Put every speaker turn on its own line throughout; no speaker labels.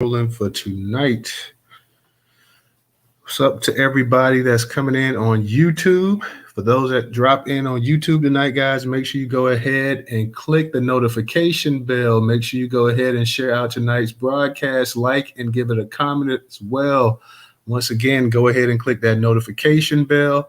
Rolling for tonight. What's up to everybody that's coming in on YouTube? For those that drop in on YouTube tonight, guys, make sure you go ahead and click the notification bell. Make sure you go ahead and share out tonight's broadcast, like, and give it a comment as well. Once again, go ahead and click that notification bell,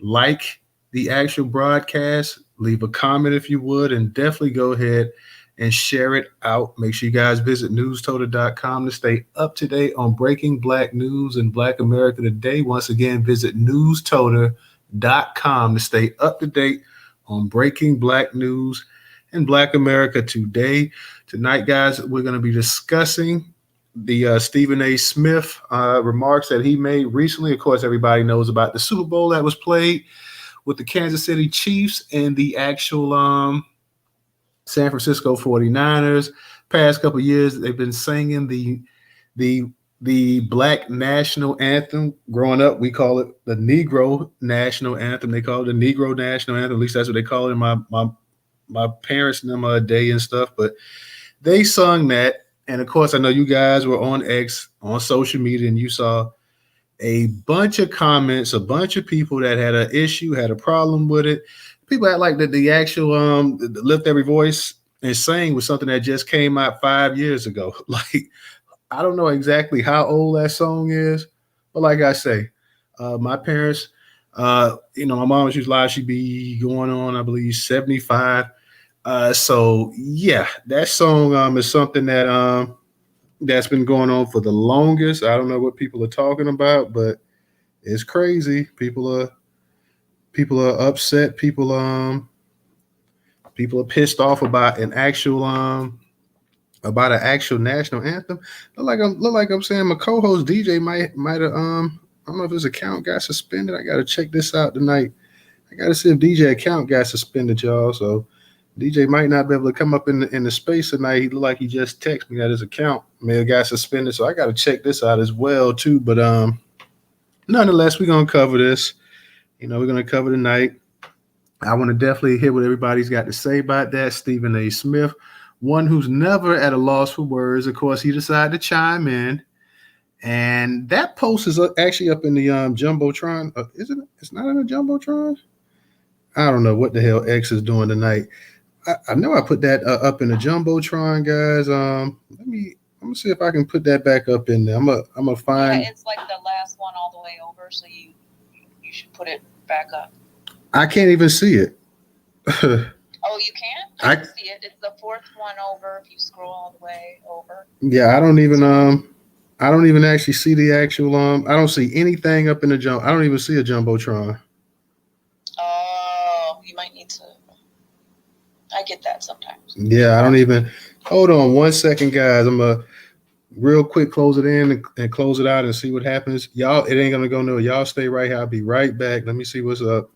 like the actual broadcast, leave a comment if you would, and definitely go ahead and share it out. Make sure you guys visit newstoter.com to stay up to date on breaking Black news in Black America today. Once again, visit newstoter.com to stay up to date on breaking Black news in Black America today. Tonight, guys, we're going to be discussing the Stephen A. Smith remarks that he made recently. Of course, everybody knows about the Super Bowl that was played with the Kansas City Chiefs and the actual San Francisco 49ers. Past couple of years, they've been singing the Black national anthem. Growing up, we call it the Negro national anthem. They call it the Negro national anthem. At least that's what they call it in my parents' day and stuff. But they sung that. And of course, I know you guys were on X, on social media, and you saw a bunch of comments, a bunch of people that had an issue, had a problem with it. People act like that the actual lift every voice and sing was something that just came out 5 years ago. Like, I don't know exactly how old that song is, but like I say, my parents, my mom was live. She'd be going on, I believe, 75. So yeah, that song is something that that's been going on for the longest. I don't know what people are talking about, but it's crazy. People are upset. People are pissed off about an actual national anthem. Look like I'm saying my co-host DJ might have I don't know if his account got suspended. I gotta check this out tonight. I gotta see if DJ account got suspended, y'all. So DJ might not be able to come up in the space tonight. He looked like he just texted me that his account may have got suspended. So I gotta check this out as well too. But nonetheless, we're gonna cover this. We're going to cover tonight. I want to definitely hear what everybody's got to say about that. Stephen A. Smith, one who's never at a loss for words. Of course, he decided to chime in. And that post is actually up in the Jumbotron. Isn't it? It's not in the Jumbotron? I don't know what the hell X is doing tonight. I know I put that up in the Jumbotron, guys. I'm going to see if I can put that back up in there. I'm gonna find.
Yeah, it's like the last one all the way over, so you should put it back up.
I can't even see it.
Oh, you can't? I can see it. It's the fourth one over if you scroll all the way over.
Yeah, I don't even actually see the actual I don't see anything up in the jump. I don't even see a Jumbotron.
Oh, you might need to. I get that sometimes.
Yeah, I don't even. Hold on one second, guys. I'm gonna real quick close it in and close it out and see what happens. Y'all, it ain't gonna go nowhere. Y'all stay right here. I'll be right back. Let me see what's up.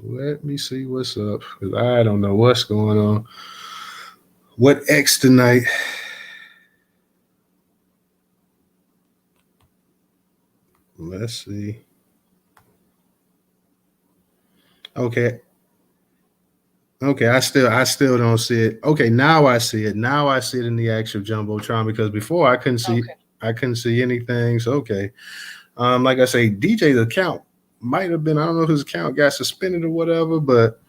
Let me see what's up, because I don't know what's going on. What X tonight? Let's see. Okay, I still don't see it. Okay, now I see it. Now I see it in the actual Jumbotron, because before I couldn't see. Okay. I couldn't see anything. So okay. Like I say, DJ's account might have been. I don't know if his account got suspended or whatever, but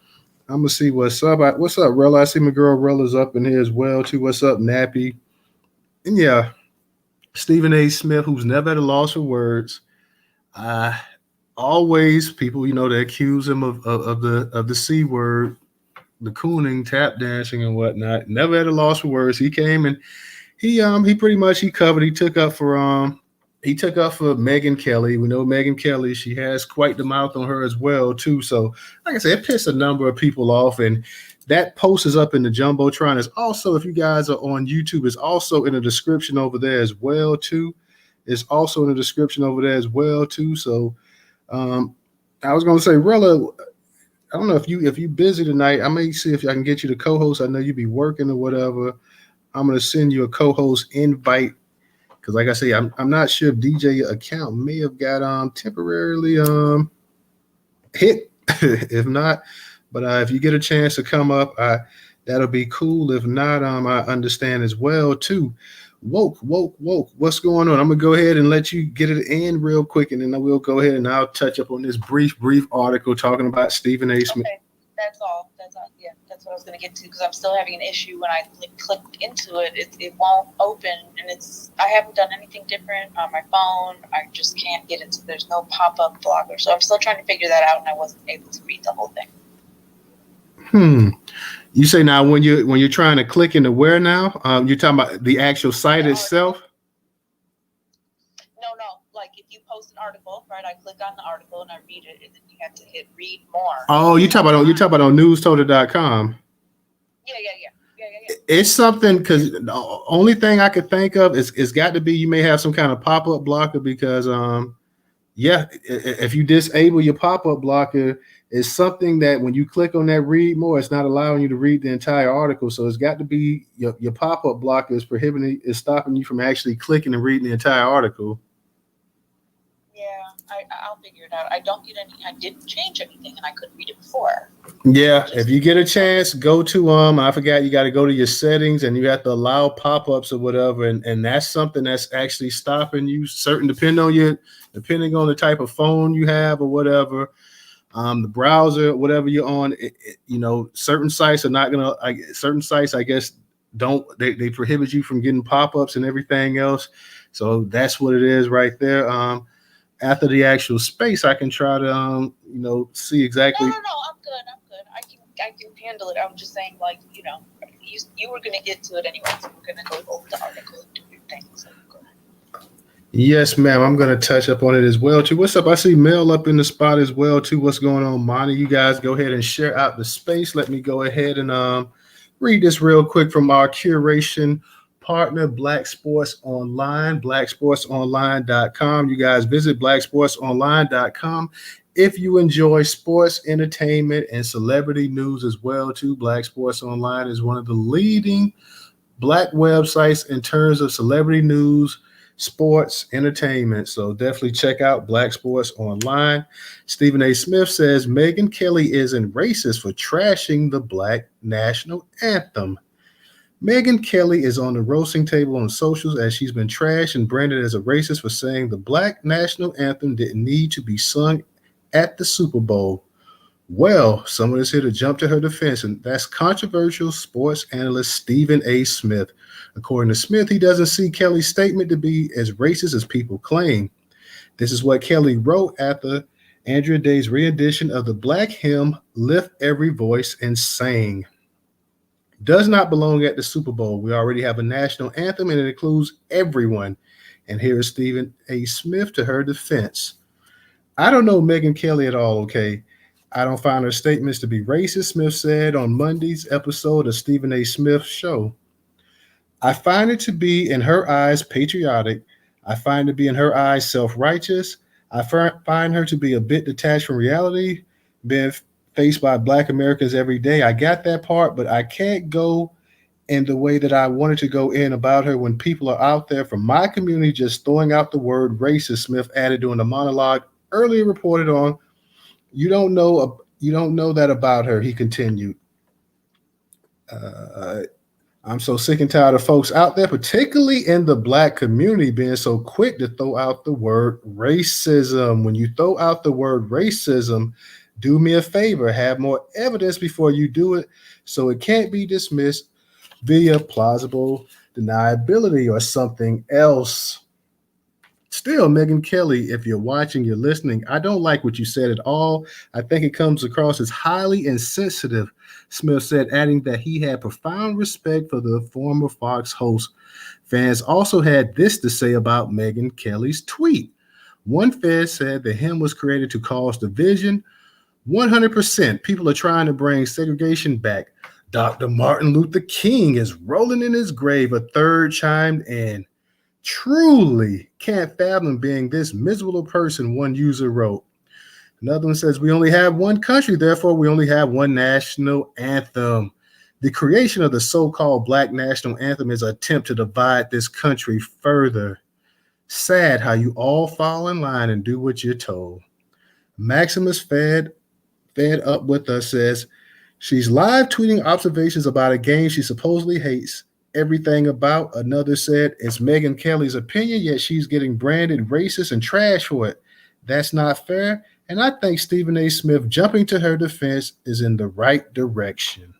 I'm gonna see what's up. What's up, Rella? I see my girl Rella's up in here as well too. What's up, Nappy? And yeah, Stephen A. Smith, who's never at a loss for words. Always people, they accuse him of the C word, the cooning, tap dancing, and whatnot. Never at a loss for words. He came and he pretty much covered. He took up for Megyn Kelly. We know Megyn Kelly. She has quite the mouth on her as well too. So like I said, it pissed a number of people off, and that post is up in the Jumbotron. It's also, if you guys are on YouTube, it's also in the description over there as well too. It's also in the description over there as well too. So I was gonna say, Rella, I don't know if you busy tonight. I may see if I can get you the co-host. I know you be working or whatever. I'm gonna send you a co-host invite, because like I say, I'm not sure if DJ account may have got temporarily hit. If not, but if you get a chance to come up, That'll be cool. If not, I understand as well too. Woke. What's going on? I'm gonna go ahead and let you get it in real quick, and then we'll go ahead and I'll touch up on this brief article talking about Stephen A. Smith.
Okay, that's all. That's all. Yeah, that's what I was going to get to because I'm still having an issue when I clicked into it. It won't open, and I haven't done anything different on my phone. I just can't get into. There's no pop-up blocker, so I'm still trying to figure that out, and I wasn't able to read the whole thing.
You say now when you're trying to click into where now? You're talking about the actual site itself?
No. Like if you post an article, right? I click on the article and I read it, and then you have to hit read more.
Oh, you talk about on Newstoter.com.
Yeah.
It's something because the only thing I could think of is got to be you may have some kind of pop-up blocker because if you disable your pop-up blocker, it's something that when you click on that read more, it's not allowing you to read the entire article. So it's got to be your pop-up blocker is stopping you from actually clicking and reading the entire article.
Yeah, I'll figure it out. I didn't change anything and I couldn't read it before.
Yeah, if you get a chance, go to I forgot you got to go to your settings and you have to allow pop-ups or whatever, and that's something that's actually stopping you. Depending on the type of phone you have or whatever, the browser, whatever you're on, certain sites are not gonna. Certain sites, I guess, they prohibit you from getting pop-ups and everything else. So that's what it is right there. After the actual space, I can try to see exactly.
No, I'm good. I can handle it. I'm just saying, like, you were gonna get to it anyway, so we're gonna go over the article and do your thing. So go ahead.
Yes, ma'am. I'm gonna touch up on it as well too. What's up? I see Mel up in the spot as well too. What's going on, Monty? You guys go ahead and share out the space. Let me go ahead and read this real quick from our curation partner, Black Sports Online, blacksportsonline.com. You guys visit blacksportsonline.com if you enjoy sports, entertainment, and celebrity news as well too. Black Sports Online is one of the leading Black websites in terms of celebrity news, sports, entertainment. So definitely check out Black Sports Online. Stephen A. Smith says Megyn Kelly isn't racist for trashing the Black national anthem. Megyn Kelly is on the roasting table on socials as she's been trashed and branded as a racist for saying the Black national anthem didn't need to be sung at the Super Bowl. Well, someone is here to jump to her defense, and that's controversial sports analyst Stephen A. Smith. According to Smith, he doesn't see Kelly's statement to be as racist as people claim. This is what Kelly wrote after Andra Day's rendition of the Black hymn, Lift Every Voice and Sing. Does not belong at the Super Bowl. We already have a national anthem, and it includes everyone. And here is Stephen A. Smith to her defense. I don't know Megyn Kelly at all, okay? I don't find her statements to be racist, Smith said on Monday's episode of Stephen A. Smith's show. I find it to be, in her eyes, patriotic. I find it to be, in her eyes, self-righteous. I find her to be a bit detached from reality, being faced by Black Americans every day. I got that part, but I can't go in the way that I wanted to go in about her when people are out there from my community just throwing out the word racist, Smith added during the monologue earlier reported on. You don't know that about her, he continued. I'm so sick and tired of folks out there, particularly in the Black community, being so quick to throw out the word racism. When you throw out the word racism, do me a favor, have more evidence before you do it so it can't be dismissed via plausible deniability or something else. Still, Megyn Kelly, if you're watching, you're listening, I don't like what you said at all. I think it comes across as highly insensitive, Smith said, adding that he had profound respect for the former Fox host. Fans also had this to say about Megyn Kelly's tweet. One fan said the hymn was created to cause division. 100% people are trying to bring segregation back. Dr. Martin Luther King is rolling in his grave, a third chimed in. Truly can't fathom being this miserable person, one user wrote. Another one says, we only have one country, therefore we only have one national anthem. The creation of the so-called Black national anthem is an attempt to divide this country further. Sad how you all fall in line and do what you're told. Maximus Fed up with us says, She's live tweeting observations about a game she supposedly hates everything about. Another said it's Megyn Kelly's opinion, yet she's getting branded racist and trash for it. That's not fair. And I think Stephen A. Smith jumping to her defense is in the right direction.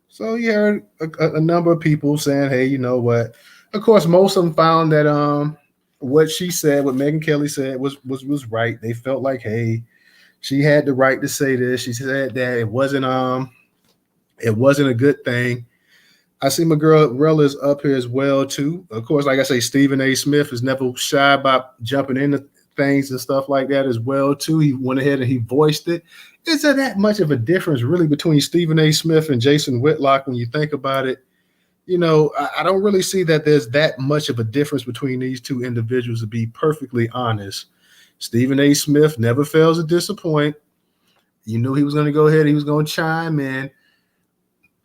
So you heard a number of people saying, "Hey, you know what?" Of course, most of them found that what she said, what Megyn Kelly said, was right. They felt like, hey, she had the right to say this. She said that it wasn't a good thing. I see my girl Rella's up here as well too. Of course, like I say, Stephen A. Smith is never shy about jumping into things and stuff like that as well too. He went ahead and he voiced it. Is there that much of a difference really between Stephen A. Smith and Jason Whitlock when you think about it? I don't really see that there's that much of a difference between these two individuals, to be perfectly honest. Stephen A. Smith never fails to disappoint. You knew he was going to go ahead, he was going to chime in.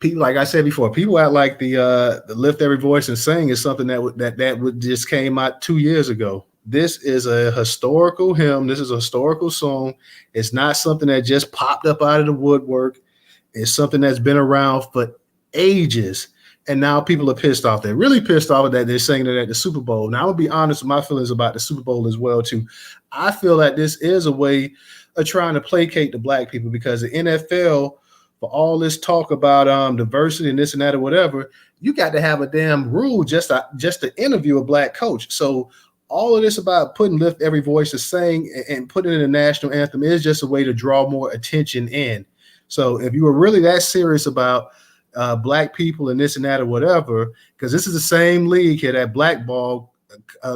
People, like I said before, people act like the lift every voice and sing is something that would just came out 2 years ago. This is a historical hymn. This is a historical song. It's not something that just popped up out of the woodwork. It's something that's been around for ages. And now people are pissed off. They're really pissed off that they're saying it at the Super Bowl. Now, I'm going to be honest with my feelings about the Super Bowl as well, too. I feel that this is a way of trying to placate the black people, because the NFL, for all this talk about diversity and this and that or whatever, you got to have a damn rule just to interview a black coach. So all of this about putting lift every voice to sing and putting in a national anthem is just a way to draw more attention in. So if you were really that serious about black people and this and that or whatever, because this is the same league here that blackballed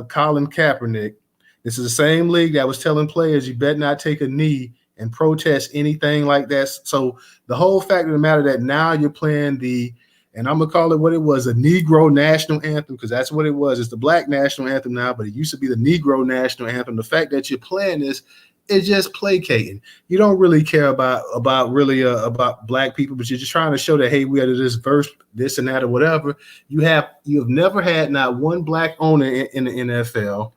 Colin Kaepernick. This is the same league that was telling players you better not take a knee and protest anything like that. So the whole fact of the matter that now you're playing and I'm gonna call it what it was, a Negro national anthem, because that's what it was. It's the black national anthem now, but it used to be the Negro national anthem. The fact that you're playing this is just placating. You don't really care about black people, but you're just trying to show that, hey, we are this verse, this and that or whatever. You have never had not one black owner in the NFL.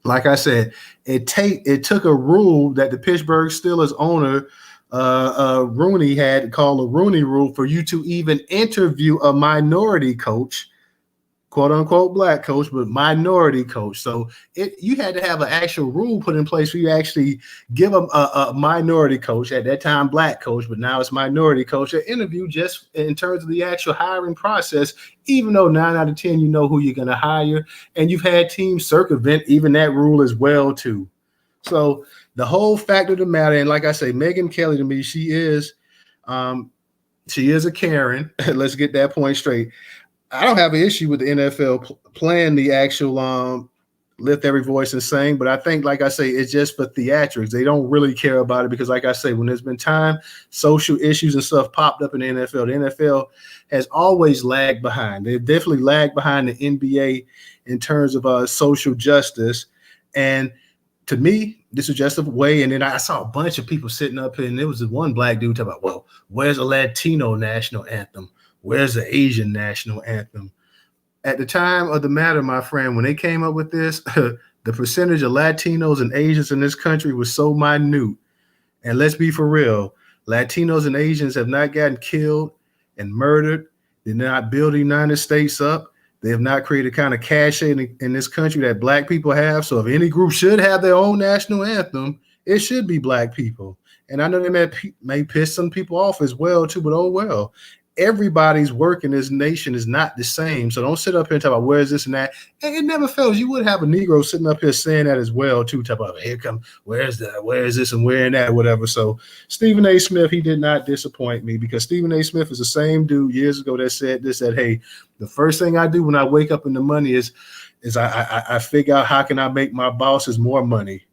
Like I said, it took a rule that the Pittsburgh Steelers owner Rooney had called a Rooney rule for you to even interview a minority coach, quote unquote black coach, but minority coach. So you had to have an actual rule put in place for you to actually give a minority coach, at that time black coach, but now it's minority coach, an interview just in terms of the actual hiring process, even though 9 out of 10 you know who you're going to hire, and you've had teams circumvent even that rule as well too. So the whole fact of the matter, and like I say, Megyn Kelly, to me, she is a Karen. Let's get that point straight. I don't have an issue with the NFL playing the actual lift every voice and sing, but I think, like I say, it's just for theatrics. They don't really care about it because, like I say, when there's been time, social issues and stuff popped up in the NFL. The NFL has always lagged behind. They've definitely lagged behind the NBA in terms of social justice. And to me, this is just a way. And then I saw a bunch of people sitting up here, and there was one black dude talking about, well, where's a Latino national anthem? Where's the Asian national anthem? At the time of the matter, my friend, when they came up with this, the percentage of Latinos and Asians in this country was so minute. And let's be for real, Latinos and Asians have not gotten killed and murdered. They're not built the United States up. They have not created kind of cachet in this country that black people have. So if any group should have their own national anthem, it should be black people. And I know they may piss some people off as well too, but oh well. Everybody's work in this nation is not the same. So don't sit up here and talk about where's this and that. And it never fails. You would have a Negro sitting up here saying that as well, too. Talk about, here come, where's this and where and that, whatever. So Stephen A. Smith, he did not disappoint me, because Stephen A. Smith is the same dude years ago that said this, that, hey, the first thing I do when I wake up in the money is I figure out how can I make my bosses more money.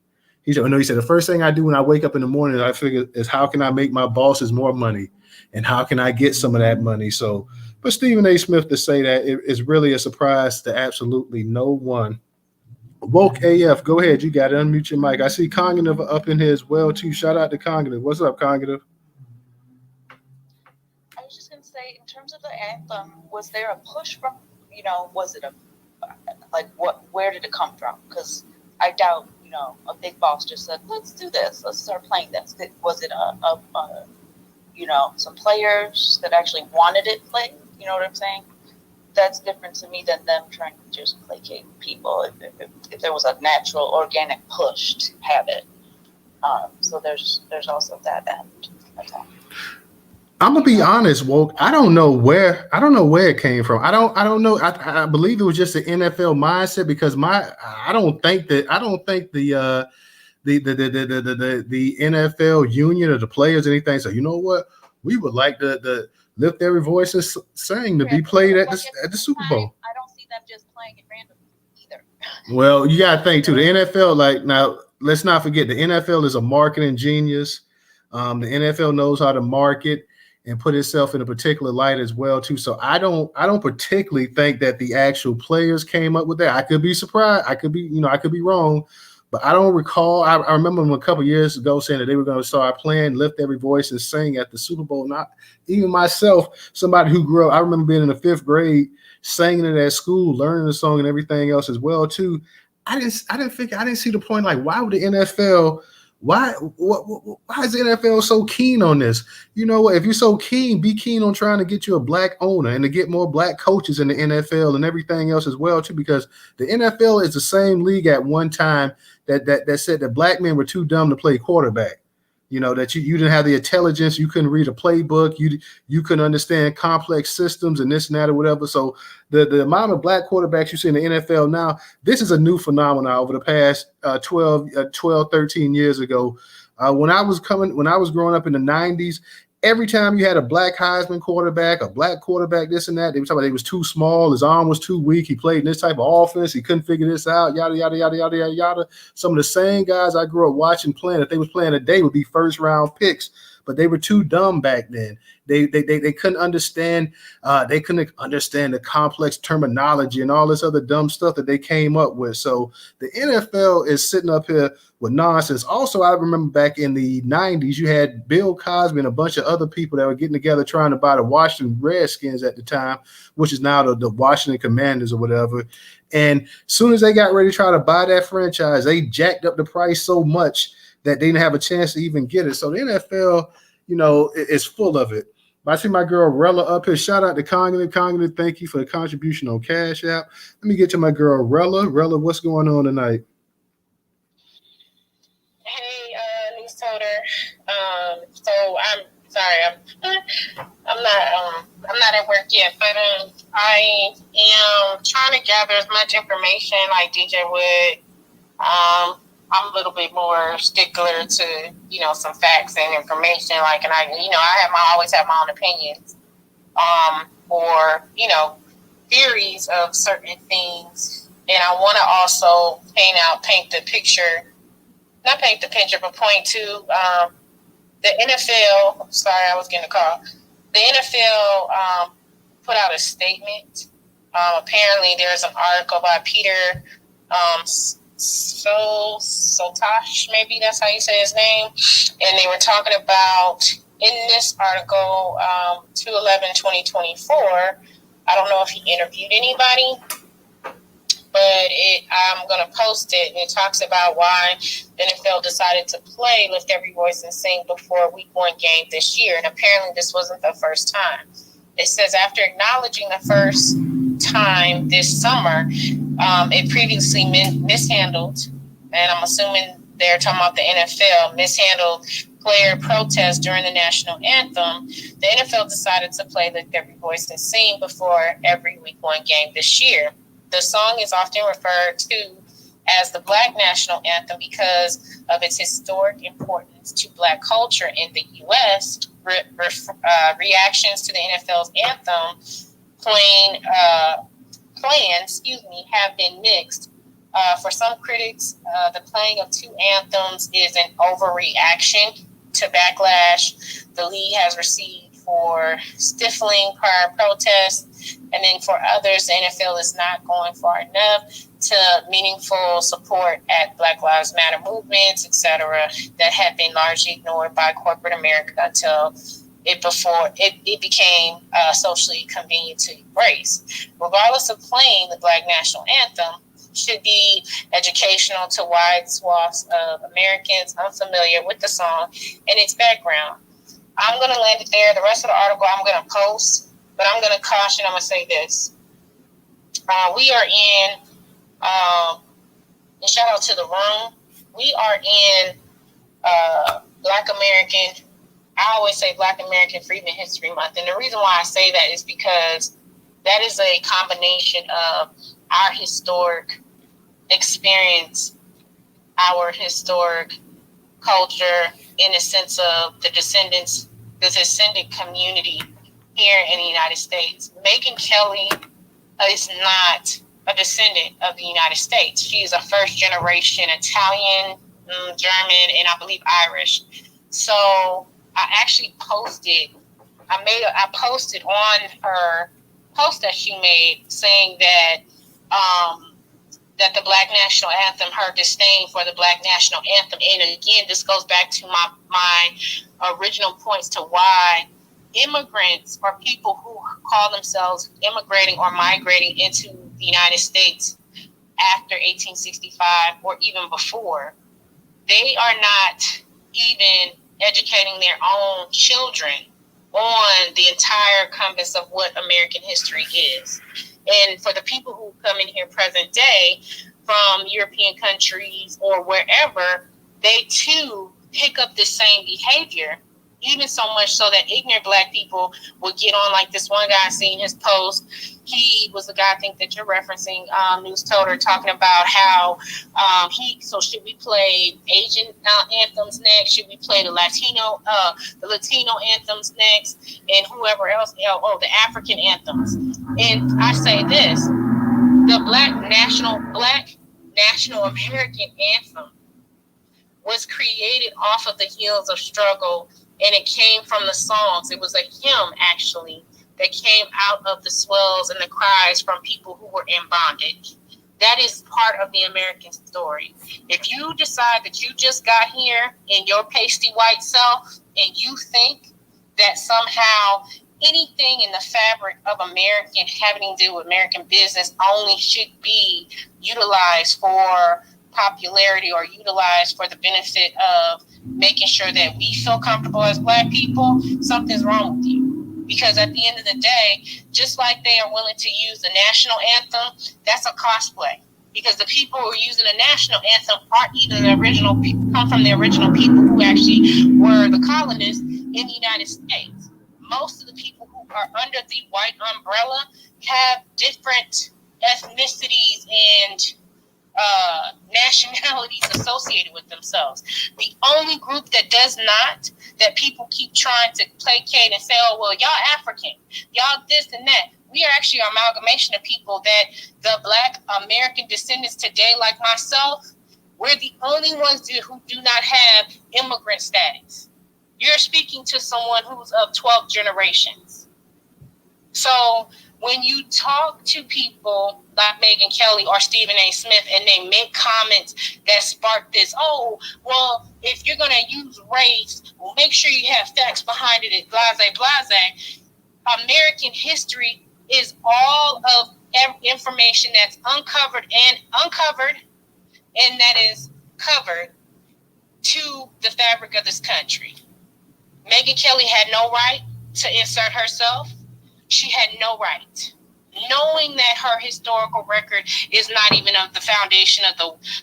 He said, the first thing I do when I wake up in the morning, I figure is how can I make my bosses more money? And how can I get some of that money? So, but Stephen A. Smith to say that is really a surprise to absolutely no one. Woke AF, go ahead. You got to unmute your mic. I see Cognitive up in here as well, too. Shout out to Cognitive. What's up, Cognitive?
I was just going to say, in terms of the anthem, was there a push from, was it where did it come from? Because I doubt, a big boss just said, let's do this. Let's start playing this. Was it some players that actually wanted it played. You know what I'm saying? That's different to me than them trying to just placate people. If there was a natural, organic push to have it, so there's also that end. That's all.
I'm gonna be honest, Woke. I don't know where it came from. I don't know. I believe it was just the NFL mindset because I don't think the NFL union or the players anything. So you know what? We would like the lift every voice and sing to be played at the Super Bowl.
I don't see them just playing it randomly either.
Well, you gotta think too. The NFL, like now, let's not forget the NFL is a marketing genius. The NFL knows how to market and put itself in a particular light as well too. So I don't particularly think that the actual players came up with that. I could be surprised. I could be wrong, but I don't recall. I remember them a couple years ago saying that they were going to start playing "Lift Every Voice" and sing at the Super Bowl. Not even myself, somebody who grew up. I remember being in the 5th grade, singing it at school, learning the song and everything else as well too. I didn't see the point. Like, why would the NFL? Why is the NFL so keen on this? You know what? If you're so keen, be keen on trying to get you a black owner and to get more black coaches in the NFL and everything else as well too. Because the NFL is the same league at one time that said that black men were too dumb to play quarterback. You know, that you didn't have the intelligence, you couldn't read a playbook, you couldn't understand complex systems and this and that or whatever. So the amount of black quarterbacks you see in the NFL now, this is a new phenomenon over the past 12, 13 years ago. When I was growing up in the 90s, every time you had a black Heisman quarterback, a black quarterback, this and that, they were talking about he was too small, his arm was too weak, he played in this type of offense, he couldn't figure this out, yada, yada, yada, yada, yada, yada. Some of the same guys I grew up watching playing, if they was playing today, would be first-round picks, but they were too dumb back then. They couldn't understand, the complex terminology and all this other dumb stuff that they came up with. So the NFL is sitting up here with nonsense. Also, I remember back in the 90s, you had Bill Cosby and a bunch of other people that were getting together trying to buy the Washington Redskins at the time, which is now the Washington Commanders or whatever. And as soon as they got ready to try to buy that franchise, they jacked up the price so much that they didn't have a chance to even get it. So the NFL, is full of it. But I see my girl Rella up here. Shout out to Congolese. Congolese, thank you for the contribution on Cash App. Let me get to my girl Rella. Rella, what's going on tonight?
Hey, Newstoter. So I'm sorry, I'm not at work yet, but I am trying to gather as much information like DJ would. I'm a little bit more stickler to, some facts and information. Like, and I always have my own opinions, or, theories of certain things. And I want to also paint the picture, not paint the picture, but point to, the NFL. Sorry, I was getting a call. The NFL, put out a statement. Apparently there's an article by Peter, Sotosh, maybe that's how you say his name, and they were talking about in this article 2/11/2024. I don't know if he interviewed anybody, but I'm going to post it, and it talks about why the NFL decided to play Lift Every Voice and Sing before Week 1 game this year, and apparently this wasn't the first time. It says, after acknowledging the first time this summer, it previously mishandled, and I'm assuming they're talking about the NFL, mishandled player protests during the national anthem. The NFL decided to play Lift Every Voice and Sing before every Week 1 game this year. The song is often referred to as the Black National Anthem because of its historic importance to Black culture in the U.S. Reactions to the NFL's anthem have been mixed. For some critics, the playing of two anthems is an overreaction to backlash the league has received for stifling prior protests. And then for others, the NFL is not going far enough to meaningful support at Black Lives Matter movements, etc., that have been largely ignored by corporate America until it became socially convenient to embrace. Regardless of playing the Black National Anthem, should be educational to wide swaths of Americans unfamiliar with the song and its background. I'm going to land it there. The rest of the article I'm going to post, but I'm going to caution. I'm going to say this. We are in, and shout out to the room. We are in Black American, I always say Black American Freedom History Month. And the reason why I say that is because that is a combination of our historic experience, our historic culture, in the sense of the descendant community here in the United States. Megyn Kelly is not a descendant of the United States. She is a first generation Italian, German, and I believe Irish. So I actually posted, I posted on her post that she made saying that that the Black National Anthem, her disdain for the Black National Anthem. And again, this goes back to my original points to why immigrants or people who call themselves immigrating or migrating into the United States after 1865 or even before, they are not even educating their own children on the entire compass of what American history is. And for the people who come in here present day from European countries or wherever, they too pick up this same behavior, even so much so that ignorant Black people will get on, like this one guy, seen his post. He was the guy I think that you're referencing, Newstoter, talking about how so should we play Asian anthems next? Should we play the Latino anthems next? And whoever else, the African anthems. And I say this, the Black National American Anthem was created off of the heels of struggle, and it came from the songs. It was a hymn, actually, that came out of the swells and the cries from people who were in bondage. That is part of the American story. If you decide that you just got here in your pasty white self and you think that somehow anything in the fabric of American having to do with American business only should be utilized for popularity or utilized for the benefit of making sure that we feel comfortable as Black people, something's wrong with you. Because at the end of the day, just like they are willing to use the national anthem, that's a cosplay. Because the people who are using the national anthem aren't even the original people, come from the original people who actually were the colonists in the United States. Most of the people who are under the white umbrella have different ethnicities and nationalities associated with themselves. The only group that does not, that people keep trying to placate and say, oh, well, y'all African, y'all this and that. We are actually an amalgamation of people that the Black American descendants today, like myself, we're the only ones who do not have immigrant status. You're speaking to someone who's of 12 generations. So when you talk to people like Megyn Kelly or Stephen A. Smith and they make comments that spark this, oh, well, if you're going to use race, well, make sure you have facts behind it, and blase. American history is all of information that's uncovered, and that is covered to the fabric of this country. Megyn Kelly had no right to insert herself. She had no right, knowing that her historical record is not even of the foundation of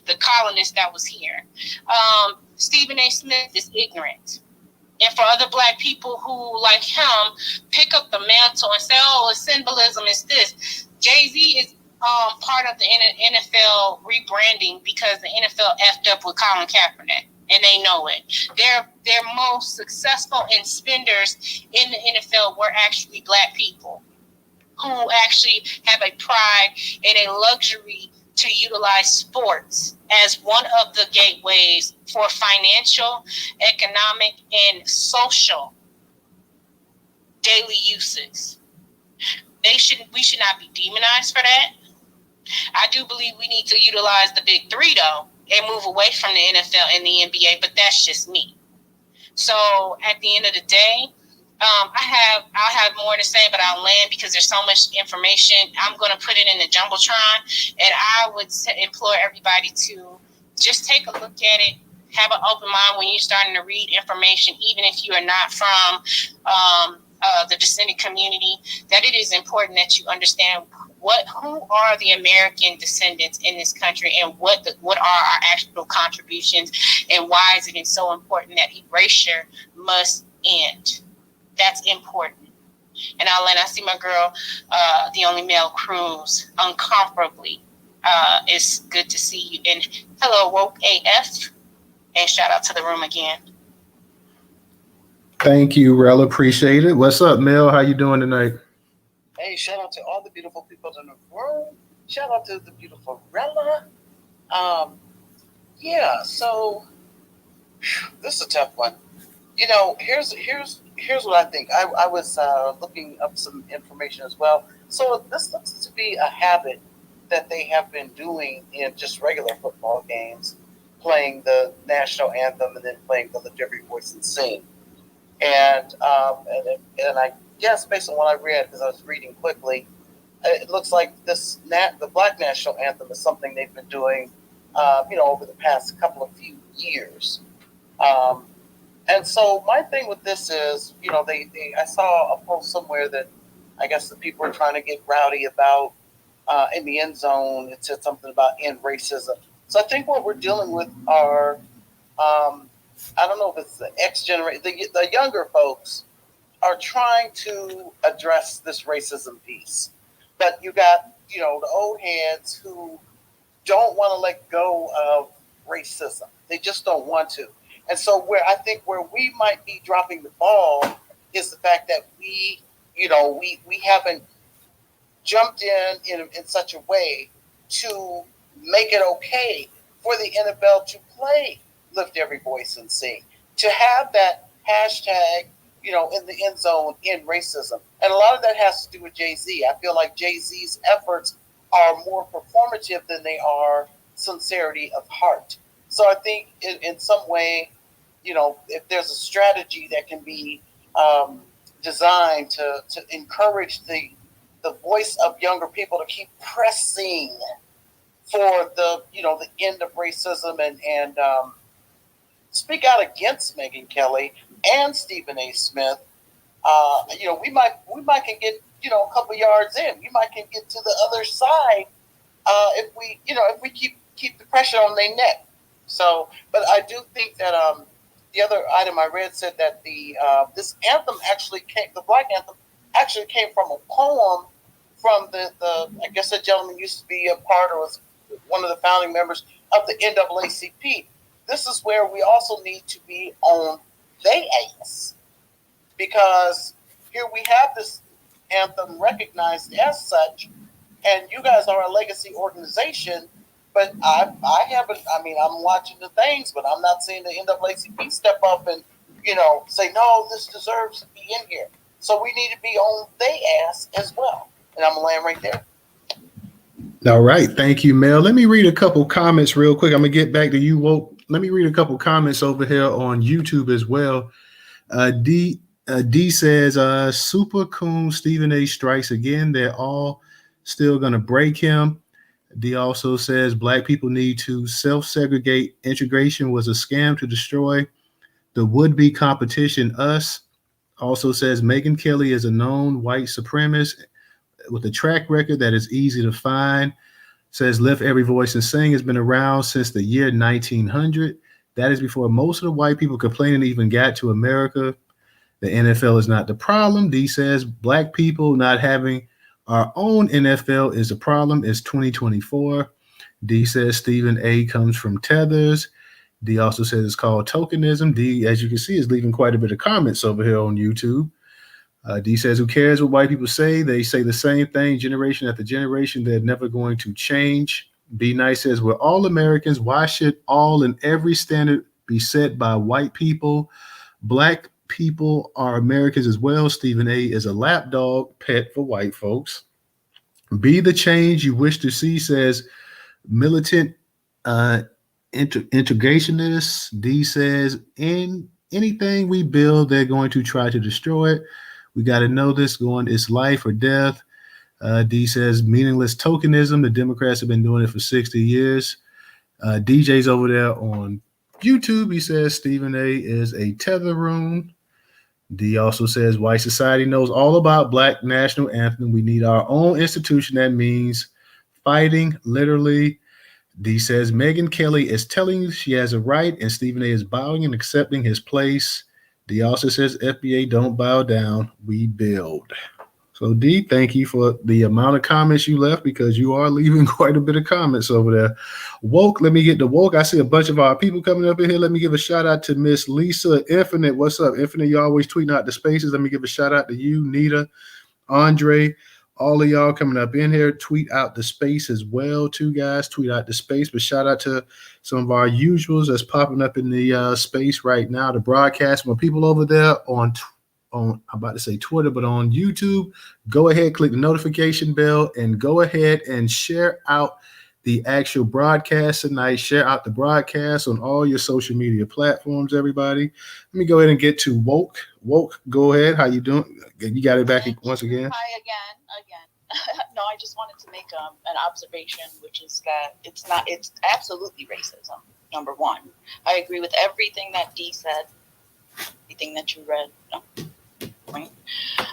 the colonists that was here. Stephen A. Smith is ignorant. And for other Black people who, like him, pick up the mantle and say, oh, it's symbolism, it's this. Jay-Z is part of the NFL rebranding because the NFL effed up with Colin Kaepernick. And they know it. Their most successful and spenders in the NFL were actually Black people who actually have a pride and a luxury to utilize sports as one of the gateways for financial, economic, and social daily uses. We should not be demonized for that. I do believe we need to utilize the big three, though, and move away from the NFL and the NBA, but that's just me. So at the end of the day, I'll have more to say, but I'll land because there's so much information. I'm going to put it in the Jumbotron, and I would implore everybody to just take a look at it, have an open mind when you're starting to read information, even if you are not from the descendant community, that it is important that you understand who are the American descendants in this country, and what are our actual contributions, and why is it so important that erasure must end. That's important. And I see my girl, the only male Cruz, uncomfortably. It's good to see you. And hello, Woke AF. And shout out to the room again.
Thank you, Rel. Appreciate it. What's up, Mel? How you doing tonight?
Hey, shout out to all the beautiful people in the room. Shout out to the beautiful Rella. Yeah, so this is a tough one. You know, here's what I think. I was looking up some information as well. So this looks to be a habit that they have been doing in just regular football games, playing the national anthem and then playing the Lift Every Voice and Sing. And I guess based on what I read, because I was reading quickly, it looks like the Black National Anthem is something they've been doing, over the past few years. And so my thing with this is, I saw a post somewhere that I guess the people are trying to get rowdy about in the end zone. It said something about end racism. So I think what we're dealing with are, I don't know if it's the X generation, the younger folks are trying to address this racism piece. But you got, the old heads who don't want to let go of racism. They just don't want to. And so where we might be dropping the ball is the fact that we haven't jumped in such a way to make it okay for the NFL to play Lift Every Voice and Sing, to have that hashtag, in the end zone, in racism. And a lot of that has to do with Jay-Z. I feel like Jay-Z's efforts are more performative than they are sincerity of heart. So I think in some way, if there's a strategy that can be designed to encourage the voice of younger people to keep pressing for the end of racism and speak out against Megyn Kelly and Stephen A. Smith, we might can get a couple yards in. We might can get to the other side if we keep the pressure on their neck. So, but I do think that the other item I read said that this anthem the Black Anthem actually came from a poem from the I guess that gentleman used to be a part or was one of the founding members of the NAACP. This is where we also need to be on they ass, because here we have this anthem recognized as such, and you guys are a legacy organization, but I'm watching the things, but I'm not seeing the NAACP step up and, say, no, this deserves to be in here. So we need to be on they ass as well. And I'm laying right there.
All right. Thank you, Mel. Let me read a couple comments real quick. I'm going to get back to you, Woke. Let me read a couple comments over here on YouTube as well. D says, Super Coon Stephen A. strikes again. They're all still going to break him. D also says, Black people need to self-segregate. Integration was a scam to destroy the would-be competition, us. Also says, Megyn Kelly is a known white supremacist with a track record that is easy to find. Says Lift Every Voice and Sing has been around since the year 1900. That is before most of the white people complaining even got to America. The NFL is not the problem. D says Black people not having our own NFL is a problem. It's 2024. D says Stephen A. comes from Tethers. D also says it's called tokenism. D, as you can see, is leaving quite a bit of comments over here on YouTube. D says, who cares what white people say? They say the same thing generation after generation. They're never going to change. Be Nice says, we're all Americans. Why should all and every standard be set by white people? Black people are Americans as well. Stephen A. is a lapdog pet for white folks. Be the change you wish to see, says militant integrationist. D says, in anything we build, they're going to try to destroy it. We got to know this going, it's life or death. D says meaningless tokenism. The Democrats have been doing it for 60 years. DJ's over there on YouTube, he says Stephen A is a tether room. D also says white society knows all about Black national anthem. We need our own institution. That means fighting, literally. D says Megyn Kelly is telling you she has a right, and Stephen A is bowing and accepting his place. D also says FBA don't bow down, we build. So D, thank you for the amount of comments you left, because you are leaving quite a bit of comments over there. Woke, let me get to woke. I see a bunch of our people coming up in here. Let me give a shout out to Miss Lisa Infinite. What's up, Infinite? You always tweeting out the spaces. Let me give a shout out to you, Nita, Andre, all of y'all coming up in here. Tweet out the space as well, too, guys. Tweet out the space. But shout out to some of our usuals that's popping up in the space right now. The broadcast, more people over there on I'm about to say Twitter, but on YouTube, go ahead, click the notification bell, and go ahead and share out the actual broadcast tonight. Share out the broadcast on all your social media platforms, everybody. Let me go ahead and get to Woke. Woke, go ahead. How you doing? You got it back once again.
Hi again. No, I just wanted to make an observation, which is that it's absolutely racism, number one. I agree with everything that Dee said, everything that you read. No. Right?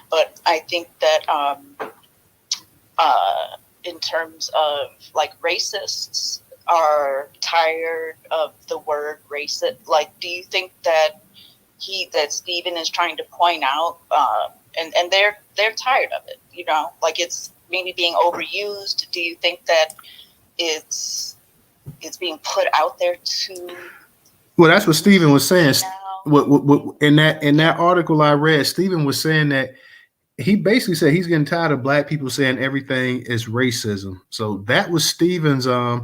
But I think that in terms of like racists are tired of the word racist. Like, do you think that Stephen is trying to point out, and they're tired of it, you know, like it's maybe being overused? Do you think that it's being put out there to?
Well, that's what Stephen was saying. What in that article I read, Stephen was saying that he basically said he's getting tired of Black people saying everything is racism. So that was Stephen's thing.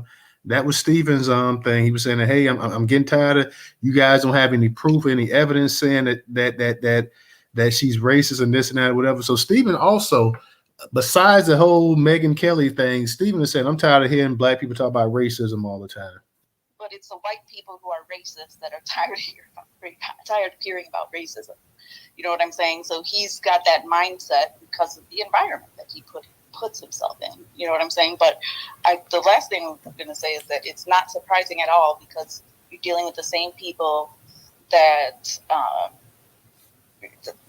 He was saying that, hey, I'm getting tired of you guys don't have any proof, any evidence saying that she's racist and this and that, whatever. So Stephen also, besides the whole Megyn Kelly thing, Stephen is saying, I'm tired of hearing Black people talk about racism all the time.
But it's the white people who are racist that are tired of hearing about racism. You know what I'm saying? So he's got that mindset because of the environment that he puts himself in. You know what I'm saying? But the last thing I'm going to say is that it's not surprising at all, because you're dealing with the same people that,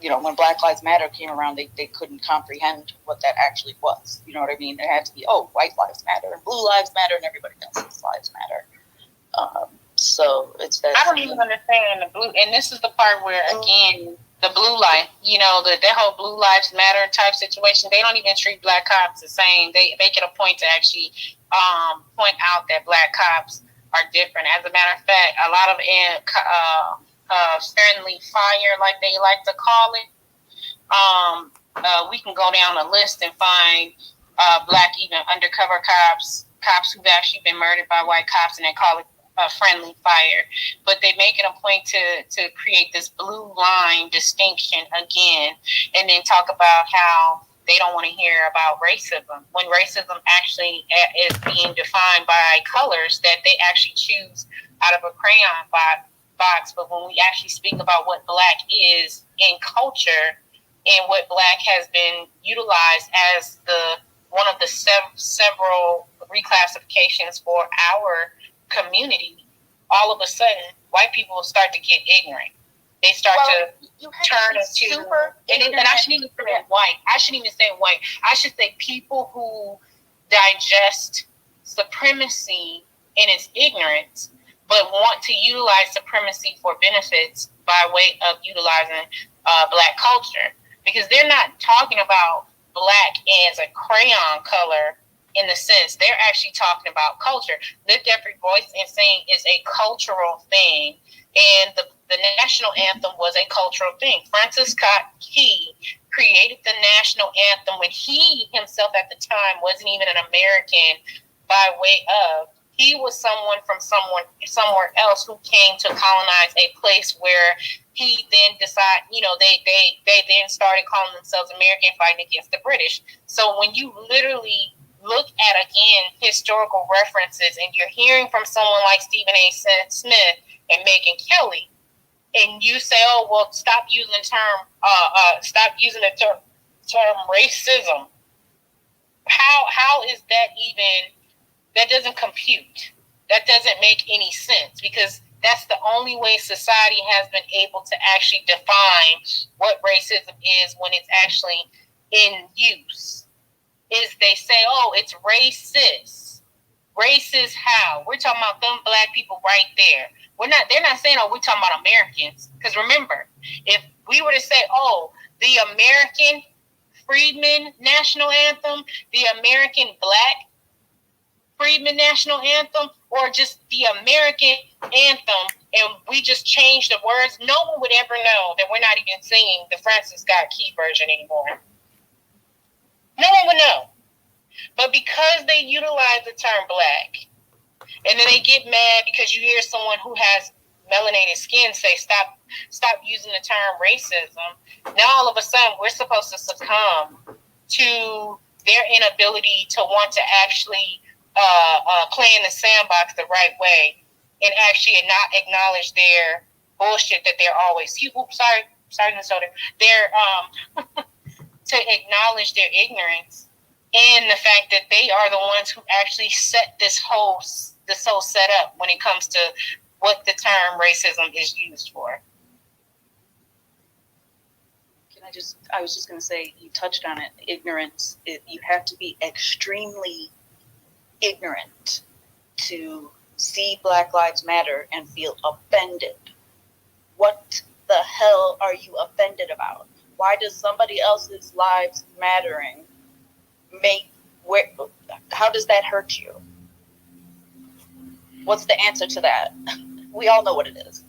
you know, when Black Lives Matter came around, they couldn't comprehend what that actually was. You know what I mean? It had to be, white lives matter and blue lives matter and everybody else's lives matter. So it's that.
I don't even understand the blue, and this is the part where again the blue life, you know, that whole blue lives matter type situation. They don't even treat Black cops the same. They make it a point to actually point out that Black cops are different. As a matter of fact, a lot of friendly fire, like they like to call it. We can go down a list and find Black even undercover cops who've actually been murdered by white cops, and they call it friendly fire. But they make it a point to create this blue line distinction again, and then talk about how they don't want to hear about racism, when racism actually is being defined by colors that they actually choose out of a crayon box. But when we actually speak about what Black is in culture and what Black has been utilized as one of the several reclassifications for our community, all of a sudden white people will start to get ignorant. They start to turn into and I shouldn't even say white. I shouldn't even say white. I should say people who digest supremacy in its ignorance, but want to utilize supremacy for benefits by way of utilizing Black culture, because they're not talking about Black as a crayon color. In the sense, they're actually talking about culture. Lift Every Voice and Sing is a cultural thing, and the national anthem was a cultural thing. Francis Scott Key created the national anthem when he himself at the time wasn't even an American by way of. He was someone from somewhere else who came to colonize a place where he then decided, you know, they then started calling themselves American, fighting against the British. So when you literally look at, again, historical references, and you're hearing from someone like Stephen A. Smith and Megyn Kelly, and you say, stop using the term racism. How is that even? That doesn't compute. That doesn't make any sense, because That's the only way society has been able to actually define what racism is when it's actually in use. Is they say, oh, it's racist. Racist how? We're talking about them black people right there. They're not saying, oh, we're talking about Americans. Because remember, if we were to say, oh, the American Freedmen National Anthem, the American Black Freedmen National Anthem, or just the American anthem, and we just change the words, no one would ever know that we're not even singing the Francis Scott Key version anymore. No one would know. But because they utilize the term black, and then they get mad because you hear someone who has melanated skin say, stop using the term racism, now all of a sudden we're supposed to succumb to their inability to want to actually play in the sandbox the right way and actually not acknowledge their bullshit that they're always, sorry, Newstoter, they're, to acknowledge their ignorance and the fact that they are the ones who actually set this whole setup when it comes to what the term racism is used for.
I was just going to say, you touched on it, ignorance. You have to be extremely ignorant to see Black Lives Matter and feel offended. What the hell are you offended about? Why does somebody else's lives mattering how does that hurt you? What's the answer to that? We all know what it is.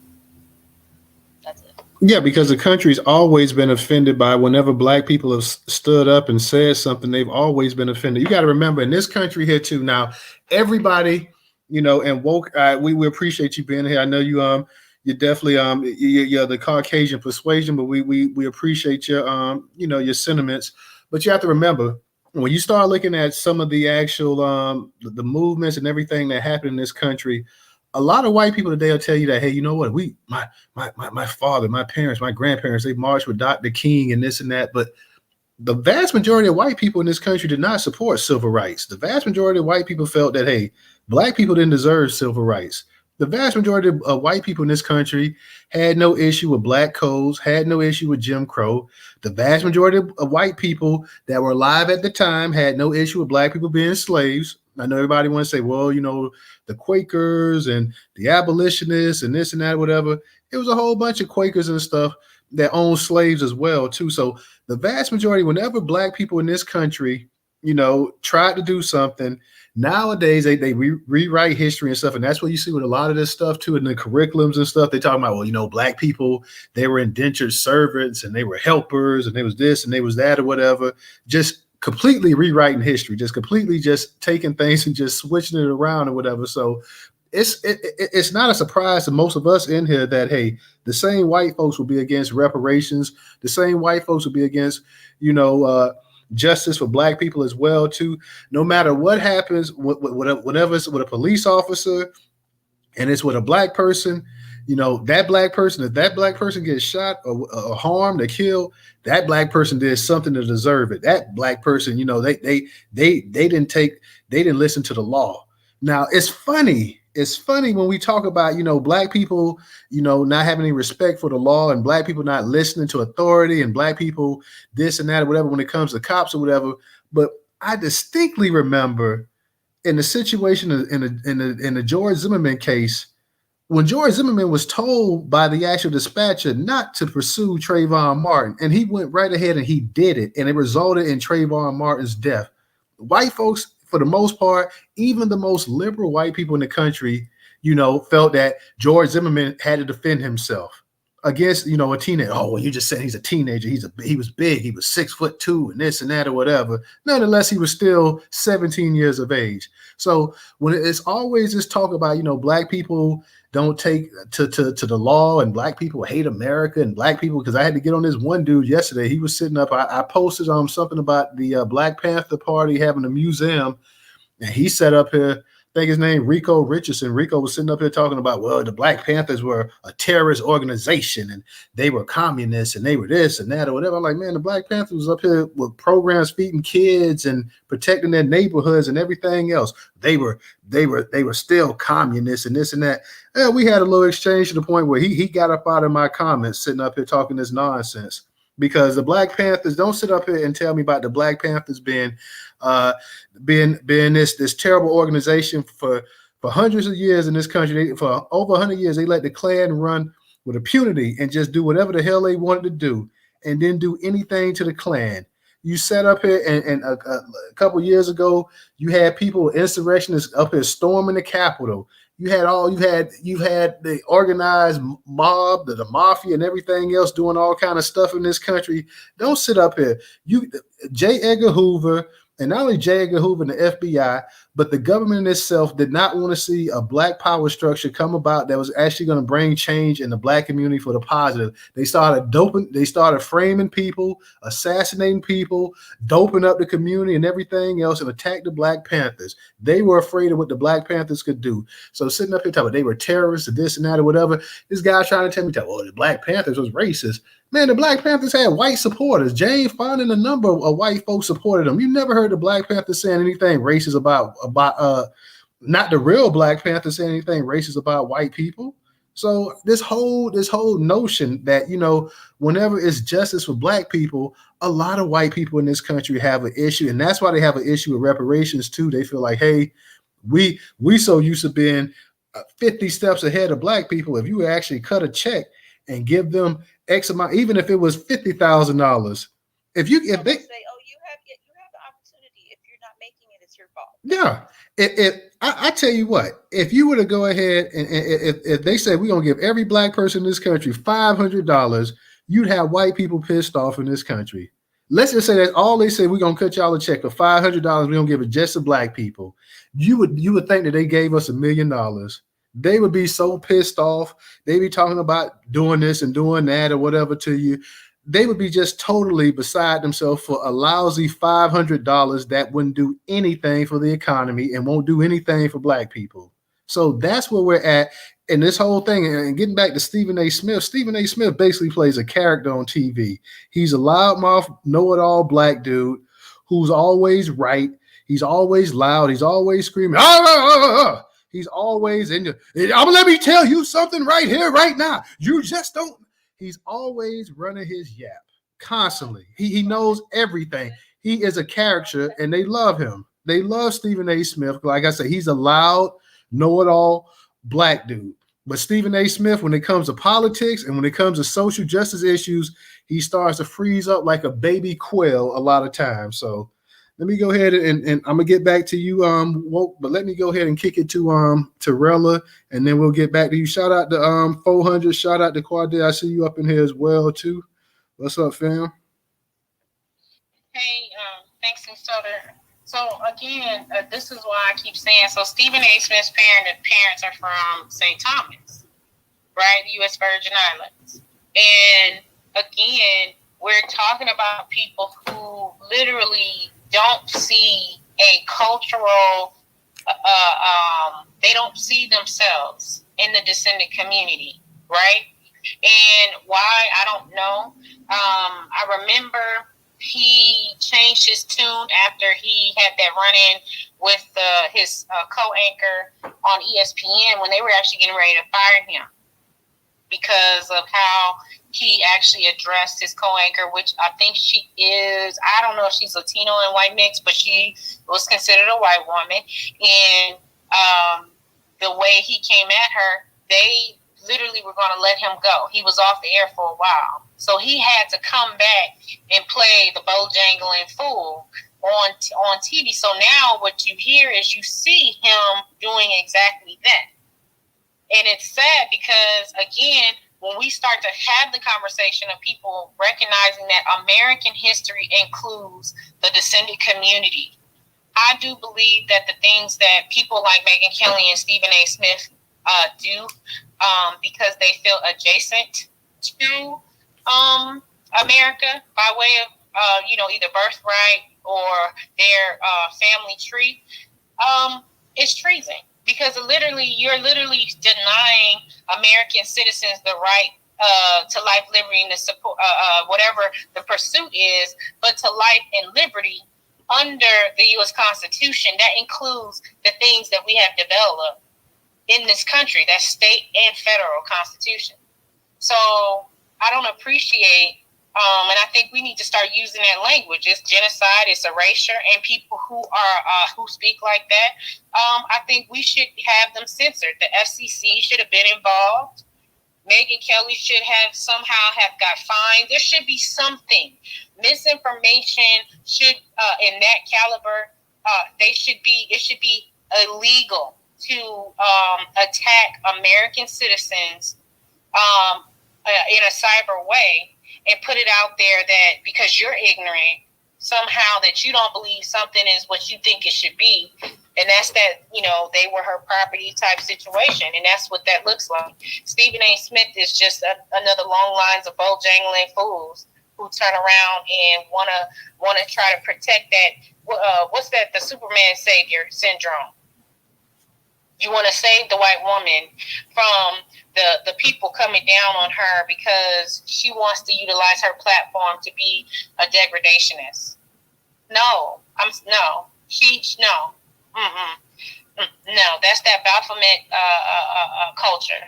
That's it.
Yeah, because the country's always been offended by whenever Black people have stood up and said something, they've always been offended. You got to remember, in this country here too, now, everybody, and woke, we appreciate you being here. I know you're definitely, you're the Caucasian persuasion, but we appreciate your, your sentiments. But you have to remember, when you start looking at some of the actual, the movements and everything that happened in this country, a lot of white people today will tell you that, hey, you know what? My father, my parents, my grandparents, they marched with Dr. King and this and that. But the vast majority of white people in this country did not support civil rights. The vast majority of white people felt that, hey, Black people didn't deserve civil rights. The vast majority of white people in this country had no issue with black codes, had no issue with Jim Crow. The vast majority of white people that were alive at the time had no issue with Black people being slaves. I know everybody wants to say, well, the Quakers and the abolitionists and this and that, whatever. It was a whole bunch of Quakers and stuff that owned slaves as well, too. So the vast majority, whenever Black people in this country, tried to do something, nowadays they rewrite history and stuff. And that's what you see with a lot of this stuff, too, in the curriculums and stuff. They talk about, well, Black people, they were indentured servants and they were helpers and they was this and they was that or whatever. Just completely rewriting history, just completely just taking things and just switching it around or whatever. So it's not a surprise to most of us in here that, hey, the same white folks will be against reparations. The same white folks will be against, justice for Black people as well, too. No matter what happens, whatever it's with a police officer and it's with a Black person, that Black person, if that Black person gets shot or harmed or killed, that Black person did something to deserve it. That Black person, they didn't listen to the law. Now it's funny. It's funny when we talk about, Black people, not having any respect for the law and Black people not listening to authority and Black people this and that or whatever when it comes to cops or whatever. But I distinctly remember in the situation in the George Zimmerman case, when George Zimmerman was told by the actual dispatcher not to pursue Trayvon Martin, and he went right ahead and he did it, and it resulted in Trayvon Martin's death. White folks, for the most part, even the most liberal white people in the country, felt that George Zimmerman had to defend himself against, a teenager. Oh, well, you just said he's a teenager. He was big. He was 6'2" and this and that or whatever. Nonetheless, he was still 17 years of age. So when it's always this talk about, Black people don't take to the law and Black people hate America and Black people, because I had to get on this one dude yesterday. He was sitting up. I posted something about the Black Panther Party having a museum, and he sat up here think his name Rico Richardson. Rico was sitting up here talking about, well, the Black Panthers were a terrorist organization and they were communists and they were this and that or whatever. I'm like, man, the Black Panthers was up here with programs feeding kids and protecting their neighborhoods and everything else. They were still communists and this and that. And we had a little exchange to the point where he got up out of my comments sitting up here talking this nonsense. Because the Black Panthers, don't sit up here and tell me about the Black Panthers being this terrible organization for hundreds of years in this country. For over 100 years, they let the Klan run with impunity and just do whatever the hell they wanted to do, and didn't do anything to the Klan. You sat up here and a couple years ago, you had people, insurrectionists up here storming the Capitol. You had the organized mob, the mafia, and everything else doing all kind of stuff in this country. Don't sit up here. J. Edgar Hoover, and not only J. Edgar Hoover and the FBI, but the government itself did not want to see a Black power structure come about that was actually going to bring change in the Black community for the positive. They started framing people, assassinating people, doping up the community and everything else, and attacked the Black Panthers. They were afraid of what the Black Panthers could do. So sitting up here talking about they were terrorists or this and that or whatever, this guy trying to tell me, well, the Black Panthers was racist. Man, the Black Panthers had white supporters. James finding a number of white folks supported them. You never heard the Black Panthers saying anything racist about not the real Black Panthers saying anything racist about white people. So this whole notion that, whenever it's justice for Black people, a lot of white people in this country have an issue, and that's why they have an issue with reparations too. They feel like, hey, we so used to being 50 steps ahead of Black people. If you actually cut a check and give them X amount, even if it was $50,000, if they say,
oh, you have the opportunity. If you're not making it, it's your fault.
Yeah. I tell you what, if you were to go ahead and if they say we're gonna give every Black person in this country $500, you'd have white people pissed off in this country. Let's just say that's all they say. We're gonna cut y'all a check for $500. We're gonna give it just to Black people. You would think that they gave us $1 million. They would be so pissed off. They'd be talking about doing this and doing that or whatever to you. They would be just totally beside themselves for a lousy $500 that wouldn't do anything for the economy and won't do anything for Black people. So that's where we're at in this whole thing. And getting back to Stephen A. Smith, Stephen A. Smith basically plays a character on TV. He's a loudmouth, know-it-all Black dude who's always right. He's always loud. He's always screaming. He's always in let me tell you something right here, right now. You just don't. He's always running his yap constantly. He knows everything. He is a character, and they love him. They love Stephen A. Smith. Like I said, he's a loud, know-it-all Black dude. But Stephen A. Smith, when it comes to politics and when it comes to social justice issues, he starts to freeze up like a baby quail a lot of times. So let me go ahead and I'm gonna get back to you, Woke, but let me go ahead and kick it to Rella, and then we'll get back to you. Shout out to 400, shout out to Quadé. I see you up in here as well too. What's up, fam?
Hey, thanks, Newstoter. So again, this is why I keep saying. So Stephen A. Smith's parents are from St. Thomas, right, the U.S. Virgin Islands, and again, we're talking about people who literally don't see a cultural, they don't see themselves in the descendant community, right? And why, I don't know. I remember he changed his tune after he had that run-in with his co-anchor on ESPN when they were actually getting ready to fire him because of how he actually addressed his co-anchor, which I think she is, I don't know if she's Latino and white mix, but she was considered a white woman. And the way he came at her, they literally were going to let him go. He was off the air for a while. So he had to come back and play the Bojangling fool on TV. So now what you hear is you see him doing exactly that. And it's sad because, again, when we start to have the conversation of people recognizing that American history includes the descendant community, I do believe that the things that people like Megyn Kelly and Stephen A. Smith do because they feel adjacent to America by way of, either birthright or their family tree, it's treason, because you're literally denying American citizens the right to life, liberty, and the support, whatever the pursuit is, but to life and liberty under the U.S. Constitution. That includes the things that we have developed in this country, that's state and federal constitution. So I don't appreciate, and I think we need to start using that language. It's genocide, it's erasure, and people who who speak like that, I think we should have them censored. The FCC should have been involved. Megyn Kelly should have somehow got fined. There should be something. Misinformation should, in that caliber, it should be illegal to attack American citizens in a cyber way and put it out there that because you're ignorant, somehow that you don't believe something is what you think it should be. And that's that, they were her property type situation. And that's what that looks like. Stephen A. Smith is just another long lines of bojangling fools who turn around and want to try to protect that. What's that? The Superman savior syndrome. You want to save the white woman from the people coming down on her because she wants to utilize her platform to be a degradationist. No. No, that's that Baphomet culture.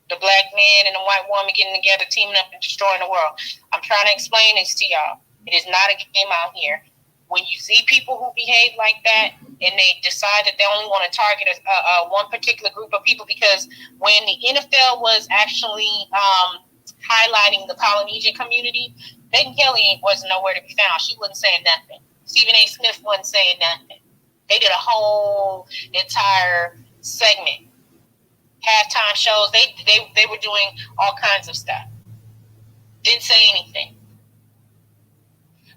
The black man and the white woman getting together, teaming up and destroying the world. I'm trying to explain this to y'all. It is not a game out here. When you see people who behave like that and they decide that they only want to target one particular group of people, because when the NFL was actually highlighting the Polynesian community, Megyn Kelly wasn't nowhere to be found. She wasn't saying nothing. Stephen A. Smith wasn't saying nothing. They did a whole entire segment, halftime shows. They were doing all kinds of stuff. Didn't say anything.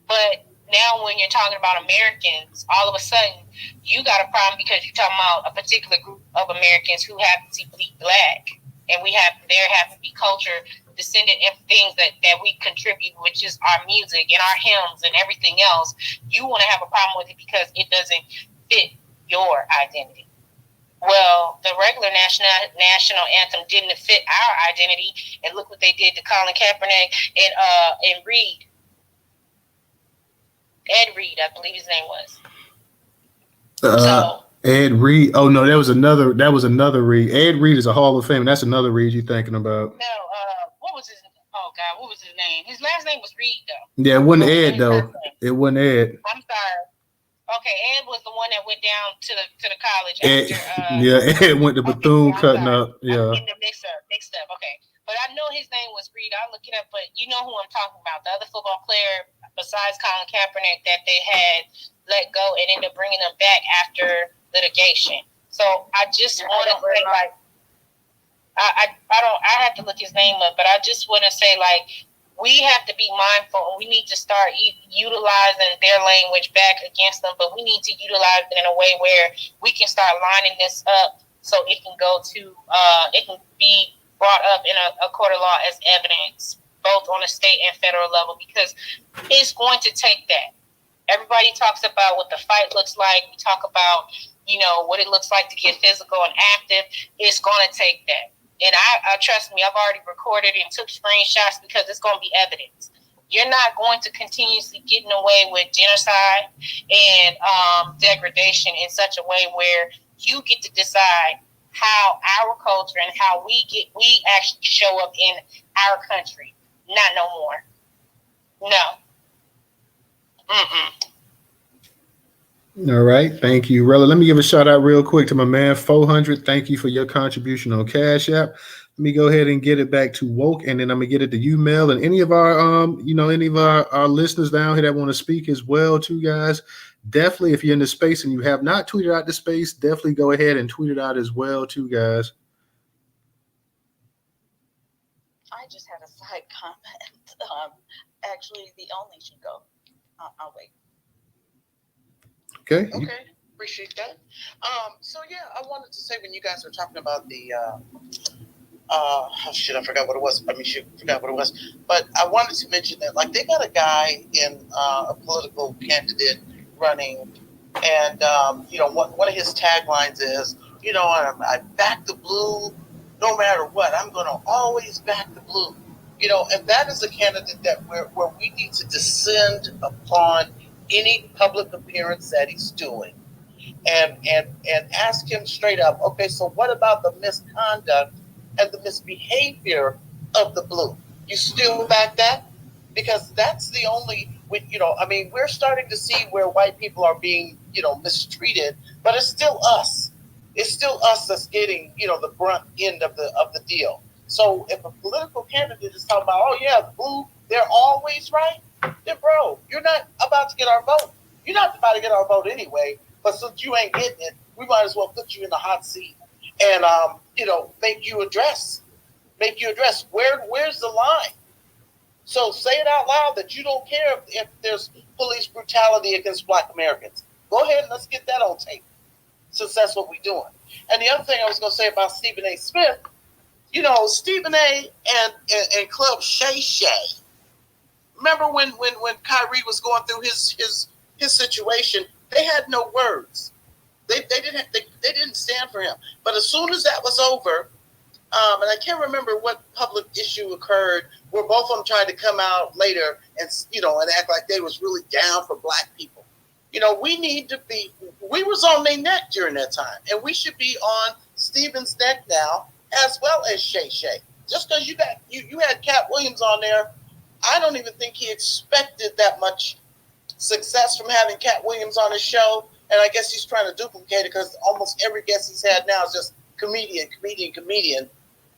But now when you're talking about Americans, all of a sudden you got a problem because you're talking about a particular group of Americans who happen to be black, and there happen to be culture descendant in things that we contribute, which is our music and our hymns and everything else. You want to have a problem with it because it doesn't fit your identity. Well, the regular national anthem didn't fit our identity, and look what they did to Colin Kaepernick and Reed. Ed Reed, I believe his name was.
Ed Reed. Oh no, that was another Reed. Ed Reed is a Hall of Fame. That's another Reed you're thinking about.
No, what was his name? His last name was Reed though.
Yeah, it wasn't Ed though. It wasn't Ed.
I'm sorry. Okay, Ed was the one that went down to the college
after. Ed went to Bethune cutting up. Yeah.
I'm getting mixed up. Okay. But I know his name was Reed. I'll look it up, but you know who I'm talking about. The other football player besides Colin Kaepernick that they had let go and ended up bringing them back after litigation. So I just want to say, like, I have to look his name up, but I just want to say, like, we have to be mindful, and we need to start utilizing their language back against them, but we need to utilize it in a way where we can start lining this up so it can go to, it can be brought up in a court of law as evidence, both on a state and federal level, because it's going to take that. Everybody talks about what the fight looks like. We talk about, what it looks like to get physical and active. It's going to take that. And I trust me, I've already recorded and took screenshots because it's going to be evidence. You're not going to continuously getting away with genocide and degradation in such a way where you get to decide how our culture and how we actually show up in our country. Not no more. No.
All right. Thank you, Rella. Let me give a shout out real quick to my man 400. Thank you for your contribution on Cash App. Let me go ahead and get it back to Woke, and then I'm gonna get it to you, Mel, and any of our our listeners down here that want to speak as well, too, guys. Definitely, if you're in the space and you have not tweeted out the space, definitely go ahead and tweet it out as well, too, guys.
I just had a side comment. Actually, the only should go. I'll wait.
Okay.
Appreciate that. So yeah, I wanted to say when you guys were talking about the I forgot what it was. Forgot what it was. But I wanted to mention that, like, they got a guy in a political candidate running And one of his taglines is, I back the blue no matter what. I'm going to always back the blue. And that is a candidate that where we need to descend upon any public appearance that he's doing, and ask him straight up. Okay, so what about the misconduct and the misbehavior of the blue? You still back that? Because that's the only. We're starting to see where white people are being, mistreated, but it's still us. It's still us that's getting, the brunt end of the deal. So if a political candidate is talking about, oh yeah, the blue, they're always right, then bro, you're not about to get our vote. You're not about to get our vote anyway. But since you ain't getting it, we might as well put you in the hot seat and make you address where's the line. So say it out loud that you don't care if there's police brutality against Black Americans. Go ahead and let's get that on tape, since that's what we're doing. And the other thing I was going to say about Stephen A. Smith, Stephen A. and Club Shay Shay. Remember when Kyrie was going through his situation, they had no words. They didn't stand for him. But as soon as that was over, and I can't remember what public issue occurred where both of them tried to come out later and act like they was really down for Black people. We need to be. We was on their neck during that time, and we should be on Stephen's neck now, as well as Shay Shay. Just because you had Cat Williams on there, I don't even think he expected that much success from having Cat Williams on his show, and I guess he's trying to duplicate it because almost every guest he's had now is just comedian.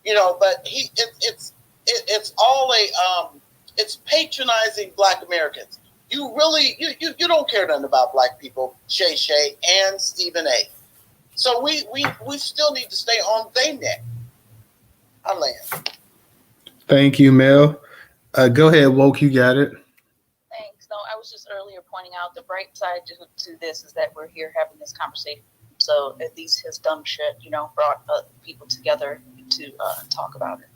But it's all it's patronizing Black Americans. You really you don't care nothing about Black people, Shay Shay and Stephen A. So we still need to stay on their neck. I land.
Thank you, Mel. Go ahead, Woke. You got it.
Thanks. No, I was just earlier pointing out the bright side to this is that we're here having this conversation. So at least his dumb shit, brought people together to talk about it.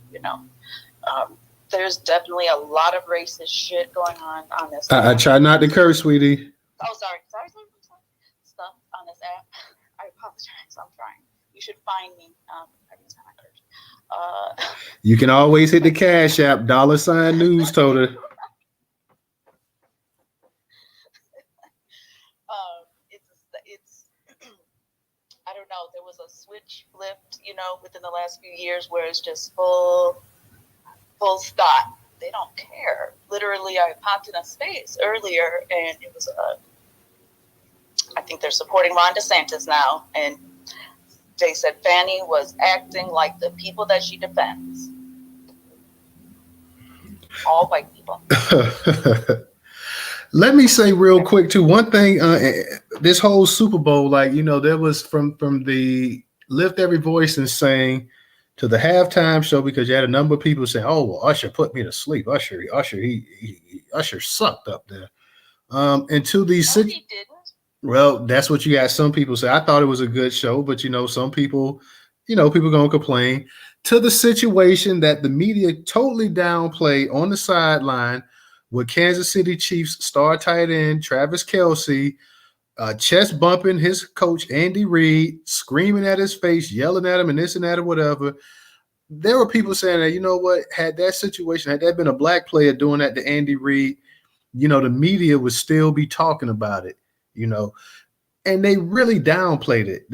There's definitely a lot of racist shit going on this.
I try not to curse, sweetie.
Oh, sorry. Stuff on this app. I apologize. I'm trying. You should find me every time I curse.
You can always hit the Cash App, $ Newstoter.
It's I don't know. There was a switch flipped, within the last few years where it's just full stop. They don't care. Literally, I popped in a space earlier, and it was I think they're supporting Ron DeSantis now, and they said Fannie was acting like the people that she defends. All white people.
Let me say real quick too. One thing, this whole Super Bowl, there was from the Lift Every Voice and Sing to the halftime show, because you had a number of people saying, "Oh, well, Usher put me to sleep. Usher sucked up there." And to these,
he didn't.
Well, that's what you got. Some people say, I thought it was a good show, but some people, people gonna complain. To the situation that the media totally downplay on the sideline with Kansas City Chiefs star tight end Travis Kelce chest bumping his coach Andy Reid, screaming at his face, yelling at him, and this and that or whatever. There were people saying that, had that situation, had that been a Black player doing that to Andy Reid, the media would still be talking about it. And they really downplayed it.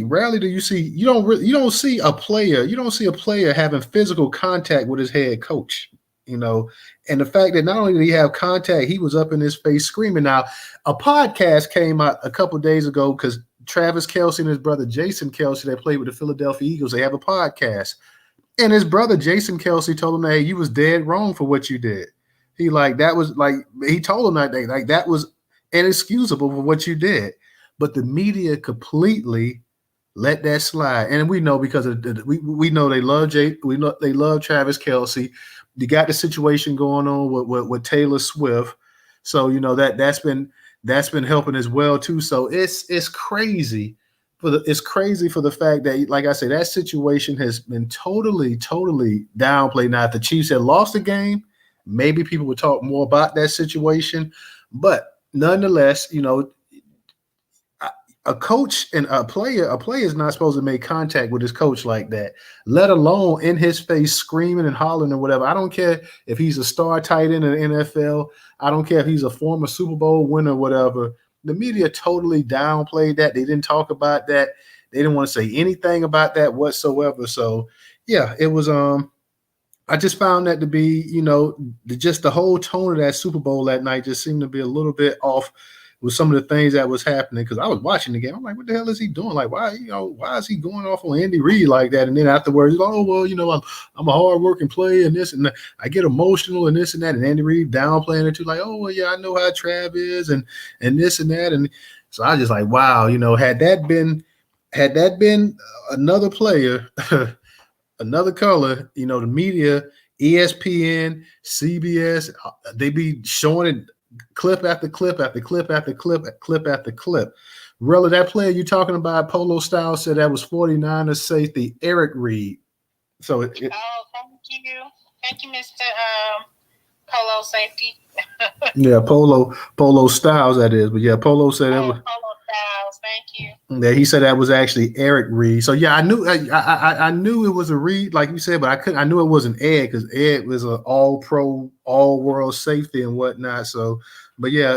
Rarely do you see, you don't see a player having physical contact with his head coach, and the fact that not only did he have contact, he was up in his face screaming. Now, a podcast came out a couple of days ago because Travis Kelce and his brother Jason Kelce, that played with the Philadelphia Eagles, they have a podcast. And his brother Jason Kelce told him, "Hey, you was dead wrong for what you did." He told him that was inexcusable for what you did, but the media completely let that slide. And we know because we know they love they love Travis Kelce. You got the situation going on with Taylor Swift, so that's been helping as well too. So it's crazy for the fact that, like I said, that situation has been totally downplayed. Now, if the Chiefs had lost the game, maybe people would talk more about that situation, but nonetheless, a coach and a player is not supposed to make contact with his coach like that, let alone in his face screaming and hollering or whatever. I don't care if he's a star tight end in the NFL. I don't care if he's a former Super Bowl winner or whatever. The media totally downplayed that. They didn't talk about that. They didn't want to say anything about that whatsoever. So yeah, it was I just found that to be, just the whole tone of that Super Bowl that night just seemed to be a little bit off with some of the things that was happening, because I was watching the game. I'm like, what the hell is he doing? Like, why is he going off on Andy Reid like that? And then afterwards, he's like, oh, well, I'm a hard-working player and this and that. I get emotional and this and that. And Andy Reid downplaying it too, like, oh, well, yeah, I know how Trav is and this and that. And so I was just like, wow, had that been another player, another color, the media, ESPN, CBS, they be showing it clip after clip after clip after clip after clip. Really, that player you talking about, Polo Style, said that was 49er safety Eric Reed. So
thank you, Mr. Polo Safety.
Yeah, Polo Styles, that is. But yeah, Polo said that was
Polo Styles. Thank you.
Yeah, he said that was actually Eric Reed. So yeah, I knew it was a Reed, like you said, but I knew it wasn't Ed, because Ed was an all-pro, all-world safety and whatnot. So, but yeah,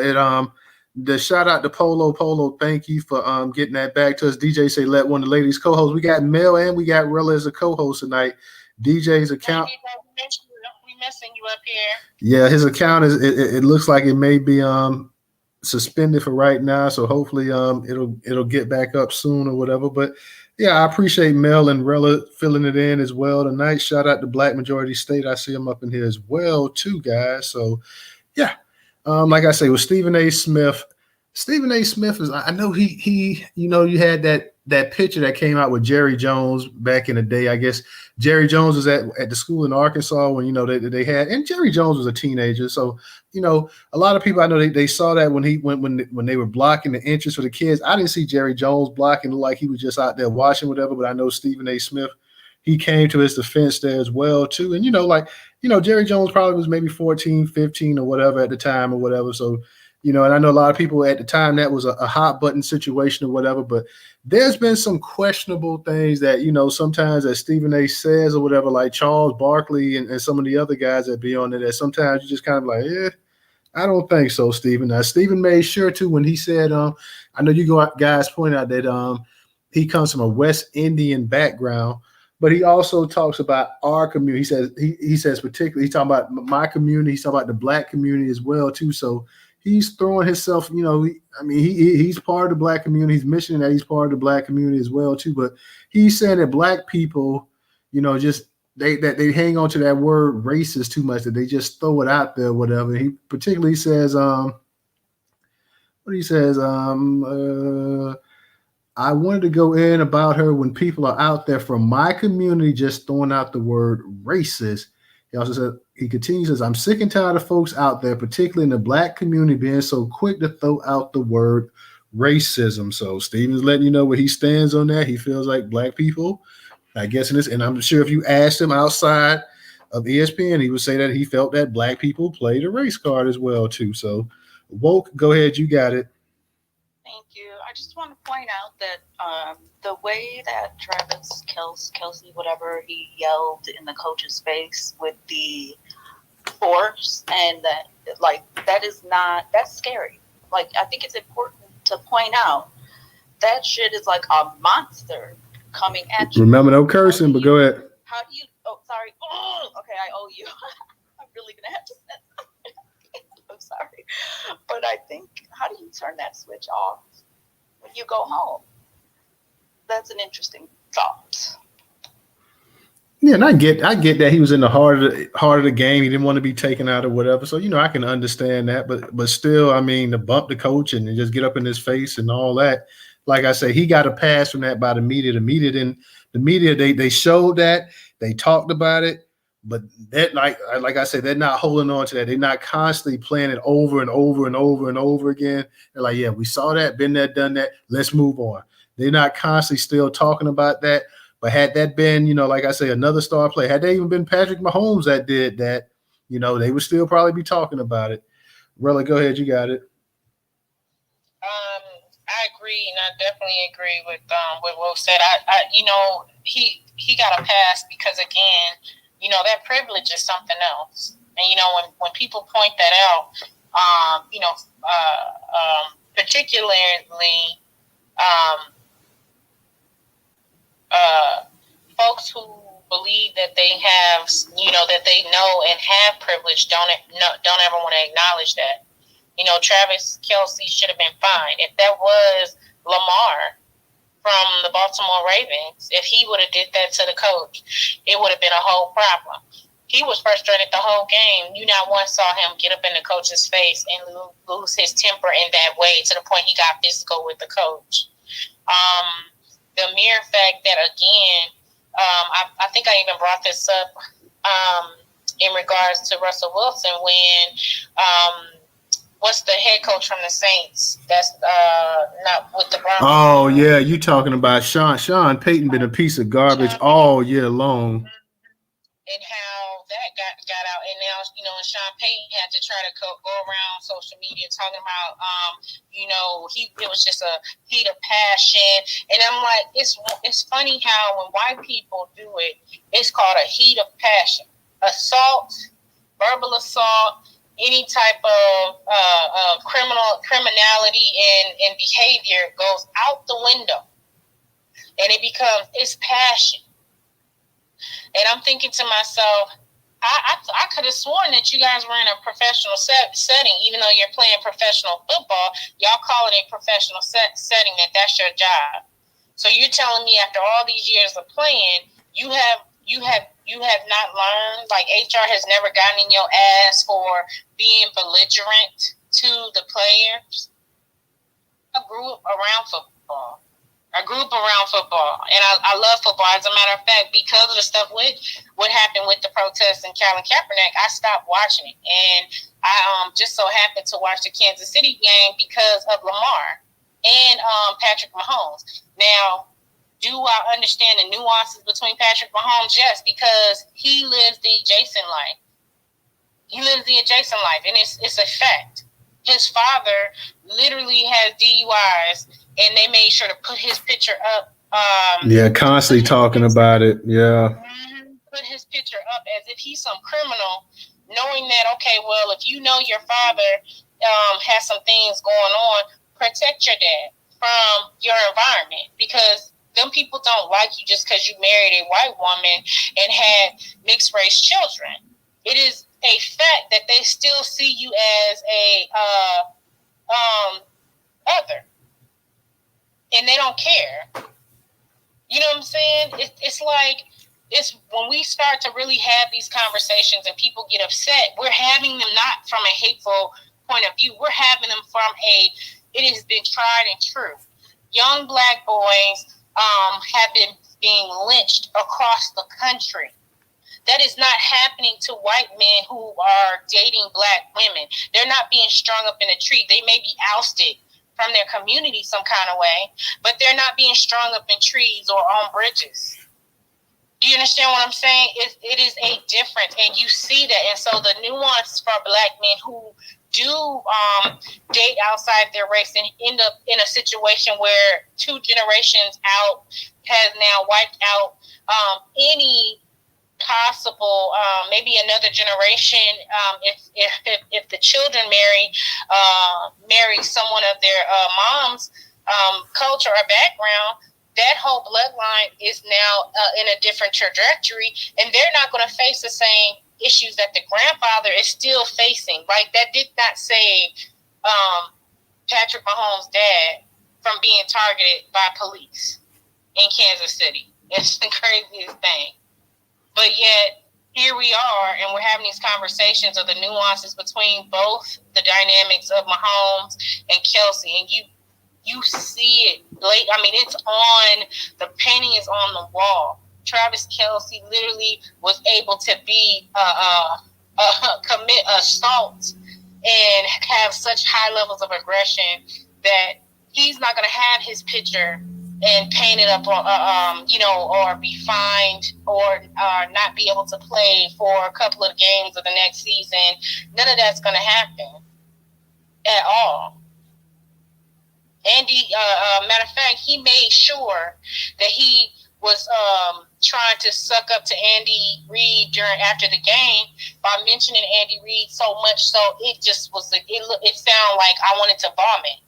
the shout out to Polo. Thank you for getting that back to us. DJ say let one of the ladies co-host. We got Mel and we got Rella as a co-host tonight. DJ's account.
We missing you up here.
Yeah, his account it looks like it may be suspended for right now, so hopefully it'll get back up soon or whatever. But yeah, I appreciate Mel and Rella filling it in as well tonight. Shout out to Black Majority State. I see him up in here as well too, guys. So yeah, like I say, with Stephen A. Smith is, I know he you had that picture that came out with Jerry Jones back in the day. I guess Jerry Jones was at the school in Arkansas when they had, and Jerry Jones was a teenager. So a lot of people, I know they saw that when they were blocking the entrance for the kids. I didn't see Jerry Jones blocking, like he was just out there watching whatever. But I know Stephen A. Smith, he came to his defense there as well too. And Jerry Jones probably was maybe 14, 15 or whatever at the time or whatever. So and I know a lot of people at the time that was a hot button situation or whatever, but there's been some questionable things that, sometimes that Stephen A. says or whatever, like Charles Barkley and some of the other guys that be on there, that sometimes you just kind of like, I don't think so, Stephen. Now, Stephen made sure too when he said, I know you guys pointed out that he comes from a West Indian background, but he also talks about our community. He says particularly, he's talking about my community, he's talking about the Black community as well too. So he's throwing himself, he's part of the Black community. He's mentioning that he's part of the Black community as well too. But he's saying that Black people, just they hang on to that word racist too much, that they just throw it out there, whatever. He particularly says, I wanted to go in about her when people are out there from my community just throwing out the word racist. He also said, he continues, says, I'm sick and tired of folks out there, particularly in the Black community, being so quick to throw out the word racism. So Stephen's letting you know where he stands on that. He feels like Black people, I guess, and I'm sure if you asked him outside of ESPN, he would say that he felt that Black people played a race card as well too. So Woke, go ahead, you got it.
Thank you. I just want to point out that the way that Travis Kelce, whatever, he yelled in the coach's face with the force, and that's scary. Like, I think it's important to point out that shit is like a monster coming at you.
Remember, no cursing, but go ahead.
How do you, sorry. Oh, okay, I owe you. I'm really going to have to say that. I'm sorry. But I think, how do you turn that switch off when you go home? That's an interesting thought.
Yeah, and I get that he was in the heart of the game. He didn't want to be taken out or whatever. So, I can understand that. But still, to bump the coach and just get up in his face and all that. Like I say, he got a pass from that by the media. The media, they showed that, they talked about it, but that, like I said, they're not holding on to that. They're not constantly playing it over and over and over and over again. They're like, yeah, we saw that, been there, done that. Let's move on. They're not constantly still talking about that. But had that been, like I say, another star player, had they even been Patrick Mahomes that did that, they would still probably be talking about it. Rella, go ahead, you got it.
I agree, and I definitely agree with what Will said. I he got a pass because, again, that privilege is something else. And when people point that out, particularly folks who believe that they have, that they know and have privilege, don't ever want to acknowledge that. Travis Kelce should have been fine. If that was Lamar from the Baltimore Ravens, if he would have did that to the coach, it would have been a whole problem. He was frustrated the whole game. You not once saw him get up in the coach's face and lose his temper in that way to the point he got physical with the coach. The mere fact that, again, I think I even brought this up in regards to Russell Wilson when what's the head coach from the Saints that's not with the Broncos?
Oh, yeah, you talking about Sean. Sean Payton been a piece of garbage all year long.
And how that got out, and now Sean Payton had to try to go around social media talking about it was just a heat of passion, and I'm like, it's funny how when white people do it, it's called a heat of passion, assault, verbal assault, any type of criminality and behavior goes out the window, and it's passion. And I'm thinking to myself, I could have sworn that you guys were in a professional setting, even though you're playing professional football. Y'all call it a professional setting, that's your job. So you're telling me after all these years of playing, you have not learned, like HR has never gotten in your ass for being belligerent to the players. I grew up around football. And I love football. As a matter of fact, because of the stuff what happened with the protests and Colin Kaepernick, I stopped watching it. And I just so happened to watch the Kansas City game because of Lamar and Patrick Mahomes. Now, do I understand the nuances between Patrick Mahomes? Yes, because he lives the adjacent life. And it's a fact. His father literally has DUIs, and they made sure to put his picture up.
Constantly talking about it. Yeah.
Put his picture up as if he's some criminal, knowing that, okay, well, if you know your father has some things going on, protect your dad from your environment, because them people don't like you just because you married a white woman and had mixed race children. It is a fact that they still see you as a other, and they don't care. You know what I'm saying? It's like, it's when we start to really have these conversations and people get upset, we're having them not from a hateful point of view. We're having them from it has been tried and true. Young black boys have been being lynched across the country. That is not happening to white men who are dating black women. They're not being strung up in a tree. They may be ousted from their community some kind of way, but they're not being strung up in trees or on bridges. Do you understand what I'm saying? It is a difference, and you see that. And so the nuance for black men who do date outside their race and end up in a situation where 2 generations out has now wiped out any possible maybe another generation if the children marry someone of their mom's culture or background, that whole bloodline is now in a different trajectory, and they're not going to face the same issues that the grandfather is still facing. Like, that did not save Patrick Mahomes' dad from being targeted by police in Kansas City. It's the craziest thing. But yet, here we are, and we're having these conversations of the nuances between both the dynamics of Mahomes and Kelce, and you see it. I mean, it's on, the painting is on the wall. Travis Kelce literally was able to commit assault and have such high levels of aggression that he's not going to have his picture and paint it up, or be fined or not be able to play for a couple of games of the next season. None of that's going to happen at all. Andy, matter of fact, he made sure that he was trying to suck up to Andy Reid after the game by mentioning Andy Reid so much, so it just was it sounded like I wanted to vomit.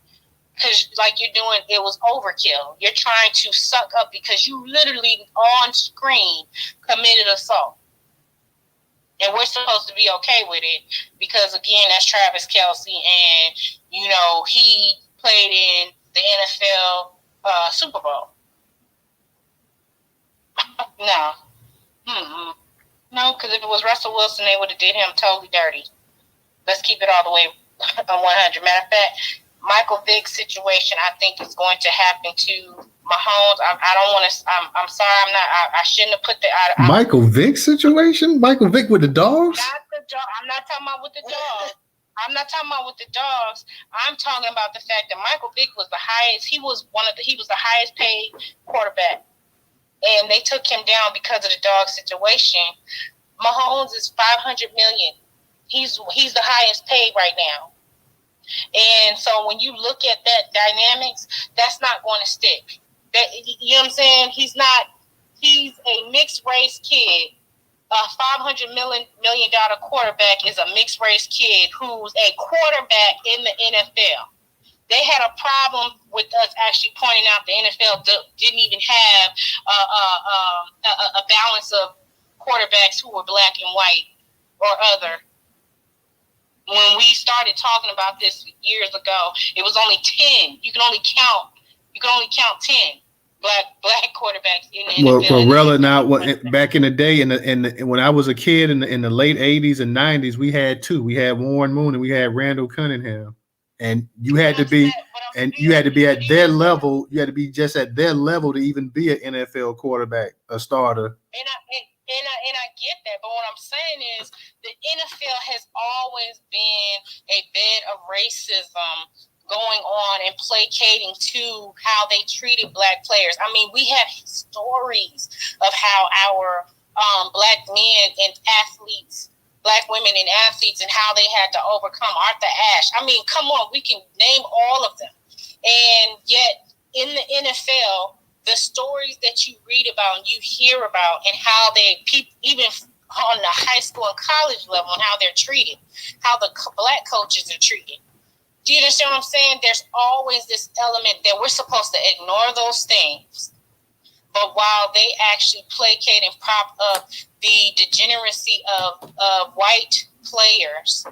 Because like you're doing, it was overkill. You're trying to suck up because you literally on screen committed assault. And we're supposed to be okay with it because, again, that's Travis Kelce. And, you know, he played in the NFL Super Bowl. No. Mm-mm. No, because if it was Russell Wilson, they would have did him totally dirty. Let's keep it all the way on 100. Matter of fact, Michael Vick's situation, I think, is going to happen to Mahomes. I don't want to. I'm sorry. I shouldn't have put the.
Michael Vick situation. Michael Vick with the dogs.
Not the dog. I'm not talking about with the dogs. I'm not talking about with the dogs. I'm talking about the fact that Michael Vick was the highest. He was the highest paid quarterback, and they took him down because of the dog situation. Mahomes is $500 million. He's the highest paid right now. And so when you look at that dynamics, that's not going to stick. That, you know what I'm saying? He's a mixed race kid. A $500 million quarterback is a mixed race kid who's a quarterback in the NFL. They had a problem with us actually pointing out the NFL didn't even have a balance of quarterbacks who were black and white or other. When we started talking about this years ago, it was only 10. You can only count 10 black quarterbacks in the NFL.
Well, really now, back in the day, when I was a kid in the late 80s and 90s, we had two. We had Warren Moon and we had Randall Cunningham. And you had to be at their level. You had to be just at their level to even be an NFL quarterback, a starter.
And I get that, but what I'm saying is the NFL has always been a bed of racism going on and placating to how they treated black players. I mean, we have stories of how our black men and athletes, black women and athletes, and how they had to overcome Arthur Ashe. I mean, come on, we can name all of them. And yet in the NFL, the stories that you read about and you hear about and how even on the high school and college level and how they're treated, how the black coaches are treated. Do you understand what I'm saying? There's always this element that we're supposed to ignore those things. But while they actually placate and prop up the degeneracy of white players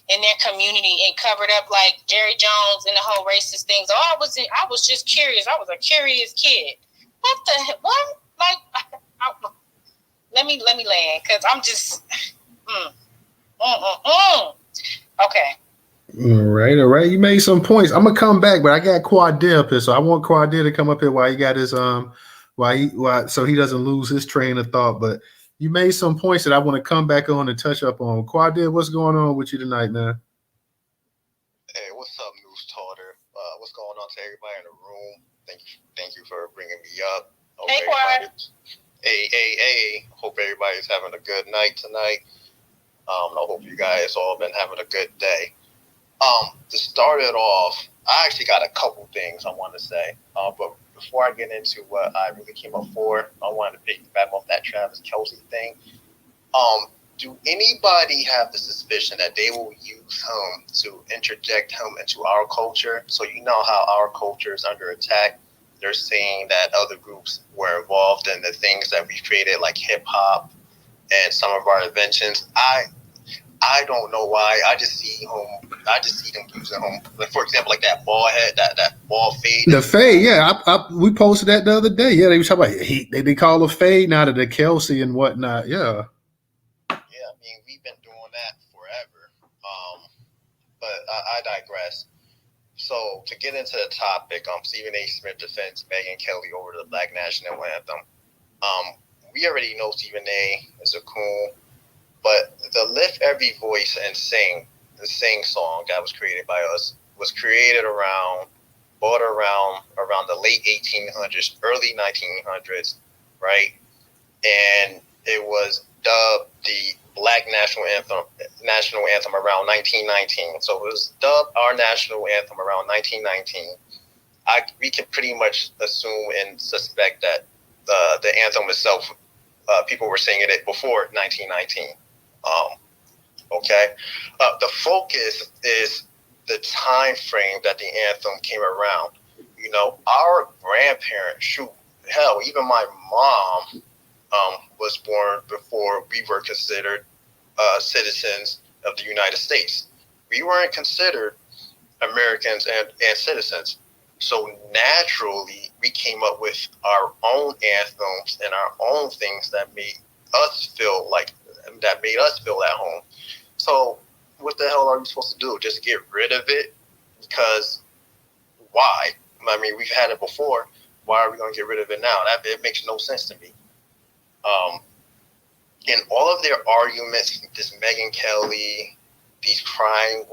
in their community and covered up like Jerry Jones and the whole racist things. Oh, I was just curious. I was a curious kid. What the heck? What? Like, let me land because I'm just. Okay.
All right. You made some points. I'm gonna come back, but I got Quadell up here, so I want Quadell to come up here while he got his so he doesn't lose his train of thought. But you made some points that I want to come back on and touch up on. Quadell, what's going on with you tonight, man?
Hey, what's up, Newstoter? What's going on to everybody in the room? Thank you for bringing me up.
Hey, Quad.
Hey. Hope everybody's having a good night tonight. I hope you guys all been having a good day. To start it off, I actually got a couple things I want to say. But before I get into what I really came up for, I wanted to piggyback off that Travis Kelce thing. Do anybody have the suspicion that they will use him to interject him into our culture? So you know how our culture is under attack. They're saying that other groups were involved in the things that we created, like hip hop and some of our inventions. I don't know why. I just see them using him. Like, for example, like that ball head, that ball fade.
The fade, yeah. We posted that the other day. Yeah, they were talking about they call a fade now to the Kelce and whatnot. Yeah.
Yeah, I mean, we've been doing that forever. But I digress. So to get into the topic, Stephen A. Smith defends Megyn Kelly over the Black National Anthem. We already know Stephen A. is a coon, but the Lift Every Voice and Sing, the Sing song that was created by us, was created around the late 1800s, early 1900s, right? And it was dubbed the Black National Anthem around 1919. So it was dubbed our national anthem around 1919. we can pretty much assume and suspect that the anthem itself, people were singing it before 1919. Okay, the focus is the time frame that the anthem came around. You know, our grandparents, shoot, hell, even my mom was born before we were considered citizens of the United States. We weren't considered Americans and citizens. So naturally, we came up with our own anthems and our own things that made us feel at home. So what the hell are we supposed to do? Just get rid of it? Because why? I mean, we've had it before. Why are we going to get rid of it now? It makes no sense to me. In all of their arguments, this Megyn Kelly, these crying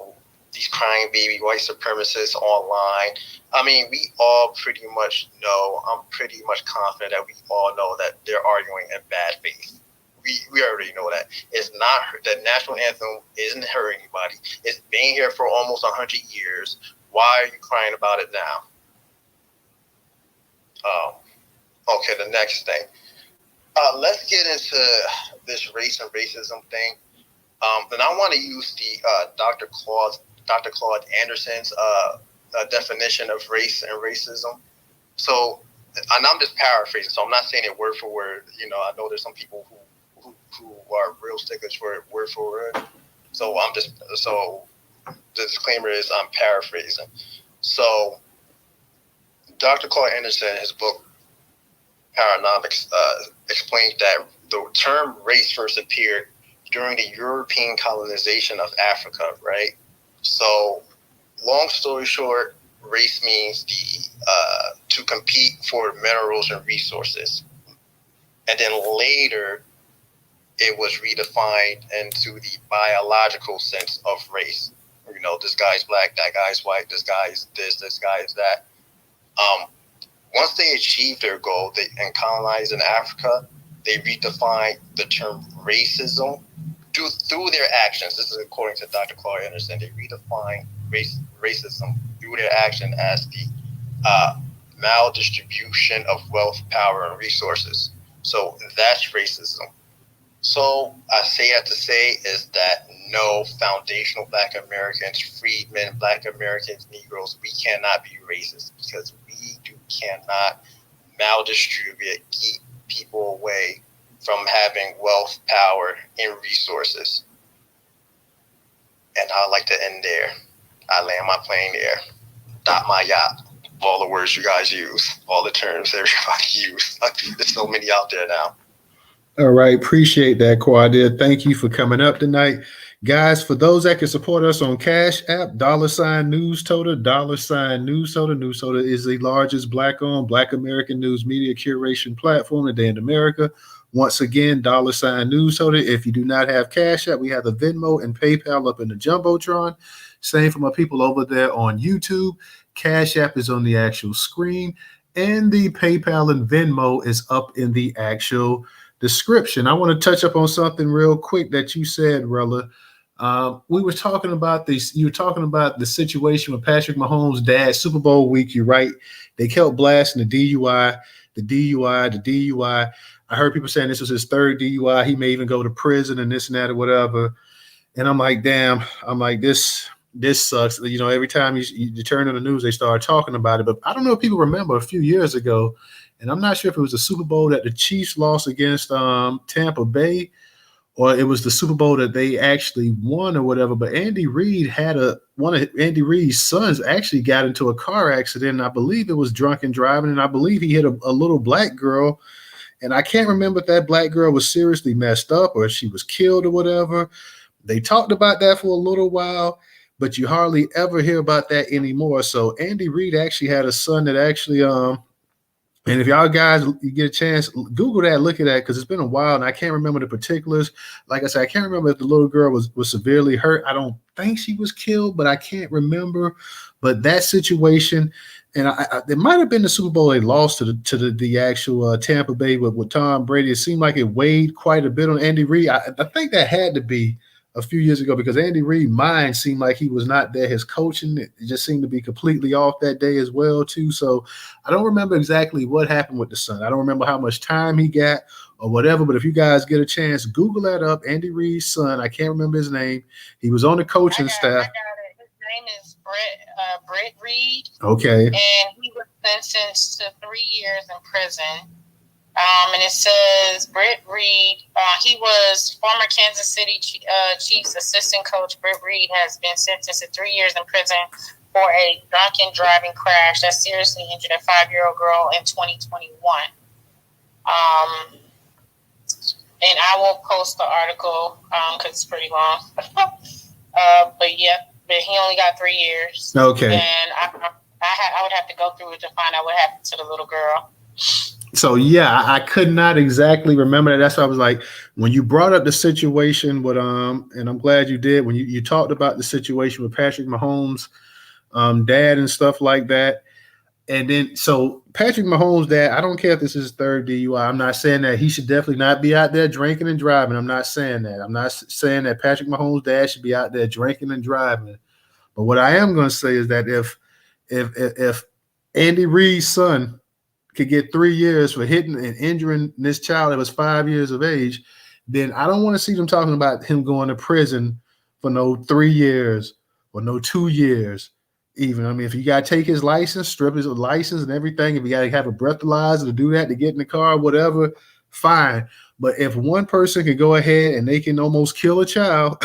baby white supremacists online. I mean, we all pretty much know. I'm pretty much confident that we all know that they're arguing in bad faith. We already know that. It's not, the national anthem isn't hurting anybody. It's been here for almost 100 years. Why are you crying about it now? Okay, the next thing. Let's get into this race and racism thing. And I want to use the Dr. Claude Anderson's definition of race and racism. So, and I'm just paraphrasing, so I'm not saying it word for word. You know, I know there's some people who are real stickers for it word for word. So the disclaimer is I'm paraphrasing. So Dr. Claude Anderson, in his book Paranomics, explains that the term race first appeared during the European colonization of Africa, right? So long story short, race means to compete for minerals and resources. And then later, it was redefined into the biological sense of race. You know, this guy's black, that guy's white, this guy is this guy is that. Once they achieved their goal and colonized in Africa, they redefined the term racism through their actions. This is according to Dr. Claude Anderson. They redefined racism through their action as the maldistribution of wealth, power, and resources. So that's racism. So I say that to say is that no, foundational Black Americans, freedmen, Black Americans, Negroes, we cannot be racist because we cannot maldistribute, keep people away from having wealth, power, and resources. And I'd like to end there. I land my plane there. Dot my yacht. All the words you guys use, all the terms everybody use. There's so many out there now.
All right. Appreciate that, Quadir. Thank you for coming up tonight. Guys, for those that can support us on Cash App, $Newstoter, $Newstoter. Newstoter is the largest Black-owned Black American news media curation platform today in America. Once again, $Newstoter. If you do not have Cash App, we have the Venmo and PayPal up in the Jumbotron. Same for my people over there on YouTube. Cash App is on the actual screen, and the PayPal and Venmo is up in the actual description. I want to touch up on something real quick that you said, Rella. We were talking about this. You were talking about the situation with Patrick Mahomes' dad, Super Bowl week. You're right. They kept blasting the DUI. I heard people saying this was his third DUI. He may even go to prison and this and that or whatever. And I'm like, damn. I'm like, this sucks. You know, every time you turn on the news, they start talking about it. But I don't know if people remember a few years ago, and I'm not sure if it was the Super Bowl that the Chiefs lost against Tampa Bay, or it was the Super Bowl that they actually won or whatever. But Andy Reid one of Andy Reid's sons actually got into a car accident. And I believe it was drunken driving, and I believe he hit a little black girl. And I can't remember if that black girl was seriously messed up or if she was killed or whatever. They talked about that for a little while, but you hardly ever hear about that anymore. So Andy Reid actually had a son that actually and if y'all guys, you get a chance, Google that, look at that, because it's been a while, and I can't remember the particulars. Like I said, I can't remember if the little girl was severely hurt. I don't think she was killed, but I can't remember. But that situation, and it might have been the Super Bowl they lost to the actual Tampa Bay with Tom Brady. It seemed like it weighed quite a bit on Andy Reid. I think that had to be a few years ago, because Andy Reid's mind seemed like he was not there. His coaching, it just seemed to be completely off that day as well, too. So I don't remember exactly what happened with the son. I don't remember how much time he got or whatever, but if you guys get a chance, Google that up. Andy Reid's son. I can't remember his name. He was on the coaching staff.
I got it. His name is Brett Reed.
Okay.
And he was sentenced to 3 years in prison. And it says Britt Reed, he was former Kansas City Chiefs assistant coach. Britt Reed has been sentenced to 3 years in prison for a drunken driving crash that seriously injured a 5-year-old girl in 2021. And I will post the article because it's pretty long. But he only got 3 years.
Okay.
And I would have to go through it to find out what happened to the little girl.
So, yeah, I could not exactly remember that. That's why I was like, when you brought up the situation with, and I'm glad you did, when you talked about the situation with Patrick Mahomes' dad and stuff like that. And then, so Patrick Mahomes' dad, I don't care if this is his third DUI. I'm not saying that he should definitely not be out there drinking and driving. I'm not saying that. I'm not saying that Patrick Mahomes' dad should be out there drinking and driving. But what I am going to say is that if Andy Reid's son could get 3 years for hitting and injuring this child that was 5 years of age, then I don't want to see them talking about him going to prison for no 3 years or no 2 years even. I mean, if you got to take his license, strip his license and everything, if you got to have a breathalyzer to do that, to get in the car, whatever, fine. But if one person can go ahead and they can almost kill a child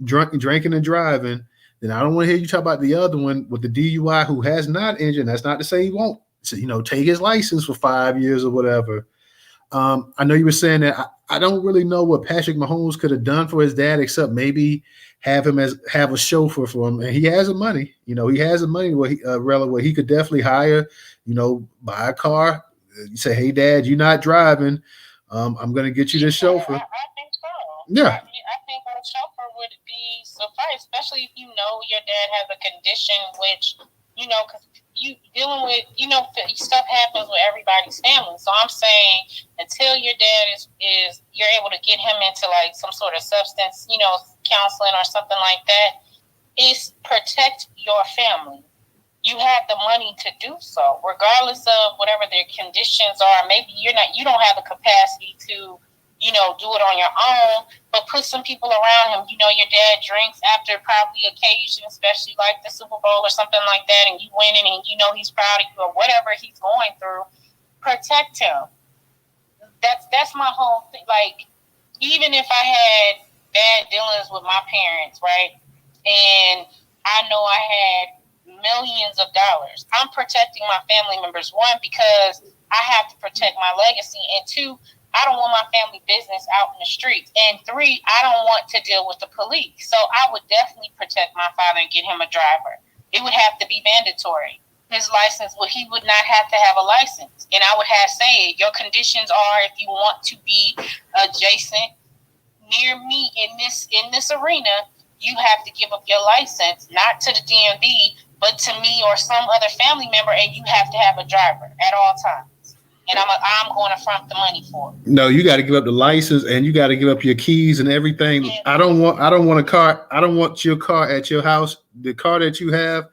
drinking and driving, then I don't want to hear you talk about the other one with the DUI who has not injured. That's not to say he won't. So, take his license for 5 years or whatever. I know you were saying that I don't really know what Patrick Mahomes could have done for his dad, except maybe have a chauffeur for him. And he has the money. He has the money where he could definitely hire, buy a car. You say, hey, Dad, you're not driving. I'm going to get you this chauffeur.
I think so.
Yeah.
I think a chauffeur would be suffice, especially if your dad has a condition which, because you dealing with, stuff happens with everybody's family. So I'm saying until your dad is you're able to get him into like some sort of substance, counseling or something like that, is protect your family. You have the money to do so, regardless of whatever their conditions are. Maybe you don't have the capacity to, do it on your own, but put some people around him. Your dad drinks after probably occasion, especially like the Super Bowl or something like that, and you winning and he's proud of you or whatever he's going through. Protect him. That's my whole thing. Like, even if I had bad dealings with my parents, right, and I know I had millions of dollars, I'm protecting my family members. One, because I have to protect my legacy, and two, I don't want my family business out in the streets. And three, I don't want to deal with the police. So I would definitely protect my father and get him a driver. It would have to be mandatory. His license, he would not have to have a license. And I would have said, your conditions are, if you want to be adjacent near me in this arena, you have to give up your license, not to the DMV, but to me or some other family member, and you have to have a driver at all times. And I'm going to front the money for it.
No, you got to give up the license and you got to give up your keys and everything. Yeah. I don't want a car. I don't want your car at your house. The car that you have,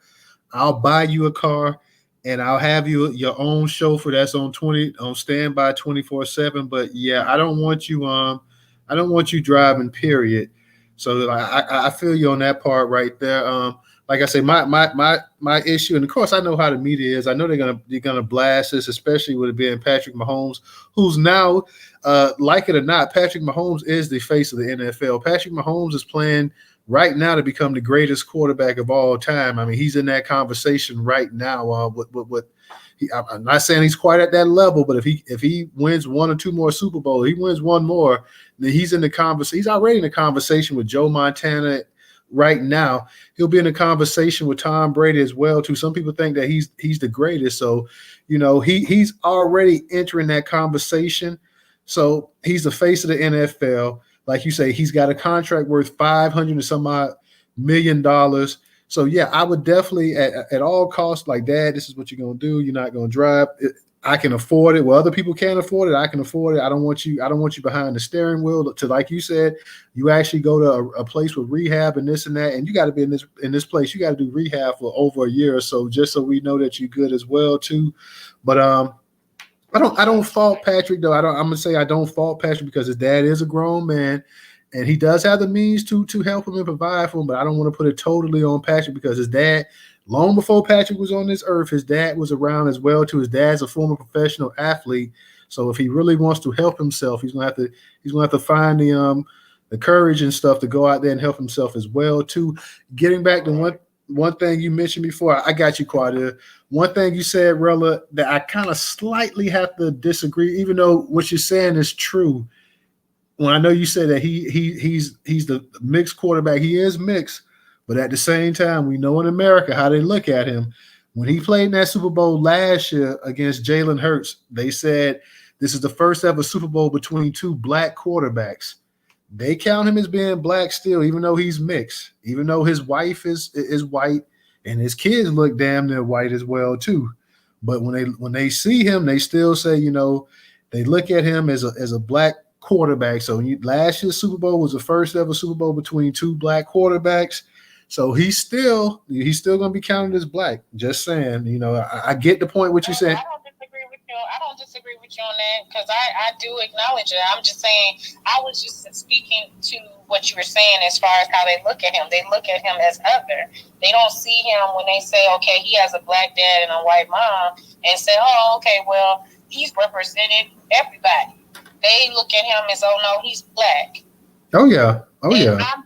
I'll buy you a car and I'll have you your own chauffeur that's on standby 24/7. But yeah, I don't want you driving, period. So I feel you on that part right there. Like I say, my issue, and of course I know how the media is. I know they're gonna blast this, especially with it being Patrick Mahomes, who's now, like it or not, Patrick Mahomes is the face of the NFL. Patrick Mahomes is playing right now to become the greatest quarterback of all time. I mean, he's in that conversation right now. I'm not saying he's quite at that level, but if he wins one or two more Super Bowls, he wins one more, then he's in the conversation. He's already in the conversation with Joe Montana. Right now, he'll be in a conversation with Tom Brady as well, too. Some people think that he's the greatest. So, he's already entering that conversation. So he's the face of the NFL. Like you say, he's got a contract worth $500 and some odd $1 million. So, yeah, I would definitely at all costs, like, Dad, this is what you're going to do. You're not going to drive. I can afford it. Well, other people can't afford it. I can afford it. I don't want you behind the steering wheel. To, like you said, you actually go to a place with rehab and this and that, and you got to be in this place. You got to do rehab for over a year or so, just so we know that you're good as well too. But I don't fault Patrick though. I'm gonna say I don't fault Patrick because his dad is a grown man, and he does have the means to help him and provide for him. But I don't want to put it totally on Patrick because his dad, long before Patrick was on this earth, his dad was around as well too. His dad's a former professional athlete, so if he really wants to help himself, he's gonna have to find the courage and stuff to go out there and help himself as well too. Getting back to one thing you mentioned before, I got you, Quadia. One thing you said, Rella, that I kind of slightly have to disagree, even though what you're saying is true. When I know you said that he's the mixed quarterback, he is mixed, but at the same time, we know in America how they look at him. When he played in that Super Bowl last year against Jalen Hurts, they said this is the first ever Super Bowl between two black quarterbacks. They count him as being black still, even though he's mixed, even though his wife is white and his kids look damn near white as well too. But when they see him, they still say, they look at him as a black quarterback. So last year's Super Bowl was the first ever Super Bowl between two black quarterbacks. So he's still gonna be counted as black. Just saying, I get the point what you're saying.
I don't disagree with you on that because I do acknowledge it. I'm just saying I was just speaking to what you were saying as far as how they look at him. They look at him as other. They don't see him when they say, okay, he has a black dad and a white mom, and say, oh, okay, well, he's represented everybody. They look at him as, oh no, he's black.
Oh yeah, oh
and
yeah.
I'm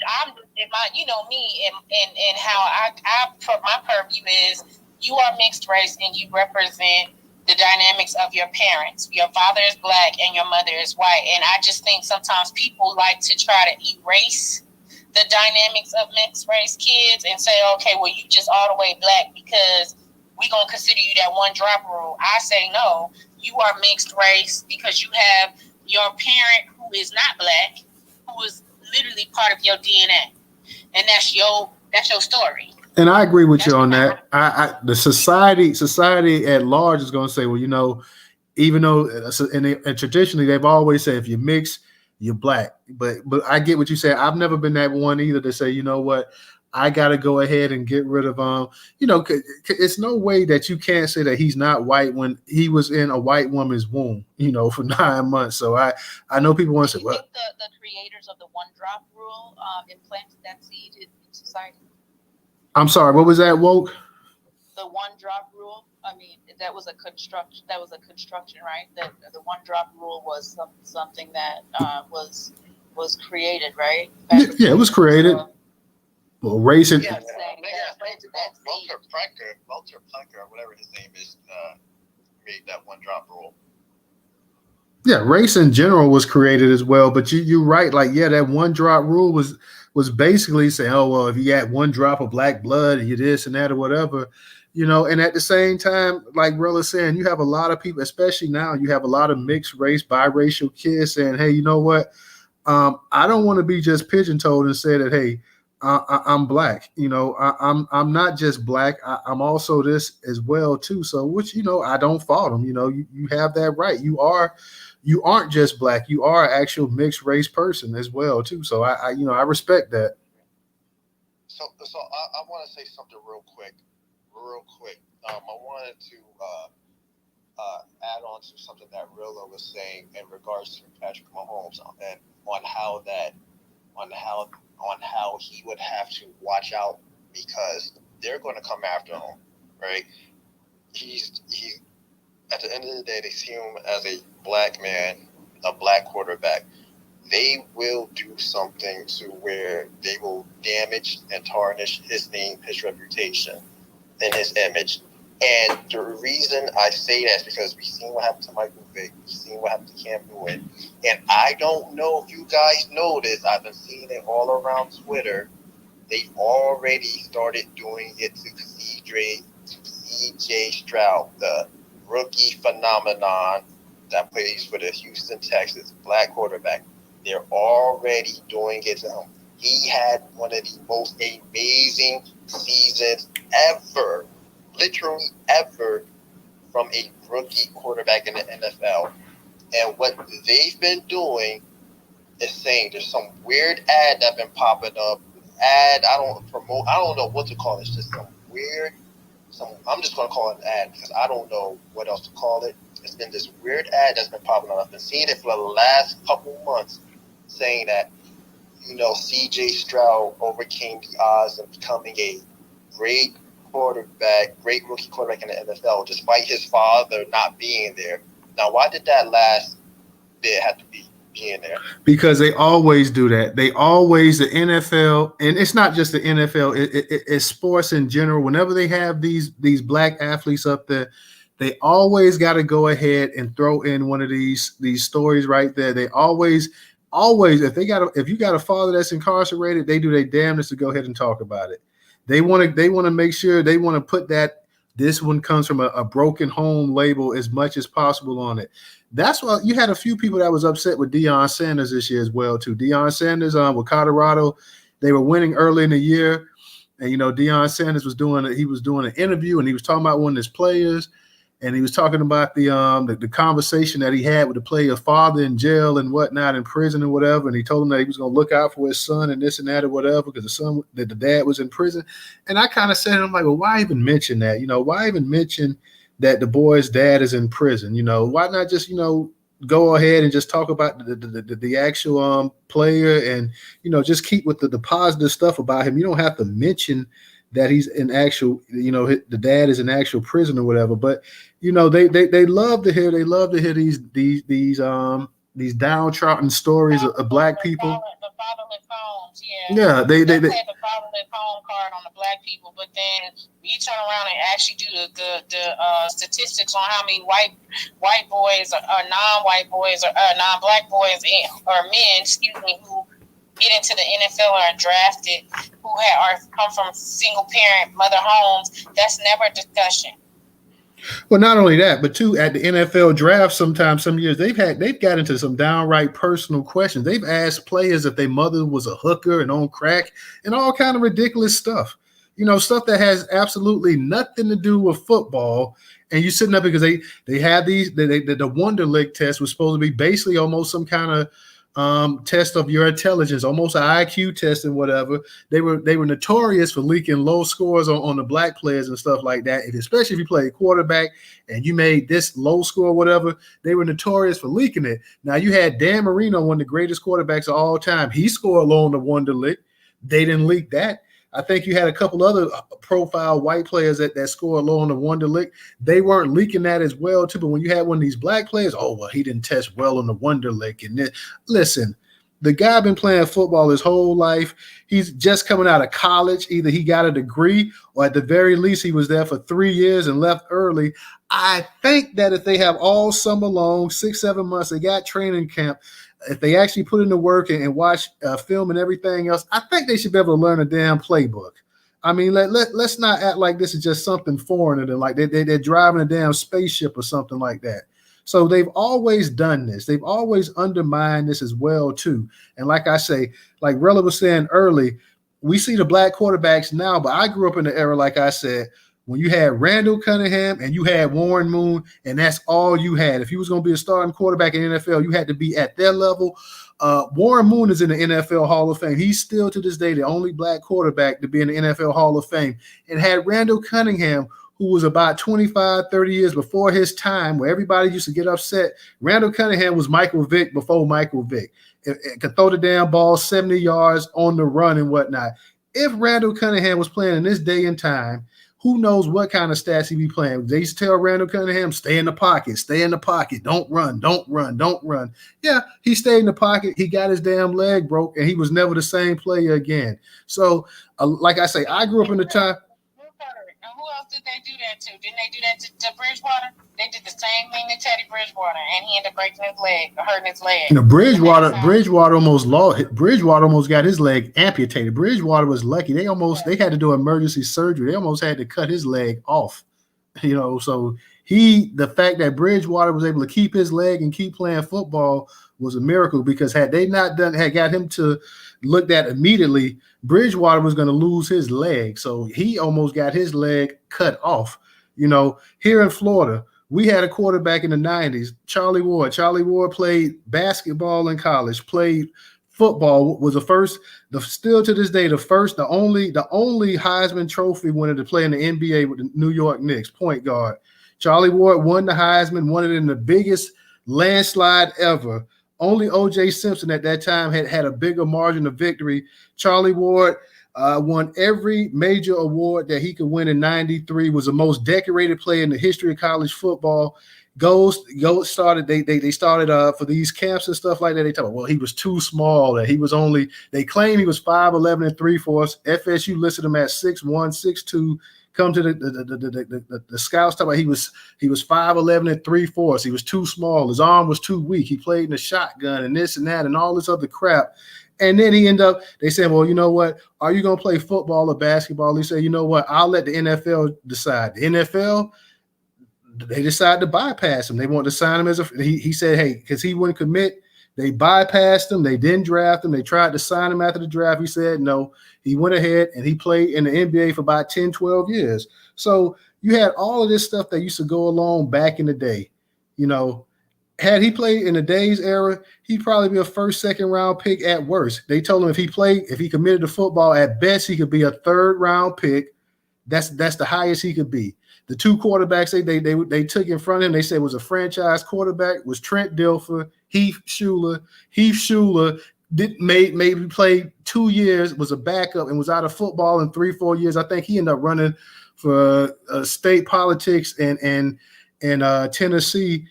me and how I my purview is you are mixed race and you represent the dynamics of your parents. Your father is black and your mother is white. And I just think sometimes people like to try to erase the dynamics of mixed race kids and say, okay, well, you just all the way black because we're going to consider you that one drop rule. I say, no, you are mixed race because you have your parent who is not black, who is literally part of your DNA. And that's your story.
And I agree with you on that. The society at large is going to say, well, even though and traditionally they've always said if you're mixed, you're black. But I get what you say. I've never been that one either to say, you know what, I got to go ahead and get rid of it's no way that you can't say that he's not white when he was in a white woman's womb, for 9 months. So I know people want to say, well,
think the creators of the one drop rule implanted that seed in society.
I'm sorry, what was that, Woke?
The one drop rule. I mean, that was a construction, right? The one drop rule was something that was created, right?
Yeah, it was created. Well, racing.
Yeah, Walter Planker, whatever his name is, made that one drop rule.
Yeah, race in general was created as well, but you're right. Like, yeah, that one drop rule was basically saying, oh, well, if you had one drop of black blood and you this and that or whatever, and at the same time, like Rella's saying, you have a lot of people, especially now, you have a lot of mixed race, biracial kids saying, hey, you know what? I don't want to be just pigeon-toed and say that, hey, I'm black. I'm not just black. I'm also this as well too. So, which, I don't fault them. You have that right. You aren't just black. You are an actual mixed race person as well too. So I respect that.
So I want to say something real quick. I wanted to add on to something that Rilla was saying in regards to Patrick Mahomes and on how he would have to watch out because they're going to come after him, right? He's at the end of the day, they see him as a black man, a black quarterback. They will do something to where they will damage and tarnish his name, his reputation, and his image. And the reason I say that is because we've seen what happened to Michael Vick, we've seen what happened to Cam Newton, and I don't know if you guys know this. I've been seeing it all around Twitter. They already started doing it to CJ Stroud, the rookie phenomenon that plays for the Houston Texans, black quarterback. They're already doing it to him. He had one of the most amazing seasons ever, literally ever, from a rookie quarterback in the NFL. And what they've been doing is saying there's some weird ad that's been popping up. I don't know what to call it. It's just I'm just going to call it an ad because I don't know what else to call it. It's been this weird ad that's been popping up. I've been seeing it for the last couple months saying that, C.J. Stroud overcame the odds of becoming a great rookie quarterback in the NFL, despite his father not being there. Now, why did that last bit have to be in there?
Because they always do that. The NFL, and it's not just the NFL, it's sports in general. Whenever they have these black athletes up there, they always got to go ahead and throw in one of these stories right there. They always, if you got a father that's incarcerated, they do their damnedest to go ahead and talk about it. They want to make sure, they want to put that this one comes from a broken home label as much as possible on it. That's why you had a few people that was upset with Deion Sanders this year as well too. Deion Sanders with Colorado, they were winning early in the year, and Deion Sanders was doing an interview, and he was talking about one of his players, and he was talking about the conversation that he had with the player's father in jail and whatnot, in prison and whatever, and he told him that he was going to look out for his son and this and that or whatever because the dad was in prison. And I kind of said, I'm like, well, why even mention that? Why even mention that the boy's dad is in prison? Why not just go ahead and just talk about the actual player and just keep with the positive stuff about him. You don't have to mention that he's in actual, the dad is in actual prison or whatever. But they love to hear these downtrodden stories of black people.
The fatherless homes,
yeah. They
had the fatherless home card on the black people, but then you turn around and actually do the statistics on how many white boys or non-white boys or non-black boys or men, who get into the NFL or are drafted, who come from single parent mother homes. That's never a discussion.
Well, not only that, but too, at the NFL draft, sometimes some years they've got into some downright personal questions. They've asked players if their mother was a hooker and on crack and all kind of ridiculous stuff. Stuff that has absolutely nothing to do with football. And you're sitting up because they have the Wonderlic test was supposed to be basically almost some kind of test of your intelligence, almost an IQ test and whatever. They were notorious for leaking low scores on the black players and stuff like that. And especially if you play quarterback and you made this low score or whatever, they were notorious for leaking it. Now you had Dan Marino, one of the greatest quarterbacks of all time. He scored low on the Wonderlic. They didn't leak that. I think you had a couple other profile white players that scored low on the Wonderlic. They weren't leaking that as well, too. But when you had one of these black players, he didn't test well on the Wonderlic. And listen, the guy been playing football his whole life. He's just coming out of college. Either he got a degree or at the very least he was there for 3 years and left early. I think that if they have all summer long, 6-7 months, they got training camp, if they actually put in the work and watch film and everything else, I think they should be able to learn a damn playbook. I mean, let's not act like this is just something foreign to them, like they're driving a damn spaceship or something like that. So they've always done this. They've always undermined this as well, too. And like I say, like Rella was saying early, we see the black quarterbacks now, but I grew up in the era, like I said, when you had Randall Cunningham and you had Warren Moon, and that's all you had. If you was going to be a starting quarterback in the NFL, you had to be at their level. Warren Moon is in the NFL Hall of Fame. He's still to this day the only black quarterback to be in the NFL Hall of Fame. And had Randall Cunningham, who was about 25, 30 years before his time, where everybody used to get upset. Randall Cunningham was Michael Vick before Michael Vick. It could throw the damn ball 70 yards on the run and whatnot. If Randall Cunningham was playing in this day and time, who knows what kind of stats he'd be playing. They used to tell Randall Cunningham, stay in the pocket, don't run. Yeah, he stayed in the pocket. He got his damn leg broke, and he was never the same player again. So, like I say, I grew up in the time.
Who else did they do that to? Didn't they do that to Bridgewater? They did the same thing to Teddy Bridgewater, and he ended up breaking his leg, hurting his leg.
Bridgewater almost got his leg amputated. Bridgewater was lucky. They had to do emergency surgery. They almost had to cut his leg off. So the fact that Bridgewater was able to keep his leg and keep playing football was a miracle, because had they not got him to looked at immediately, Bridgewater was going to lose his leg. So he almost got his leg cut off. Here in Florida, We had a quarterback in the 90s, Charlie Ward. Charlie Ward played basketball in college, played football, was still to this day, the only Heisman Trophy winner to play in the NBA with the New York Knicks, point guard. Charlie Ward won the Heisman, won it in the biggest landslide ever. Only O.J. Simpson at that time had a bigger margin of victory. Charlie Ward won every major award that he could win in 93, was the most decorated player in the history of college football. They started for these camps and stuff like that. They talk about, well, he was too small, that they claim he was 5'11" and 3/4. FSU listed him at 6'1", 6'2". Come to the scouts talk about he was 5'11" and 3/4. He was too small. His arm was too weak. He played in the shotgun and this and that and all this other crap. And then they said, well, you know what? Are you going to play football or basketball? He said, you know what? I'll let the NFL decide. The NFL, they decided to bypass him. They wanted to sign him he said, hey, because he wouldn't commit. They bypassed him. They didn't draft him. They tried to sign him after the draft. He said no. He went ahead and he played in the NBA for about 10, 12 years. So you had all of this stuff that used to go along back in the day. Had he played in the days era, he'd probably be a first, second round pick at worst. They told him if he committed to football, at best he could be a third round pick. That's the highest he could be. The two quarterbacks they took in front of him, they said was a franchise quarterback, was Trent Dilfer, Heath Schuler. Heath Schuler maybe played 2 years, was a backup, and was out of football in 3-4 years. I think he ended up running for state politics in Tennessee.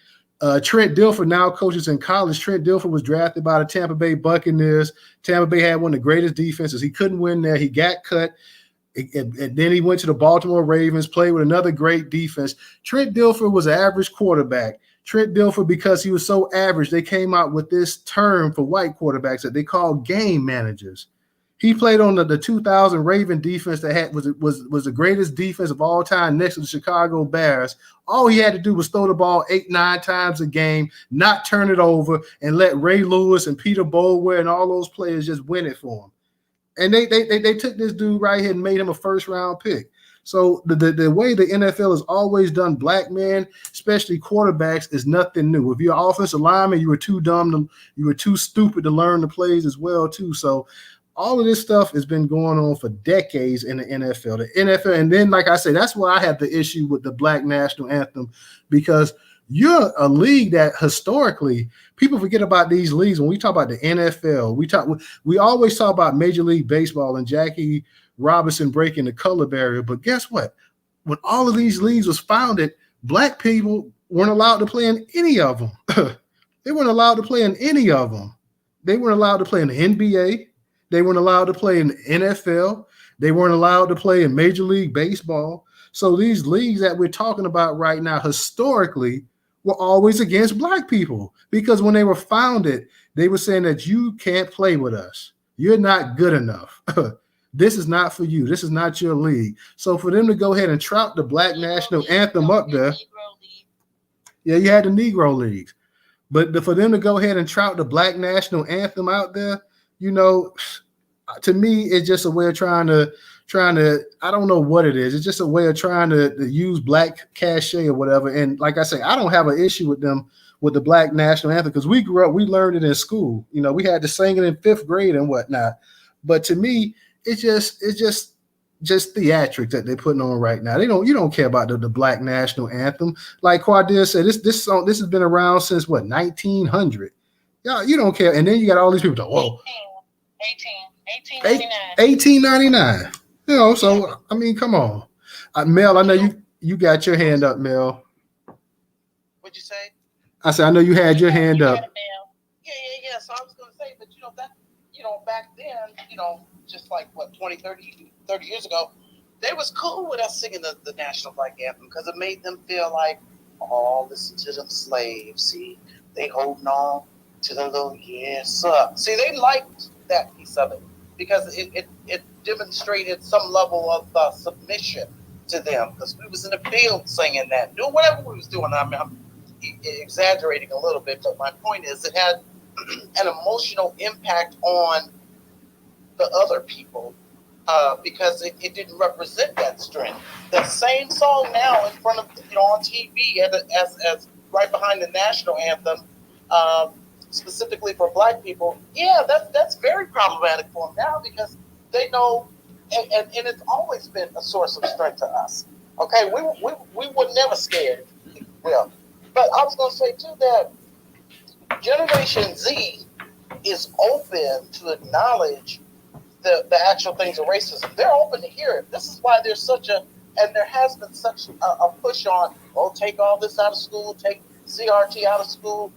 Trent Dilfer now coaches in college. Trent Dilfer was drafted by the Tampa Bay Buccaneers. Tampa Bay had one of the greatest defenses. He couldn't win there. He got cut. And then he went to the Baltimore Ravens, played with another great defense. Trent Dilfer was an average quarterback. Trent Dilfer, because he was so average, they came out with this term for white quarterbacks that they call game managers. He played on the 2000 Raven defense that was the greatest defense of all time next to the Chicago Bears. All he had to do was throw the ball 8-9 times a game, not turn it over, and let Ray Lewis and Peter Boulware and all those players just win it for him. And they took this dude right here and made him a first-round pick. So the way the NFL has always done black men, especially quarterbacks, is nothing new. If you're an offensive lineman, you were too stupid to learn the plays as well, too. So all of this stuff has been going on for decades in the NFL. The NFL, and then, like I say, that's why I have the issue with the Black National Anthem, because you're a league that historically people forget about these leagues. When we talk about the NFL, we always talk about Major League Baseball and Jackie Robinson breaking the color barrier. But guess what? When all of these leagues was founded, black people weren't allowed to play in any of them. They weren't allowed to play in any of them. They weren't allowed to play in the NBA. They weren't allowed to play in the NFL. They weren't allowed to play in Major League Baseball. So these leagues that we're talking about right now, historically, were always against black people, because when they were founded, they were saying that you can't play with us. You're not good enough. This is not for you. This is not your league. So for them to go ahead and trout the Black National Anthem up there, yeah, you had the Negro leagues, but for them to go ahead and trout the Black National Anthem out there, to me, it's just a way of trying to, I don't know what it is. It's just a way of trying to use black cachet or whatever. And like I say, I don't have an issue with them, with the Black National Anthem, because we grew up, we learned it in school. We had to sing it in 5th grade and whatnot. But to me, it's just theatrics that they're putting on right now. You don't care about the Black National Anthem. Like Quadil said, this song, this has been around since 1900. Yeah, you don't care. And then you got all these people talk, whoa. 1899. So I mean, come on. Mel, I know you got your hand up, Mel.
What'd you say?
I said, I know you had your hand up.
Yeah. So I was going to say, but back then, just like 20, 30 years ago, they was cool with us singing the National Black Anthem, because it made them feel like, oh, listen to them slaves. See, they holding on to the little, yes, sir. See, they liked that piece of it, because it demonstrated some level of submission to them, because we was in the field singing that, doing whatever we was doing. I mean, I'm exaggerating a little bit, but my point is it had an emotional impact on the other people because it didn't represent that strength. The same song now in front of, on TV as right behind the national anthem, specifically for Black people, that's very problematic for them now because they know, and it's always been a source of strength to us. Okay, we were never scared. Well, but I was going to say too that Generation Z is open to acknowledge the actual things of racism. They're open to hear it. This is why there's and there has been such a push on, take all this out of school, take CRT out of school.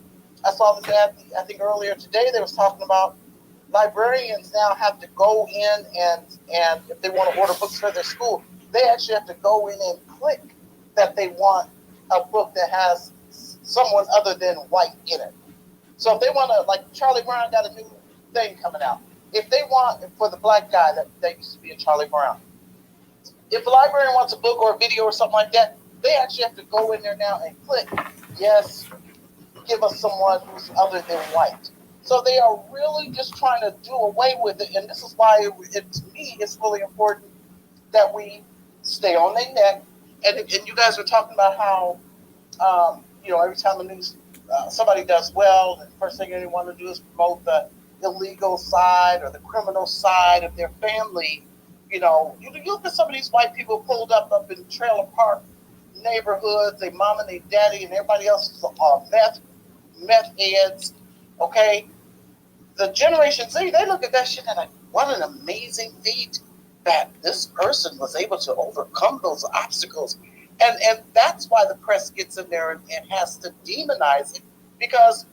I saw this ad, I think earlier today, they was talking about librarians now have to go in and if they want to order books for their school, they actually have to go in and click that they want a book that has someone other than white in it. So if they want to, like Charlie Brown got a new thing coming out. If they want, for the Black guy that used to be in Charlie Brown, if a librarian wants a book or a video or something like that, they actually have to go in there now and click, yes, give us someone who's other than white. So they are really just trying to do away with it. And this is why, to me, it's really important that we stay on their neck. And you guys were talking about how, every time the news, somebody does well, the first thing they want to do is promote the illegal side or the criminal side of their family. You look at some of these white people pulled up in trailer park neighborhoods, their mom and their daddy and everybody else is meth heads, okay? The Generation Z, they look at that shit and like, what an amazing feat that this person was able to overcome those obstacles. And that's why the press gets in there and has to demonize it, because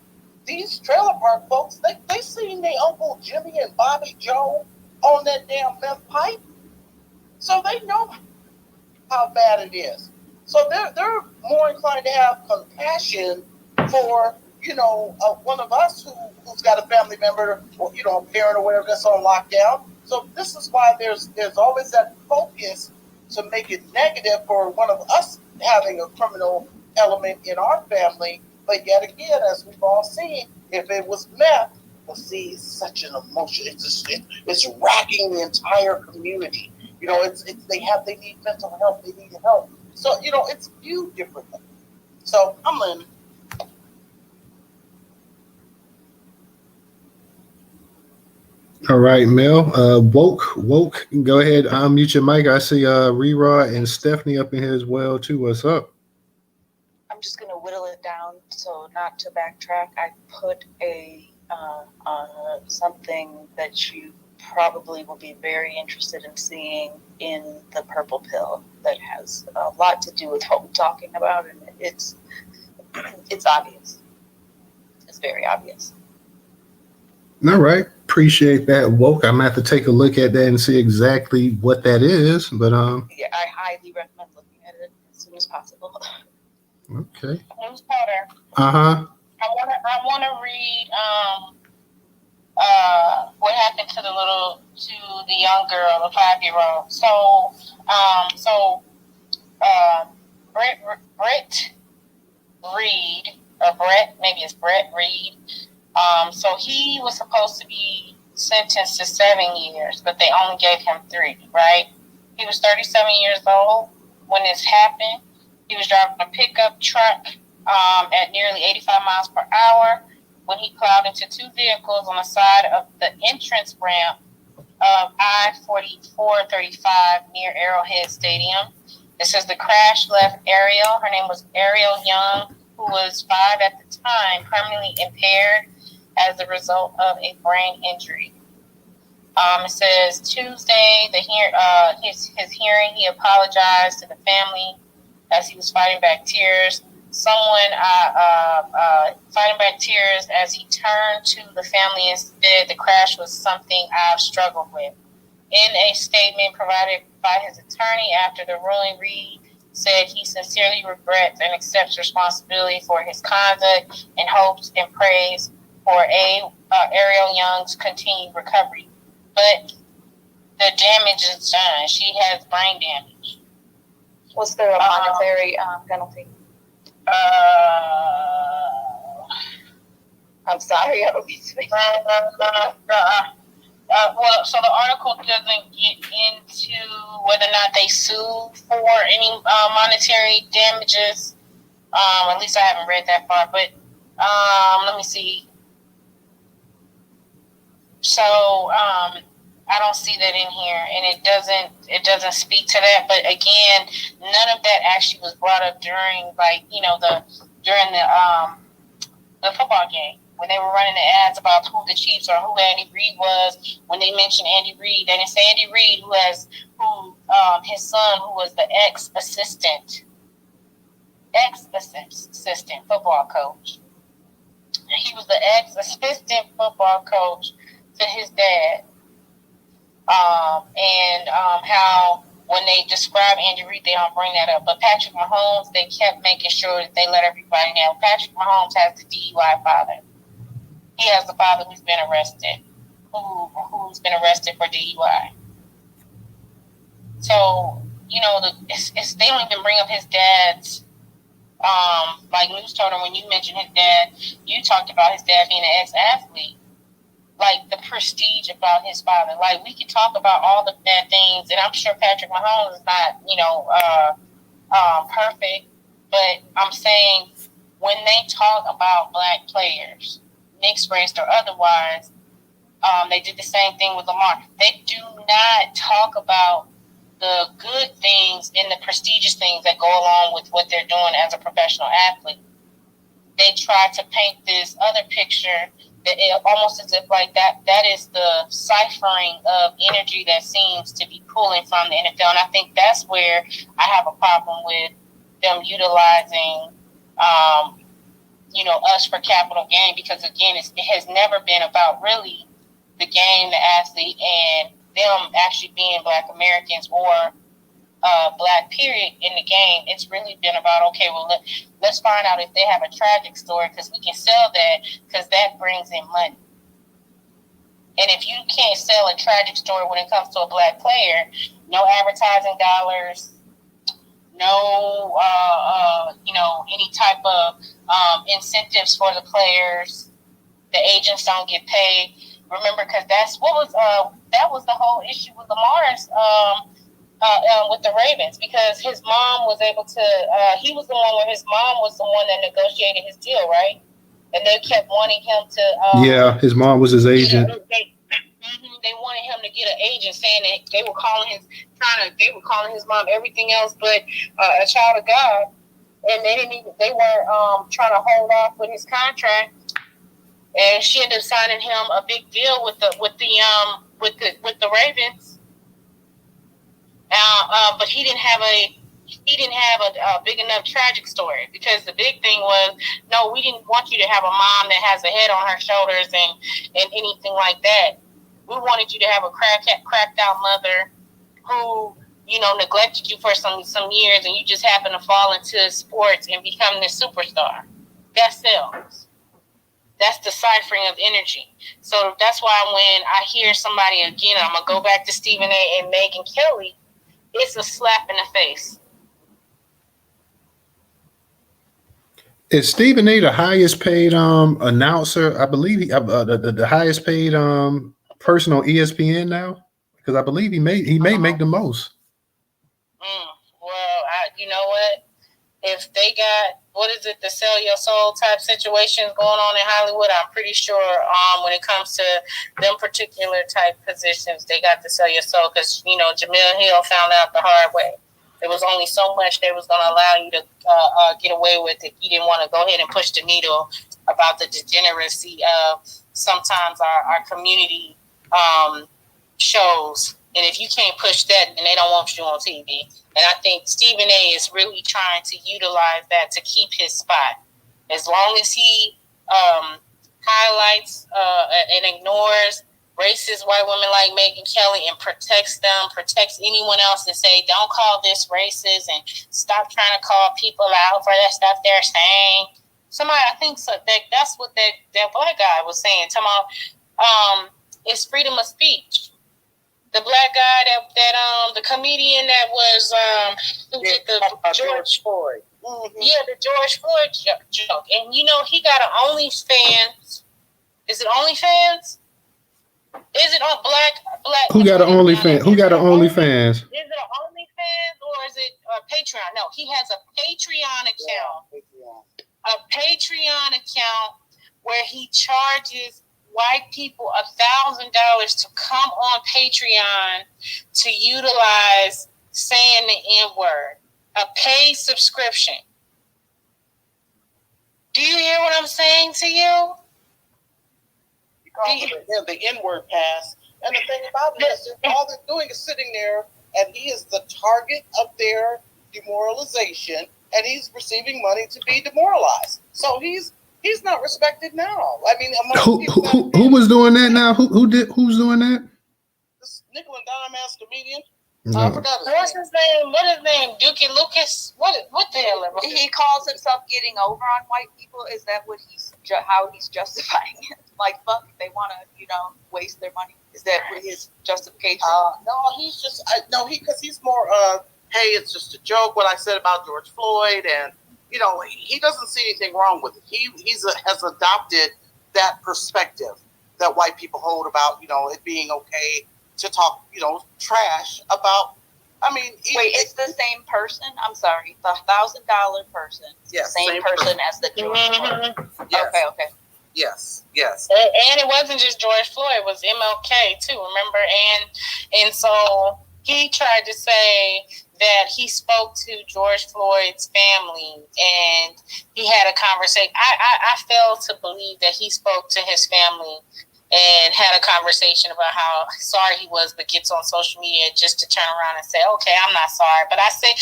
these trailer park folks, they seen their Uncle Jimmy and Bobby Joe on that damn meth pipe. So they know how bad it is. So they're more inclined to have compassion for, one of us who's got a family member or, a parent or whatever that's on lockdown. So this is why there's always that focus to make it negative for one of us having a criminal element in our family. But yet again, as we've all seen, if it was meth, it's such an emotion. It's racking the entire community. They need mental health. They need help. So it's viewed differently. So I'm learning.
All right, Mel. Woke. Go ahead. Unmute your mic. I see Rerod and Stephanie up in here as well too. What's up?
I'm just going to whittle it down, so not to backtrack. I put something that you probably will be very interested in seeing in the purple pill that has a lot to do with what we're talking about, and it's obvious. It's very obvious.
All right. Appreciate that, Woke. I'm going to have to take a look at that and see exactly what that is. But
yeah, I highly recommend looking at it as soon as possible.
Okay.
Newstoter.
Uh-huh.
I want to read what happened to the young girl, the 5-year-old. Brett Reed, or Brett, maybe it's Brett Reed. So he was supposed to be sentenced to 7 years, but they only gave him 3, right? He was 37 years old when this happened. He was driving a pickup truck at nearly 85 miles per hour when he plowed into 2 vehicles on the side of the entrance ramp of I-4435 near Arrowhead Stadium. It says the crash left Ariel, her name was Ariel Young, who was 5 at the time, permanently impaired as a result of a brain injury. It says Tuesday, his hearing, he apologized to the family as he was fighting back tears. Fighting back tears as he turned to the family and said the crash was something I've struggled with. In a statement provided by his attorney after the ruling, Reed said he sincerely regrets and accepts responsibility for his conduct and hopes and prays for Ariel Young's continued recovery. But the damage is done. She has brain damage.
Was there a monetary penalty?
I'm sorry, I don't mean to make Well, so the article doesn't get into whether or not they sue for any monetary damages. At least I haven't read that far. But let me see. So I don't see that in here, and it doesn't speak to that. But again, none of that actually was brought up during during the football game when they were running the ads about who the Chiefs or who Andy Reid was. When they mentioned Andy Reid, they didn't say Andy Reid, his son, who was the ex-assistant football coach. He was the ex-assistant football coach to his dad. How when they describe Andy Reid, they don't bring that up. But Patrick Mahomes, they kept making sure that they let everybody know. Patrick Mahomes has the DUI father. He has the father who's been arrested, who's been arrested for DUI. So, they don't even bring up his dad's, like Newstoter, when you mentioned his dad, you talked about his dad being an ex-athlete. Like the prestige about his father. Like we could talk about all the bad things, and I'm sure Patrick Mahomes is not, perfect. But I'm saying when they talk about black players, mixed race or otherwise, they did the same thing with Lamar. They do not talk about the good things and the prestigious things that go along with what they're doing as a professional athlete. They try to paint this other picture. Almost as if like that is the ciphering of energy that seems to be pulling from the NFL. And I think that's where I have a problem with them utilizing, us for capital gain, because again, it has never been about really the game, the athlete, and them actually being Black Americans or Black period in the game. It's really been about, okay, well, let's find out if they have a tragic story, because we can sell that, because that brings in money. And if you can't sell a tragic story when it comes to a Black player, no advertising dollars, no, any type of incentives for the players. The agents don't get paid. Remember, because that was the whole issue with Lamar's with the Ravens, because his mom was able to. He was the one where his mom was the one that negotiated his deal, right? And they kept wanting him to.
His mom was his agent.
They wanted him to get an agent, saying that they were calling his mom everything else but a child of God, and they were trying to hold off with his contract, and she ended up signing him a big deal with the Ravens. But he didn't have a big enough tragic story, because the big thing was, no, we didn't want you to have a mom that has a head on her shoulders and anything like that. We wanted you to have a cracked out mother who, neglected you for some years, and you just happen to fall into sports and become this superstar. That sells. That's the ciphering of energy. So that's why when I hear somebody, again, I'm going to go back to Stephen A. and Megyn Kelly, it's a slap in the face.
Is Stephen A. the highest paid announcer? I believe the highest paid person on ESPN now, because I believe he may make the most.
Well, you know what? If they got, the sell your soul type situations going on in Hollywood, I'm pretty sure when it comes to them particular type positions, they got to sell your soul, because, Jamil Hill found out the hard way. There was only so much they was going to allow you to get away with if you didn't want to go ahead and push the needle about the degeneracy of sometimes our community shows. And if you can't push that, then they don't want you on TV. And I think Stephen A. is really trying to utilize that to keep his spot. As long as he highlights and ignores racist white women like Megyn Kelly and protects anyone else, and say, don't call this racist, and stop trying to call people out for that stuff they're saying. I think so. That's what that black guy was saying. It's freedom of speech. The black guy that the comedian that was who did the George Floyd. Mm-hmm. Yeah, the George Floyd joke. And he got an OnlyFans. Is it OnlyFans? Is it on black?
Who got an OnlyFans? Who got an OnlyFans?
Is it an OnlyFans or is it a Patreon? No, he has a Patreon account.
Yeah,
A Patreon account where he charges white people $1,000 to come on Patreon to utilize saying the N-word. A paid subscription. Do you hear what I'm saying to you?
You call it the N-word pass. And the thing about it is, all they're doing is sitting there, and he is the target of their demoralization, and he's receiving money to be demoralized. So he's not respected now. I mean,
Who was doing that now? Who's doing that?
This nickel and dime ass comedian.
No.
I forgot
What's his name? What is his name? Dookie Lucas? What the hell?
He calls himself getting over on white people. Is that what how he's justifying it? Like, fuck, they want to, waste their money. Is that what his justification?
No, he's just because he's more hey, it's just a joke what I said about George Floyd, and he doesn't see anything wrong with it. He has adopted that perspective that white people hold about it being okay to talk trash about. I mean,
wait, it's the same person? I'm sorry, the $1,000 person.
Yes,
the same person as the George Floyd.
Yes.
Okay.
Yes.
And it wasn't just George Floyd; it was MLK too. Remember? And so he tried to say that he spoke to George Floyd's family and he had a conversation. I fail to believe that he spoke to his family and had a conversation about how sorry he was, but gets on social media just to turn around and say, okay, I'm not sorry. But I say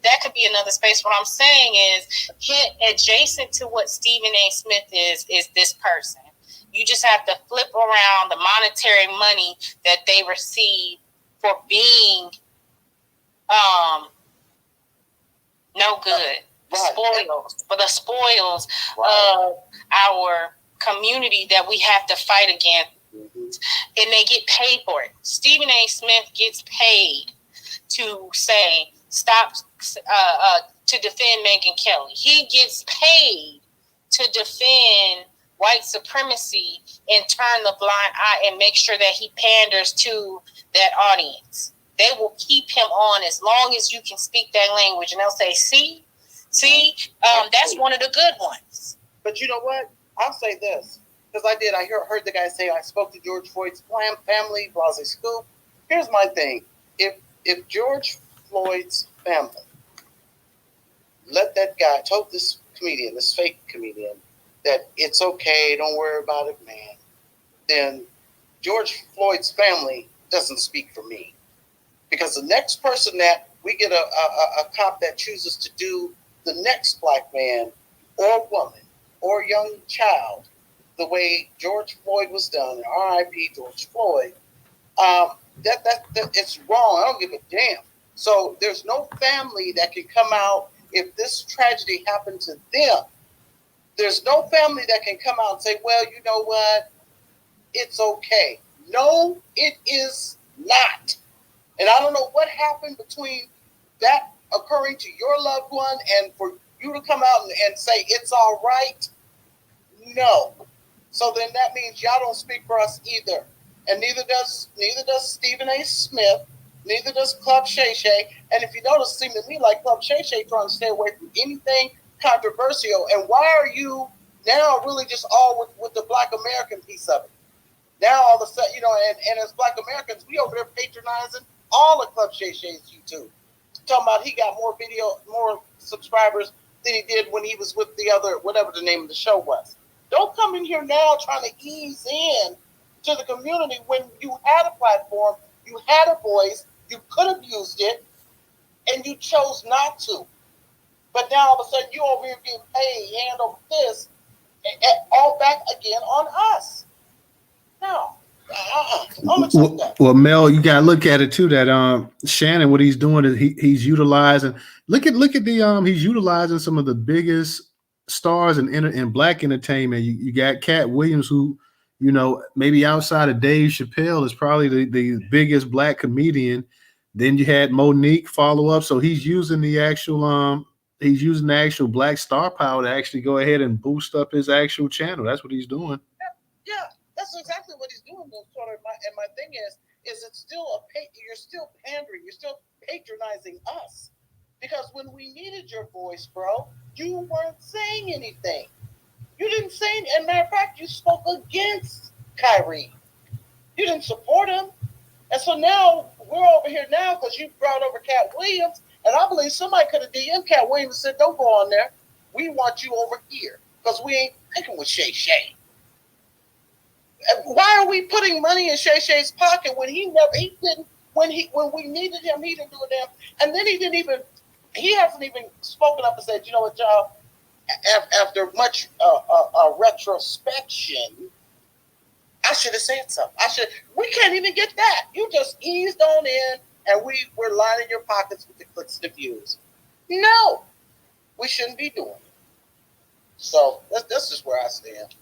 that could be another space. What I'm saying is adjacent to what Stephen A. Smith is this person. You just have to flip around the monetary money that they receive for being no good. Spoils. For the spoils of our community that we have to fight against, and they get paid for it. Stephen A. Smith gets paid to say stop to defend Megyn Kelly. He gets paid to defend white supremacy and turn the blind eye and make sure that he panders to that audience. They will keep him on as long as you can speak that language, and they'll say, see, that's one of the good ones.
But you know what? I'll say this, because I heard the guy say, I spoke to George Floyd's family, blase scoop. Here's my thing. If George Floyd's family let that guy, told this comedian, this fake comedian, that it's okay, don't worry about it, man, then George Floyd's family doesn't speak for me. Because the next person that we get a cop that chooses to do the next black man or woman or young child the way George Floyd was done, R.I.P. George Floyd, that it's wrong. I don't give a damn. So there's no family that can come out if this tragedy happened to them. There's no family that can come out and say, well, you know what? It's okay. No, it is not. And I don't know what happened between that occurring to your loved one and for you to come out and say it's all right. No. So then that means y'all don't speak for us either. And neither does Stephen A. Smith, neither does Club Shay Shay. And if you notice, it seems to me like Club Shay Shay trying to stay away from anything controversial. And why are you now really just all with the Black American piece of it? Now all of a sudden, and as Black Americans, we over there patronizing all of Club Shay Shay's YouTube. Talking about he got more subscribers than he did when he was with the other, whatever the name of the show was. Don't come in here now trying to ease in to the community when you had a platform, you had a voice, you could have used it, and you chose not to. But now all of a sudden you over here getting paid hand over fist, all back again on us. No.
Well, Mel, you gotta look at it too. That Shannon, what he's doing is he's utilizing. Look at the he's utilizing some of the biggest stars in black entertainment. You got Cat Williams, who maybe outside of Dave Chappelle is probably the biggest black comedian. Then you had Monique follow up, so he's using the actual black star power to actually go ahead and boost up his actual channel. That's what he's doing.
Yeah, that's exactly what he's doing. Sort of, and my thing is it's still you're still pandering, you're still patronizing us, because when we needed your voice, bro, you weren't saying anything. You didn't say anything. As a matter of fact, you spoke against Kyrie. You didn't support him. And so now we're over here now because you brought over Cat Williams, and I believe somebody could have DM'd Cat Williams and said, "Don't go on there. We want you over here because we ain't picking with Shay Shay." Why are we putting money in Shay Shay's pocket when he didn't, when we needed him, he didn't do a damn, and then he hasn't even spoken up and said, "You know what, y'all, after much retrospection, I should have said something. We can't even get that. You just eased on in, and we're lining your pockets with the clicks and the views. No, we shouldn't be doing it. So this is where I stand.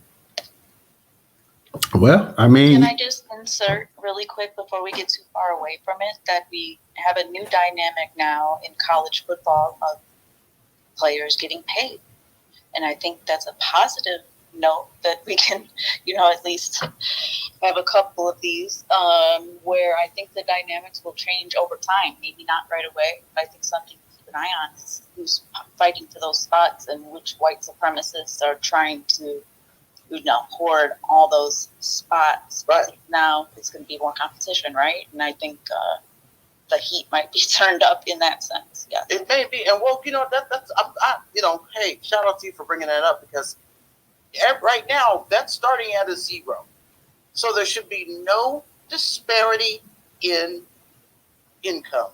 Well, I mean,
can I just insert really quick before we get too far away from it that we have a new dynamic now in college football of players getting paid, and I think that's a positive note that we can, at least have a couple of these where I think the dynamics will change over time. Maybe not right away, but I think something to keep an eye on is who's fighting for those spots and which white supremacists are trying to, hoard all those spots.
Right.
Now it's going to be more competition, right? And I think the heat might be turned up in that sense. Yeah,
it may be. And well, that's hey, shout out to you for bringing that up, because right now that's starting at a zero, so there should be no disparity in income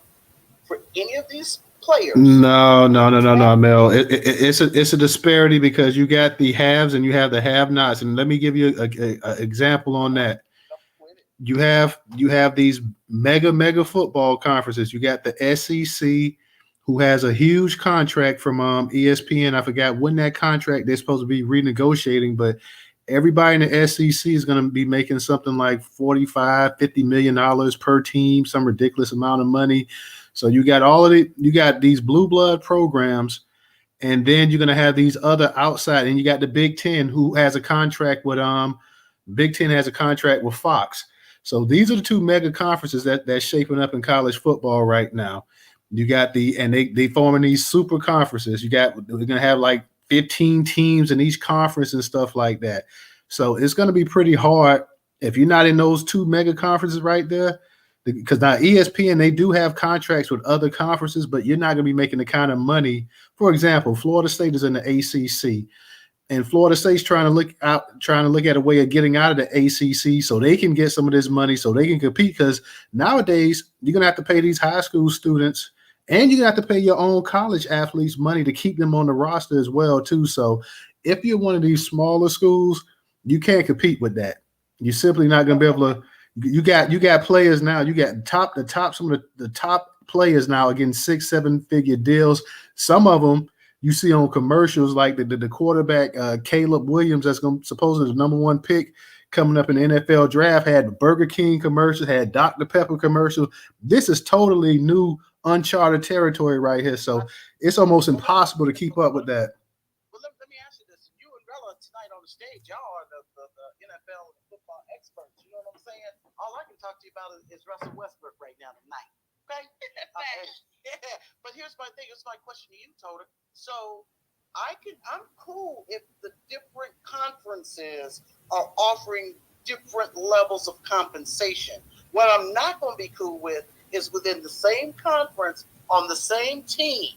for any of these players.
No, Mel. It's a disparity because you got the haves and you have the have-nots. And let me give you an example on that. You have these mega football conferences. You got the SEC, who has a huge contract from ESPN. I forgot when that contract they're supposed to be renegotiating, but everybody in the SEC is going to be making something like $45-50 million per team, some ridiculous amount of money. So you got these blue blood programs, and then you're going to have these other outside, and you got the Big Ten, who has a contract with Big Ten has a contract with Fox. So these are the two mega conferences that's shaping up in college football right now. You got they forming these super conferences. We're going to have like 15 teams in each conference and stuff like that. So it's going to be pretty hard if you're not in those two mega conferences right there, because now ESPN, they do have contracts with other conferences, but you're not going to be making the kind of money. For example, Florida State is in the ACC, and Florida State's trying to look at a way of getting out of the ACC so they can get some of this money so they can compete, because nowadays you're going to have to pay these high school students, and you're going to have to pay your own college athletes money to keep them on the roster as well, too. So if you're one of these smaller schools, you can't compete with that. You're simply not going to be able to. You got players now. You got some of the top players now are getting 6-7 figure deals. Some of them you see on commercials, like the quarterback Caleb Williams, that's supposedly the number one pick coming up in the NFL draft, had Burger King commercial, had Dr. Pepper commercial. This is totally new, uncharted territory right here. So it's almost impossible to keep up with that.
Well, let me ask you this. You and Bella tonight on the stage, y'all are the NFL football experts. You know what I'm saying? All I can talk to you about is Russell Westbrook right now tonight. Okay? Yeah. But here's my thing. Here's my question to you, Toter. So I'm cool if the different conferences are offering different levels of compensation. What I'm not going to be cool with is within the same conference on the same team,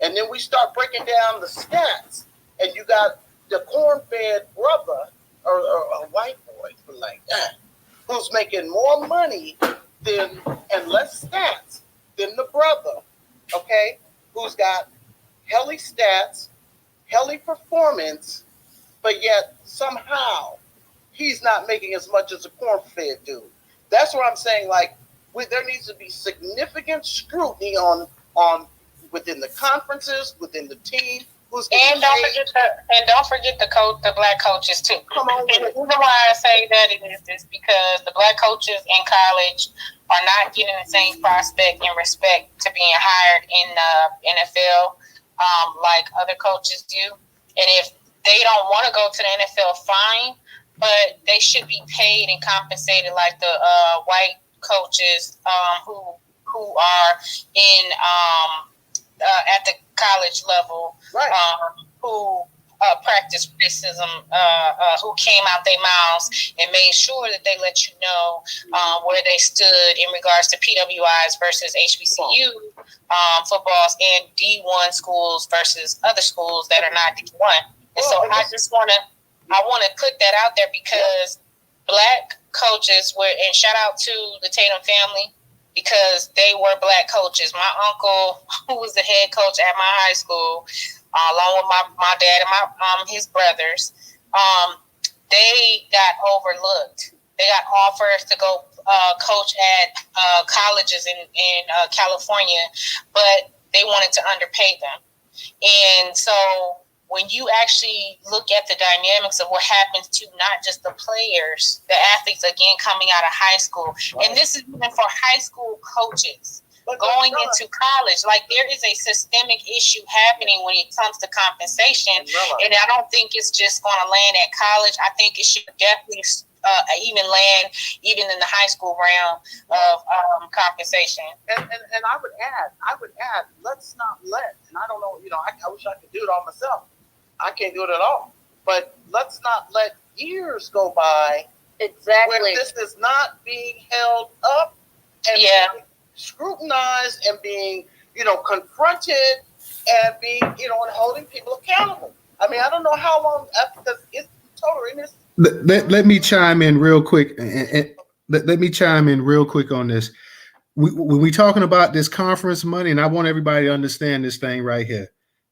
and then we start breaking down the stats, and you got the corn-fed brother or a white boy like that who's making more money and less stats than the brother, okay, who's got helly stats, helly performance, but yet somehow he's not making as much as a corn-fed dude. That's what I'm saying. Like, there needs to be significant scrutiny on within the conferences, within the team.
And don't forget the black coaches too.
Come on,
and the reason why I say that is because the black coaches in college are not getting the same prospect and respect to being hired in the NFL like other coaches do. And if they don't want to go to the NFL, fine. but they should be paid and compensated like the white coaches who are in at the college level,
Right.
who practice racism, who came out their mouths and made sure that they let you know where they stood in regards to PWIs versus HBCU footballs and D1 schools versus other schools that are not D1. And so I want to put that out there because Black coaches were, and shout out to the Tatum family because they were Black coaches. My uncle, who was the head coach at my high school, along with my dad and his brothers, they got overlooked. They got offers to go coach at colleges in California, but they wanted to underpay them. And so when you actually look at the dynamics of what happens to not just the players, the athletes, again, coming out of high school, and this is even for high school coaches going into college, like there is a systemic issue happening when it comes to compensation. And I don't think it's just going to land at college. I think it should definitely even land even in the high school realm of compensation.
And I would add, let's not let, and I don't know, I wish I could do it all myself. I can't do it at all. But let's not let years go by
Exactly.
when this is not being held up and being scrutinized and being, confronted and being, and holding people accountable. I mean, I don't know how long because it's totally in this.
Let me chime in real quick. And let me chime in real quick on this. When we talking about this conference money, and I want everybody to understand this thing right here.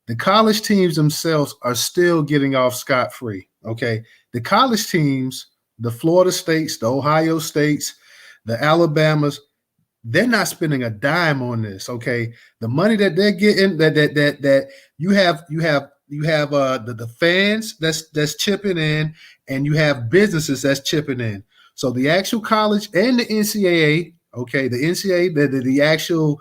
The college teams themselves are still getting off scot-free, okay? The college teams, the Florida States, the Ohio States, the Alabamas, they're not spending a dime on this, okay? The money that they're getting, that you have the fans that's chipping in, and you have businesses that's chipping in. So the actual college and the NCAA, okay, the NCAA, the actual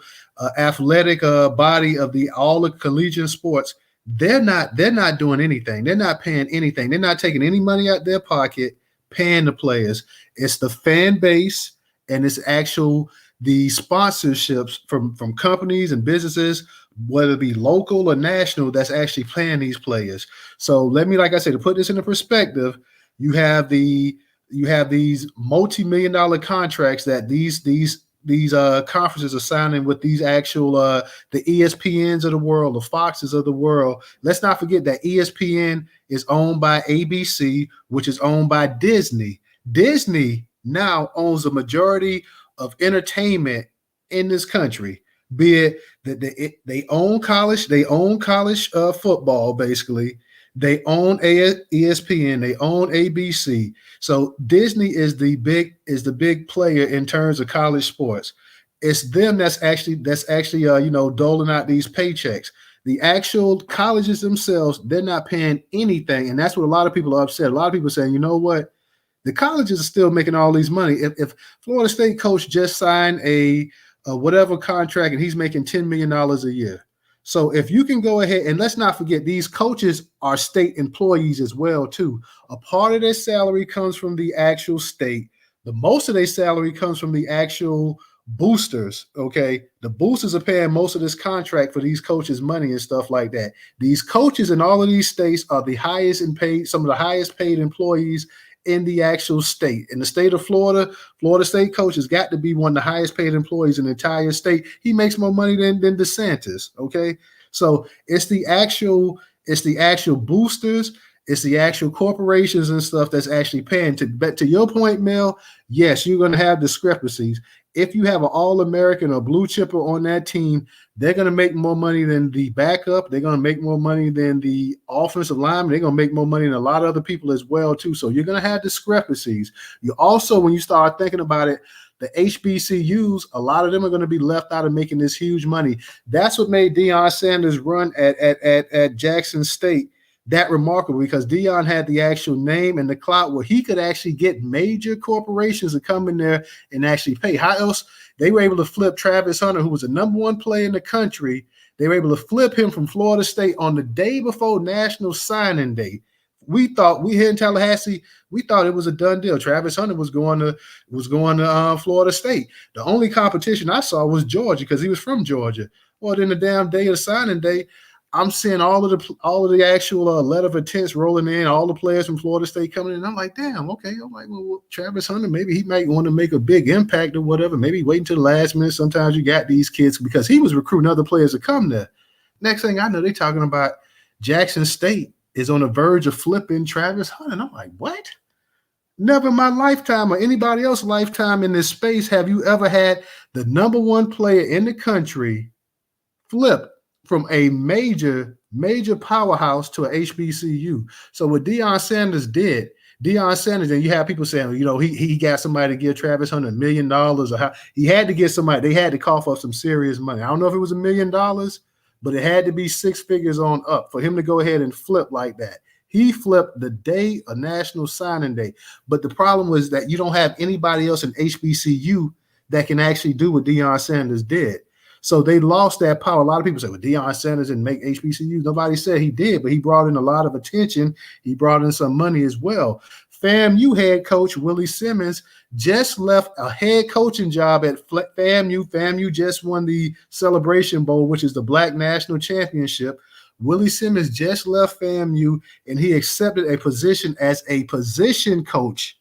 athletic body of all the collegiate sports, they're not doing anything. They're not paying anything. They're not taking any money out of their pocket, paying the players. It's the fan base and it's the sponsorships from companies and businesses, whether it be local or national, that's actually paying these players. So let me, like I said, to put this into perspective, you have these multi-million-dollar contracts that these conferences are signing with these actual the ESPNs of the world, the Foxes of the world. Let's not forget that ESPN is owned by ABC, which is owned by Disney. Disney now owns a majority of entertainment in this country, be it that they own college football, basically. They own ESPN, they own ABC. So Disney is the big player in terms of college sports. It's them that's actually doling out these paychecks. The actual colleges themselves, they're not paying anything, and that's what a lot of people are upset. A lot of people are saying, you know what? The colleges are still making all these money. If Florida State coach just signed a whatever contract and he's making $10 million a year. So if you can go ahead, and let's not forget, these coaches are state employees as well, too. A part of their salary comes from the actual state. The most of their salary comes from the actual boosters, okay? The boosters are paying most of this contract for these coaches' money and stuff like that. These coaches in all of these states are the highest and paid, some of the highest paid employees in the actual state. In the state of Florida, Florida State coach has got to be one of the highest paid employees in the entire state. He makes more money than DeSantis, okay? So it's the actual boosters, it's the actual corporations and stuff that's actually paying. But to your point, Mel, yes, you're going to have discrepancies. If you have an All-American or blue chipper on that team, they're going to make more money than the backup. They're going to make more money than the offensive lineman. They're going to make more money than a lot of other people as well, too. So you're going to have discrepancies. You also, when you start thinking about it, the HBCUs, a lot of them are going to be left out of making this huge money. That's what made Deion Sanders' run at Jackson State that remarkable, because Deion had the actual name and the clout where he could actually get major corporations to come in there and actually pay. How else? They were able to flip Travis Hunter, who was the number one player in the country. They were able to flip him from Florida State on the day before National Signing Day we thought we here in Tallahassee, we thought it was a done deal. Travis Hunter was going to Florida State. The only competition I saw was Georgia because he was from Georgia. Well, then the damn day of the signing day, I'm seeing all of the actual letter of intents rolling in, all the players from Florida State coming in. I'm like, damn, okay. I'm like, well, Travis Hunter, maybe he might want to make a big impact or whatever. Maybe wait until the last minute. Sometimes you got these kids because he was recruiting other players to come there. Next thing I know, they're talking about Jackson State is on the verge of flipping Travis Hunter. And I'm like, what? Never in my lifetime or anybody else's lifetime in this space have you ever had the number one player in the country flip from a major powerhouse to a HBCU. So what Deion Sanders did, and you have people saying, he got somebody to give Travis Hunter $1 million or how he had to get somebody, they had to cough up some serious money. I don't know if it was $1 million, but it had to be 6 figures on up for him to go ahead and flip like that. He flipped the day of National Signing Day. But the problem was that you don't have anybody else in HBCU that can actually do what Deion Sanders did. So they lost that power. A lot of people say, well, Deion Sanders didn't make HBCUs. Nobody said he did, but he brought in a lot of attention. He brought in some money as well. FAMU head coach Willie Simmons just left a head coaching job at FAMU. FAMU just won the Celebration Bowl, which is the Black National Championship. Willie Simmons just left FAMU, and he accepted a position as a position coach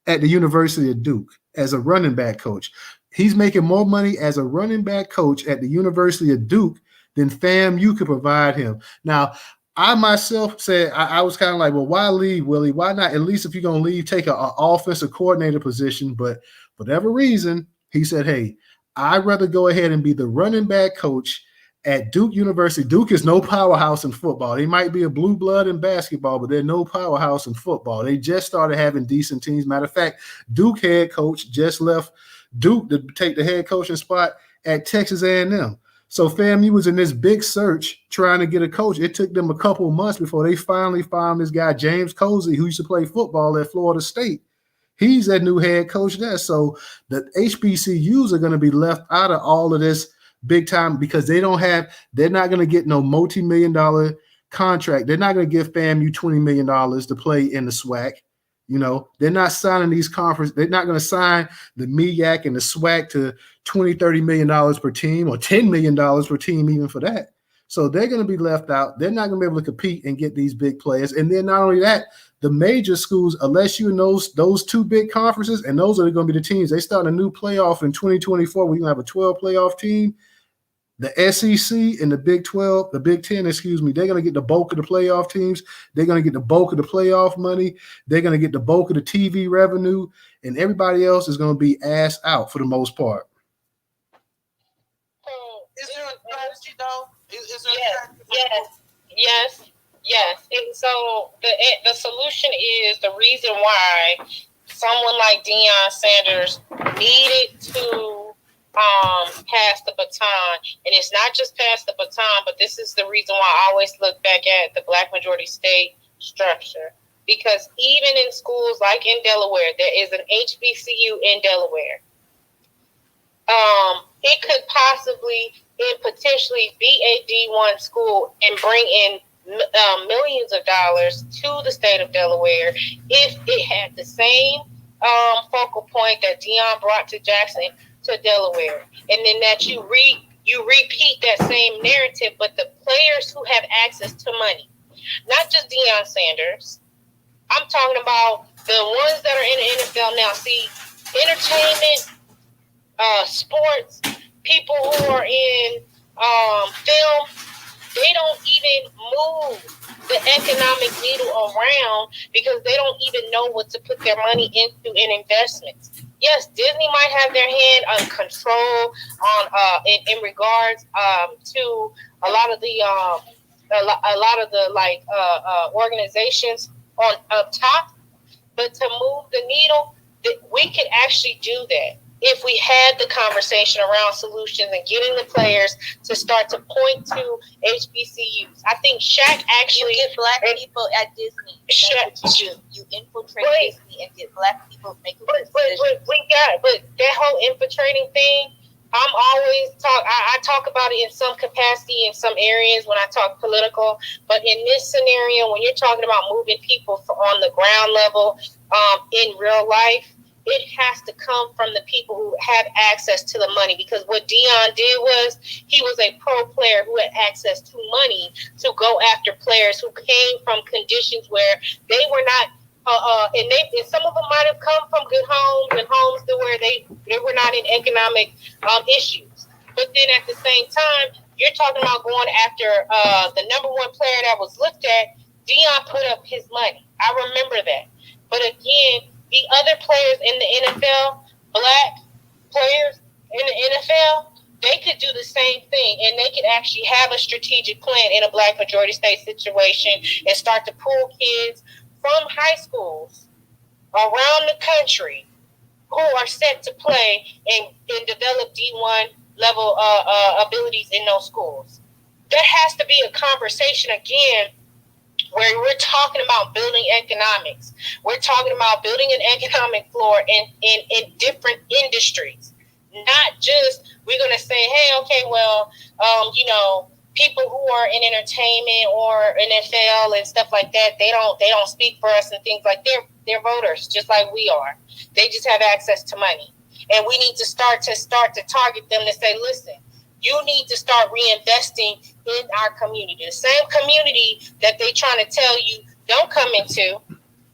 at the University of Duke as a running back coach. He's making more money as a running back coach at the University of Duke than FAMU could provide him. Now, I myself said, I was kind of like, well, why leave, Willie? Why not? At least if you're going to leave, take an offensive coordinator position. But for whatever reason, he said, hey, I'd rather go ahead and be the running back coach at Duke University. Duke is no powerhouse in football. They might be a blue blood in basketball, but they're no powerhouse in football. They just started having decent teams. Matter of fact, Duke head coach just left Duke to take the head coaching spot at Texas A&M. So FAMU was in this big search trying to get a coach. It took them a couple of months before they finally found this guy, James Cozy, who used to play football at Florida State. He's that new head coach there. So the HBCUs are going to be left out of all of this big time because they're not going to get no multi-million-dollar contract. They're not going to give FAMU $20 million to play in the SWAC. They're not signing these conferences. They're not going to sign the MEAC and the SWAC to $20-30 million per team or $10 million per team even for that. So they're going to be left out. They're not going to be able to compete and get these big players. And then not only that, the major schools, unless you're in those 2 big conferences, and those are going to be the teams. They start a new playoff in 2024. We're going to have a 12 playoff team. The SEC and the Big 12, the Big 10, they're going to get the bulk of the playoff teams. They're going to get the bulk of the playoff money. They're going to get the bulk of the TV revenue, and everybody else is going to be ass out for the most part.
Is there a strategy, though? Is there
Yes. And so the solution is the reason why someone like Deion Sanders needed to pass the baton. And it's not just pass the baton, but this is the reason why I always look back at the Black majority state structure. Because even in schools like in Delaware, there is an HBCU in Delaware. It could possibly and potentially be a D1 school and bring in millions of dollars to the state of Delaware if it had the same focal point that Deion brought to Jackson to Delaware, and then that you repeat that same narrative, but the players who have access to money, not just Deion Sanders. I'm talking about the ones that are in the NFL now. See, entertainment, sports, people who are in film, they don't even move the economic needle around because they don't even know what to put their money into in investments. Yes, Disney might have their hand on control on in regards to a lot of the organizations on up top, but to move the needle, we could actually do that if we had the conversation around solutions and getting the players to start to point to HBCUs. I think Shaq actually...
You get black people at Disney. That's what you do. You infiltrate Disney and get black people making decisions.
But that whole infiltrating thing, I'm always I talk about it in some capacity in some areas when I talk political, but in this scenario, when you're talking about moving people on the ground level, in real life, it has to come from the people who have access to the money. Because what Dion did was he was a pro player who had access to money to go after players who came from conditions where they were not. And some of them might have come from good homes and homes where they were not in economic issues. But then at the same time, you're talking about going after the number one player that was looked at. Dion put up his money. I remember that. But again, the other players in the NFL, black players in the NFL, they could do the same thing, and they could actually have a strategic plan in a black majority state situation and start to pull kids from high schools around the country who are set to play and develop D1 level abilities in those schools. There has to be a conversation again where we're talking about building economics. We're talking about building an economic floor in different industries. Not just we're going to say, hey, okay, well, people who are in entertainment or NFL and stuff like that, they don't speak for us and things like they're voters just like we are. They just have access to money. And we need to start to target them to say, listen, you need to start reinvesting in our community. The same community that they trying to tell you don't come into,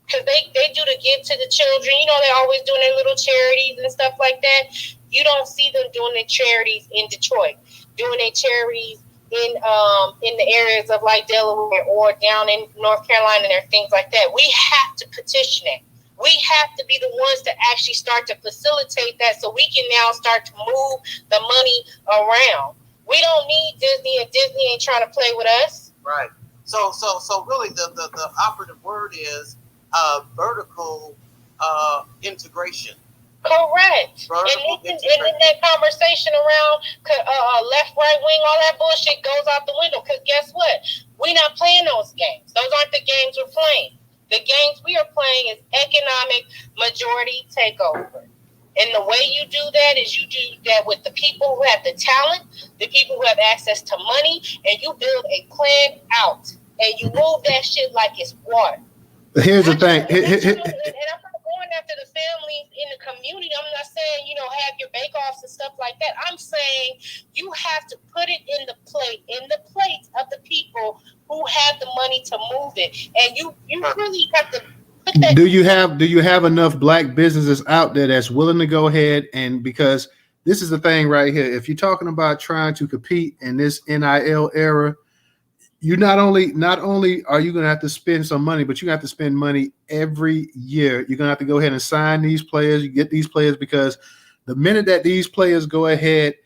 because they do to give to the children. They're always doing their little charities and stuff like that. You don't see them doing their charities in Detroit, doing their charities in the areas of like Delaware or down in North Carolina and things like that. We have to petition it. We have to be the ones to actually start to facilitate that so we can now start to move the money around. We don't need Disney, and Disney ain't trying to play with us.
Right. So really the operative word is vertical integration.
Correct. And then that conversation around left, right wing, all that bullshit goes out the window. Because guess what? We're not playing those games. Those aren't the games we're playing. The games we are playing is economic majority takeover. And the way you do that is you do that with the people who have the talent, the people who have access to money, and you build a plan out. And you move that shit like it's water.
Here's the thing.
And I'm not going after the families in the community. I'm not saying, have your bake-offs and stuff like that. I'm saying you have to put it in the plate of the people who have the money to move it. And you really have to put that.
Do you have enough black businesses out there that's willing to go ahead, and because this is the thing right here. If you're talking about trying to compete in this NIL era, you not only are you going to have to spend some money, but you have to spend money every year. You're going to have to go ahead and sign these players. You get these players because the minute that these players go ahead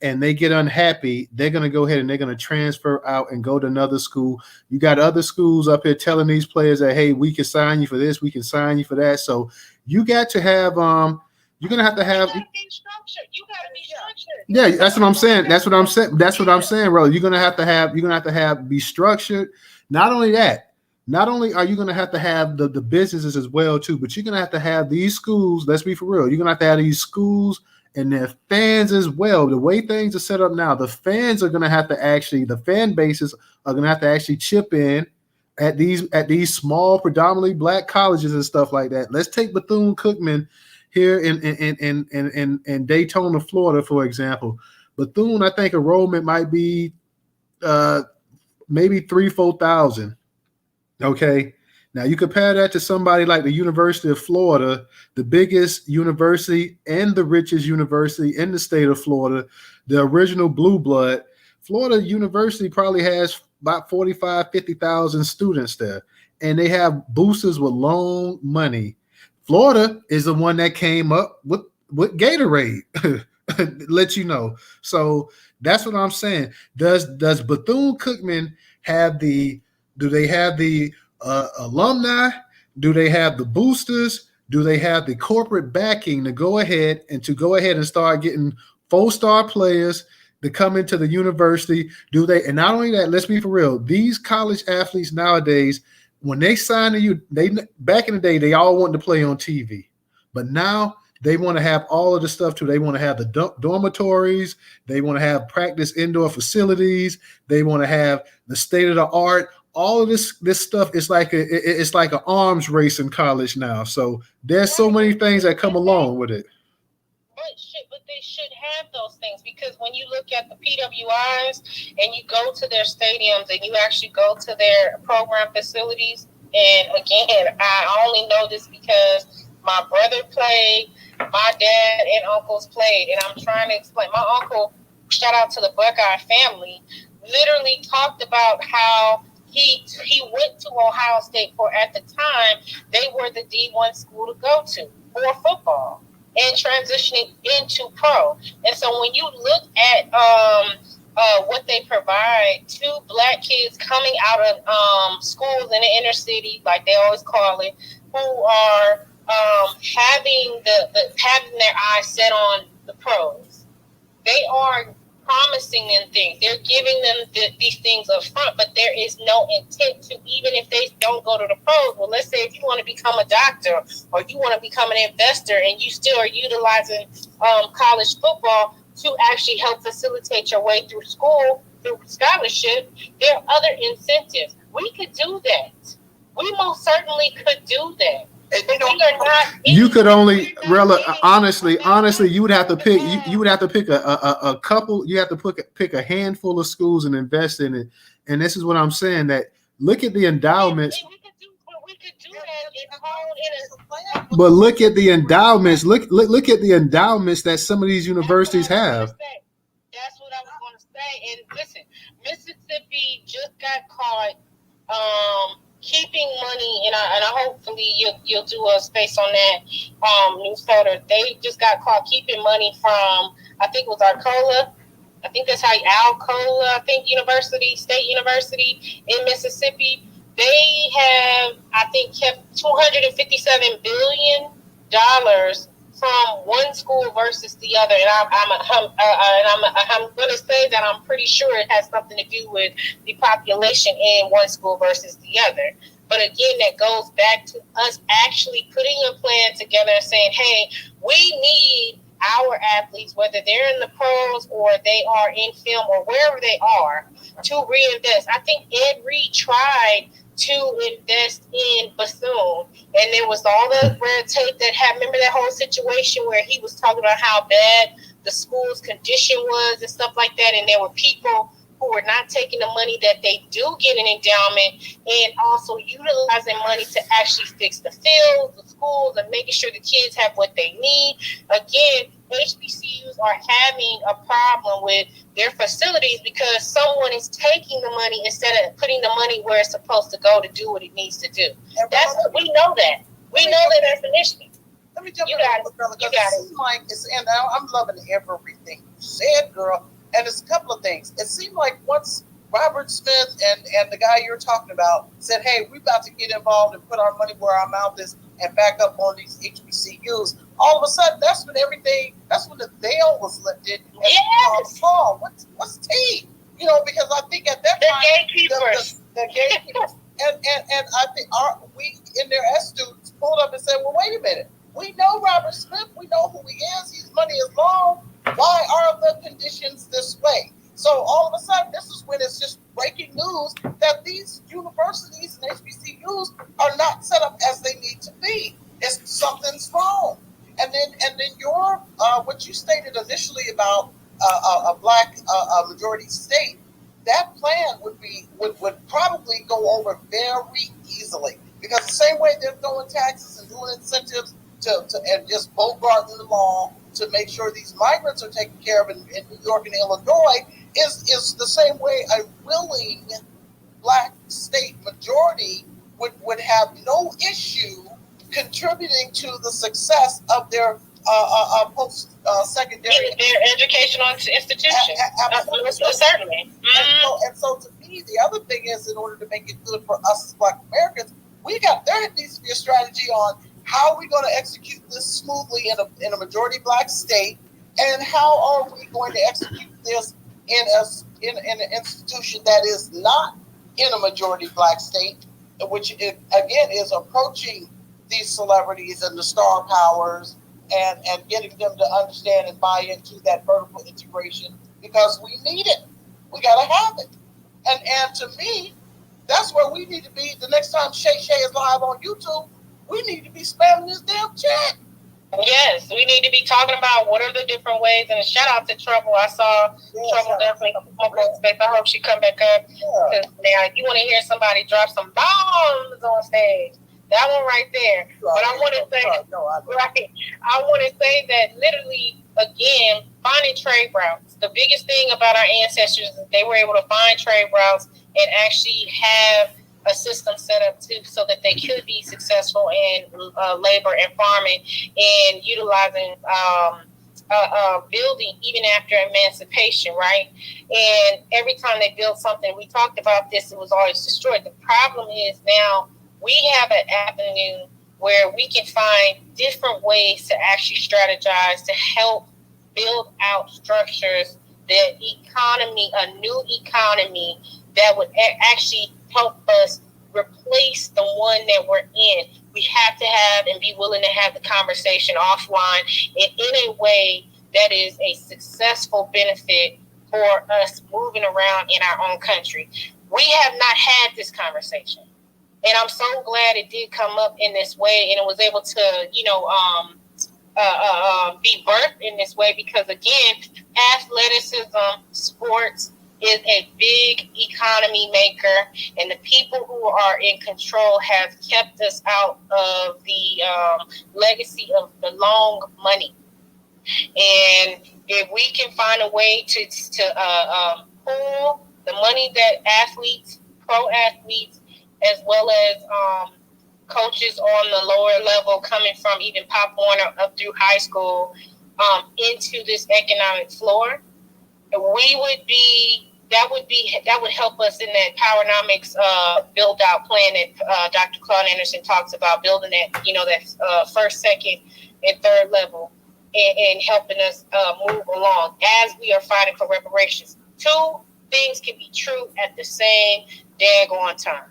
and they get unhappy, they're going to go ahead and they're going to transfer out and go to another school. You got other schools up here telling these players that, hey, we can sign you for this, we can sign you for that. So you got to have you're gonna have to have.
You gotta be structured.
Yeah, that's what I'm saying. That's what I'm saying, bro. You're gonna have to be structured. Not only that, not only are you gonna have to have the businesses as well too, but you're gonna have these schools. Let's be for real. You're gonna have these schools and their fans as well. The way things are set up now, the fans are gonna have to actually. The fan bases are gonna have to actually chip in at these small, predominantly black colleges and stuff like that. Let's take Bethune-Cookman here in Daytona, Florida, for example. Bethune, I think enrollment might be maybe 3,000-4,000. Okay. Now you compare that to somebody like the University of Florida, the biggest university and the richest university in the state of Florida, the original blue blood. Florida University probably has about 45,000-50,000 students there, and they have boosters with loan money. Florida is the one that came up with Gatorade. Let you know. So that's what I'm saying. Does Bethune-Cookman have do they have the alumni? Do they have the boosters? Do they have the corporate backing to go ahead and start getting 4-star players to come into the university? Do they? And not only that, let's be for real. These college athletes nowadays, when they sign to you, back in the day, they all wanted to play on TV. But now They want to have all of the stuff too. They want to have the dormitories. They want to have practice indoor facilities. They want to have the state of the art. All of this stuff is like it's like an arms race in college now. So there's so many things that come along with it.
But they should have those things, because when you look at the PWIs and you go to their stadiums and you actually go to their program facilities, and again, I only know this because my brother played, my dad and uncles played, and I'm trying to explain. My uncle, shout out to the Buckeye family, literally talked about how he went to Ohio State for, at the time, they were the D1 school to go to for football and transitioning into pro. And so when you look at what they provide to Black kids coming out of schools in the inner city, like they always call it, who are having having their eyes set on the pros, they are promising them things. They're giving them these things up front, but there is no intent to, even if they don't go to the pros. Well, let's say if you want to become a doctor or you want to become an investor and you still are utilizing college football to actually help facilitate your way through school, through scholarship, there are other incentives. We could do that. We most certainly could do that.
You could only, honestly, you would have to pick. You would have to pick a couple. You have to pick a handful of schools and invest in it. And this is what I'm saying. That look at the endowments.
We could do that.
But look at the endowments. Look at the endowments that some of these universities have.
That's what I was going to say. And listen, Mississippi just got caught. Keeping money, and I hopefully you'll do a space on that. Newstoter, they just got caught keeping money from, I think it was Arcola. I think that's how Alcoa, State University in Mississippi. They have, I think, kept $257 billion from one school versus the other, and I'm going to say that I'm pretty sure it has something to do with the population in one school versus the other. But again, that goes back to us actually putting a plan together and saying, hey, we need our athletes, whether they're in the pros or they are in film or wherever they are, to reinvest. I think Ed Reed tried to invest in Bassoon, and there was all the red tape that had, remember that whole situation where he was talking about how bad the school's condition was and stuff like that, and there were people who were not taking the money that they do get an endowment and also utilizing money to actually fix the fields, the schools, and making sure the kids have what they need. Again, HBCUs are having a problem with their facilities because someone is taking the money instead of putting the money where it's supposed to go to do what it needs to do. That's what we know that. We know that as an issue.
Let me jump in, brother. You got it. Like and I'm loving everything you said, girl. And it's a couple of things. It seemed like once Robert Smith and the guy you're talking about said, hey, we're about to get involved and put our money where our mouth is and back up on these HBCUs, all of a sudden, that's when the veil was lifted. And
yes.
Paul, what's T? Because I think at that time, the gatekeepers. And I think we, in there as students, pulled up and said, well, wait a minute. We know Robert Smith. We know who he is. His money is long. Why are the conditions this way? So all of a sudden, this is when it's just breaking news that these universities and HBCUs are not set up as they need to be. Something's wrong. And then your what you stated initially about a black majority state, that plan would probably go over very easily, because the same way they're throwing taxes and doing incentives and just bogarting the law to make sure these migrants are taken care of in New York and Illinois is the same way a willing black state majority would have no issue contributing to the success of their post-secondary
their educational institution.
Absolutely.
Certainly. Mm-hmm.
And so to me, the other thing is, in order to make it good for us as Black Americans, there needs to be a strategy on how are we going to execute this smoothly in a majority black state, and how are we going to execute this in an institution that is not in a majority black state, which again is approaching these celebrities and the star powers and getting them to understand and buy into that vertical integration, because we need it. We got to have it. And to me, that's where we need to be. The next time Shay is live on YouTube, we need to be spamming this damn chat.
Yes, we need to be talking about what are the different ways. And a shout out to Trouble. I saw Trouble definitely come up on stage. I hope she come back up. Because now you want to hear somebody drop some bombs on stage. That one right there. But I want to say, I want to say that literally, again, finding trade routes. The biggest thing about our ancestors is they were able to find trade routes and actually have a system set up too, so that they could be successful in labor and farming and utilizing building even after emancipation, right? And every time they built something, we talked about this, it was always destroyed. The problem is now we have an avenue where we can find different ways to actually strategize to help build out structures, that economy, a new economy that would actually help us replace the one that we're in. We have to have and be willing to have the conversation offline and in a way that is a successful benefit for us moving around in our own country. We have not had this conversation. And I'm so glad it did come up in this way and it was able to, be birthed in this way, because again, athleticism, sports is a big economy maker, and the people who are in control have kept us out of the legacy of the long money. And if we can find a way to pool the money that athletes, pro athletes, as well as coaches on the lower level coming from even Pop Warner up through high school into this economic floor, that would help us in that Powernomics build out plan that Dr. Claude Anderson talks about, building that, that first, second, and third level, and helping us move along as we are fighting for reparations. Two things can be true at the same daggone time.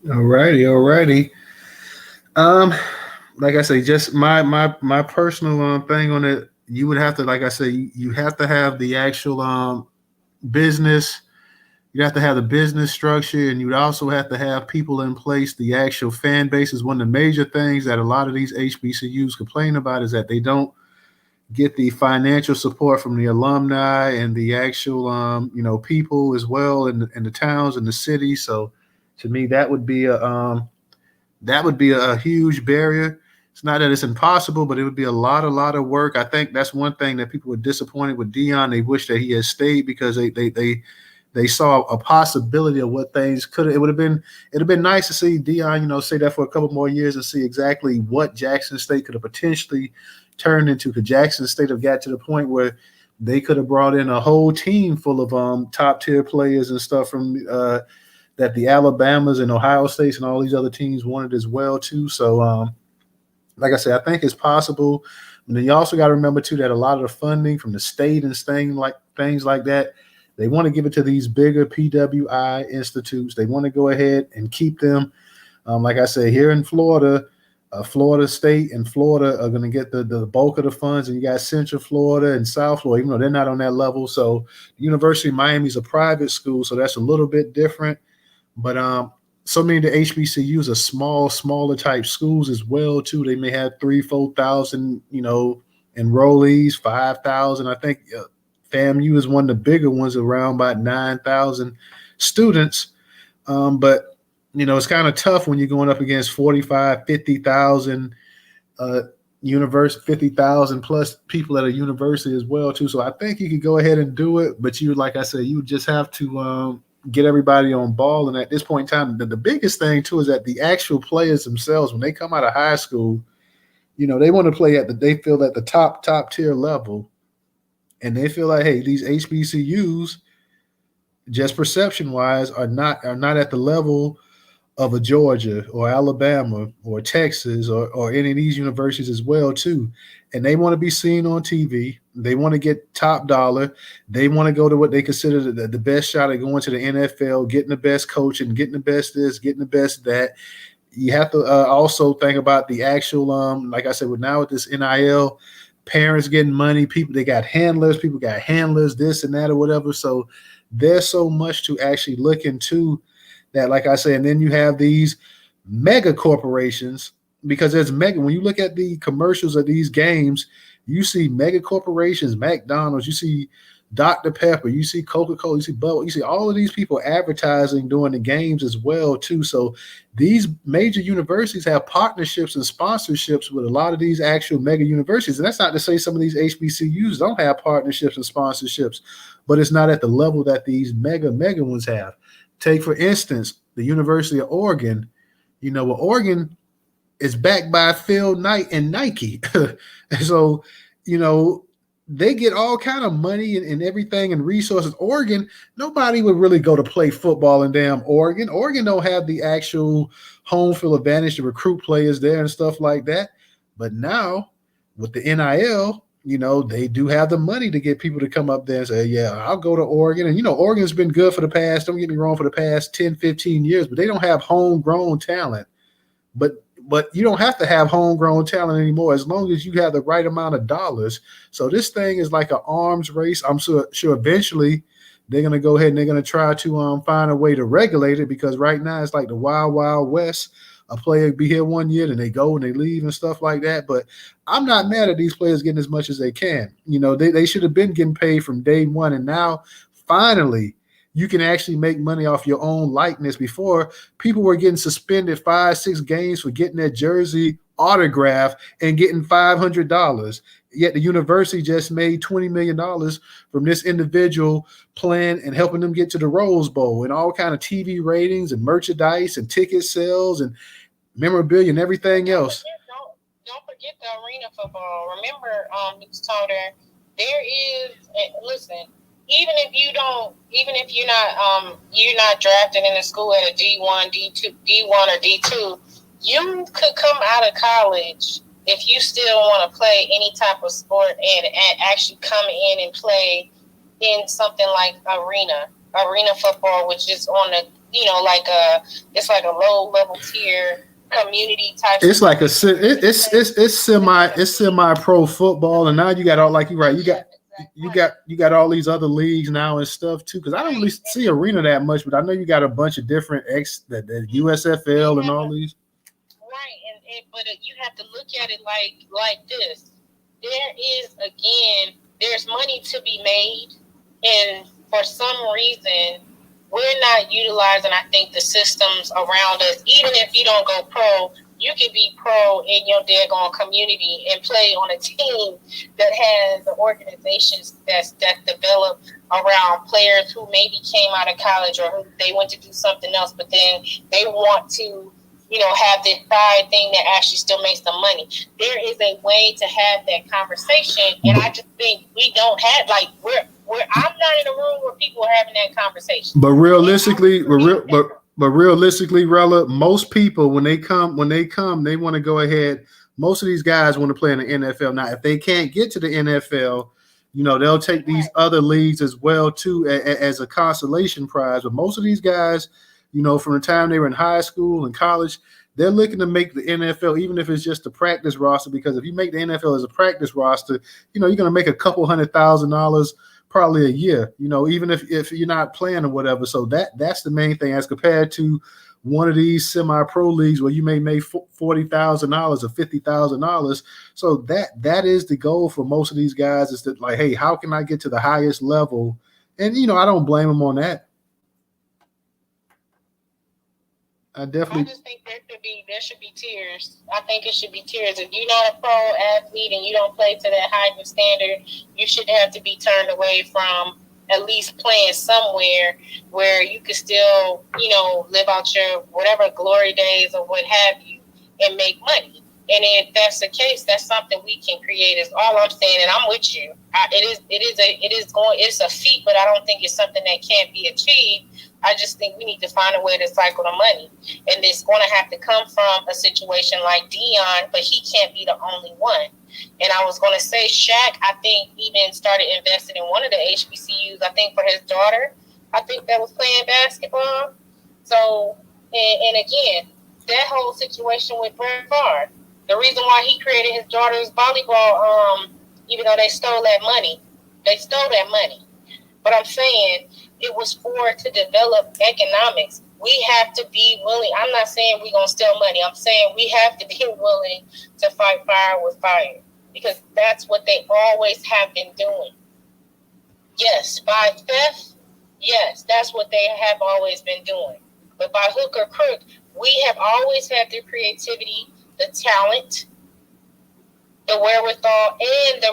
Alrighty. Like I say, just my personal thing on it. You would have to, like I say, you have to have the actual business. You have to have the business structure, and you would also have to have people in place. The actual fan base is one of the major things that a lot of these HBCUs complain about, is that they don't get the financial support from the alumni and the actual people as well in the towns and the cities. So to me, that would be a huge barrier. It's not that it's impossible, but it would be a lot of work. I think that's one thing that people were disappointed with Deion. They wish that he had stayed, because they saw a possibility of what things could have. It'd have been nice to see Deion, stay there for a couple more years and see exactly what Jackson State could have potentially turned into. Because Jackson State have got to the point where they could have brought in a whole team full of top tier players and stuff from that the Alabamas and Ohio States and all these other teams wanted as well too. So like I said, I think it's possible. And then you also got to remember too that a lot of the funding from the state and things like that, they want to give it to these bigger PWI institutes. They want to go ahead and keep them. Like I said, here in Florida, Florida State and Florida are going to get the bulk of the funds, and you got Central Florida and South Florida, even though they're not on that level. So the University of Miami is a private school, so that's a little bit different. But so many of the HBCUs are smaller type schools as well too. They may have 3,000-4,000, enrollees, 5,000. I think FAMU is one of the bigger ones, around about 9,000 students. But it's kind of tough when you're going up against 45, 50,000 50,000 plus people at a university as well too. So I think you could go ahead and do it, but like I said, you just have to get everybody on ball. And at this point in time, the biggest thing too is that the actual players themselves, when they come out of high school, they want to play they feel at the top tier level, and they feel like, hey, these HBCUs, just perception wise, are not at the level of a Georgia or Alabama or Texas or any of these universities as well too. And they want to be seen on TV. They want to get top dollar. They want to go to what they consider the best shot at going to the NFL, getting the best coach and getting the best this, getting the best that. you have to also think about the actual, like I said, with this NIL, parents getting money, people, they got handlers, people got handlers, this and that or whatever. So there's so much to actually look into that, like I said, and then you have these mega corporations, because there's mega, when you look at the commercials of these games, you see mega corporations, McDonald's, you see Dr. Pepper, you see Coca-Cola, you see Bubba, you see all of these people advertising during the games as well too. So these major universities have partnerships and sponsorships with a lot of these actual mega universities. And that's not to say some of these HBCUs don't have partnerships and sponsorships, but it's not at the level that these mega ones have. Take, for instance, the University of Oregon. Well, Oregon is backed by Phil Knight and Nike. So, they get all kind of money and everything and resources. Oregon, nobody would really go to play football in damn Oregon. Oregon don't have the actual home field advantage to recruit players there and stuff like that. But now with the NIL, they do have the money to get people to come up there and say, yeah, I'll go to Oregon. And, Oregon's been good for the past, don't get me wrong, for the past 10, 15 years, but they don't have homegrown talent. But you don't have to have homegrown talent anymore as long as you have the right amount of dollars. So this thing is like an arms race. I'm sure eventually they're going to go ahead and they're going to try to find a way to regulate it, because right now it's like the wild, wild west. A player be here one year, then they go and they leave and stuff like that. But I'm not mad at these players getting as much as they can. They should have been getting paid from day one. And now finally you can actually make money off your own likeness. Before, people were getting suspended 5-6 games for getting their jersey autographed and getting $500. Yet the university just made $20 million from this individual playing and helping them get to the Rose Bowl, and all kind of TV ratings and merchandise and ticket sales and memorabilia and everything else.
Don't forget the arena football. Remember, Newstoter, there is, listen, even if you're not drafted in a school at a D1, D1 or D2, you could come out of college if you still want to play any type of sport and actually come in and play in something like arena football, which is on the, it's like a low level tier community type.
It's like it's semi pro football, and now you got all, like you're right, you got all these other leagues now and stuff too. Because I don't really see arena that much, but I know you got a bunch of different the USFL and all these.
Right, but you have to look at it like this. There's money to be made, and for some reason we're not utilizing, I think, the systems around us. Even if you don't go pro, you can be pro in your daggone community and play on a team that has the organizations that develop around players who maybe came out of college or who they went to do something else, but then they want to, have this side thing that actually still makes them money. There is a way to have that conversation, and I just think we don't have, I'm not in a room where people are having that conversation.
But realistically, Rella, most people when they come, they want to go ahead. Most of these guys want to play in the NFL. Now, if they can't get to the NFL, they'll take these other leagues as well too as a consolation prize. But most of these guys, from the time they were in high school and college, they're looking to make the NFL, even if it's just a practice roster. Because if you make the NFL as a practice roster, you're going to make a couple $100,000 probably a year, even if you're not playing or whatever. So that's the main thing, as compared to one of these semi-pro leagues where you may make $40,000 or $50,000. So that is the goal for most of these guys, is that, like, hey, how can I get to the highest level? And, I don't blame them on that. I just
think there should be tiers. I think it should be tiers. If you're not a pro athlete and you don't play to that high standard, you should have to be turned away from at least playing somewhere where you could still, live out your whatever glory days or what have you and make money. And if that's the case, that's something we can create. Is all I'm saying, and I'm with you. It's a feat, but I don't think it's something that can't be achieved. I just think we need to find a way to cycle the money. And it's going to have to come from a situation like Dion, but he can't be the only one. And I was going to say Shaq, I think, even started investing in one of the HBCUs, I think for his daughter, I think that was playing basketball. So, and again, that whole situation with Brett Favre. The reason why he created his daughter's volleyball, even though they stole that money. But I'm saying it was to develop economics. We have to be willing. I'm not saying we're going to steal money. I'm saying we have to be willing to fight fire with fire, because that's what they always have been doing. Yes, by theft, yes, that's what they have always been doing. But by hook or crook, we have always had the creativity, the talent, the wherewithal, and the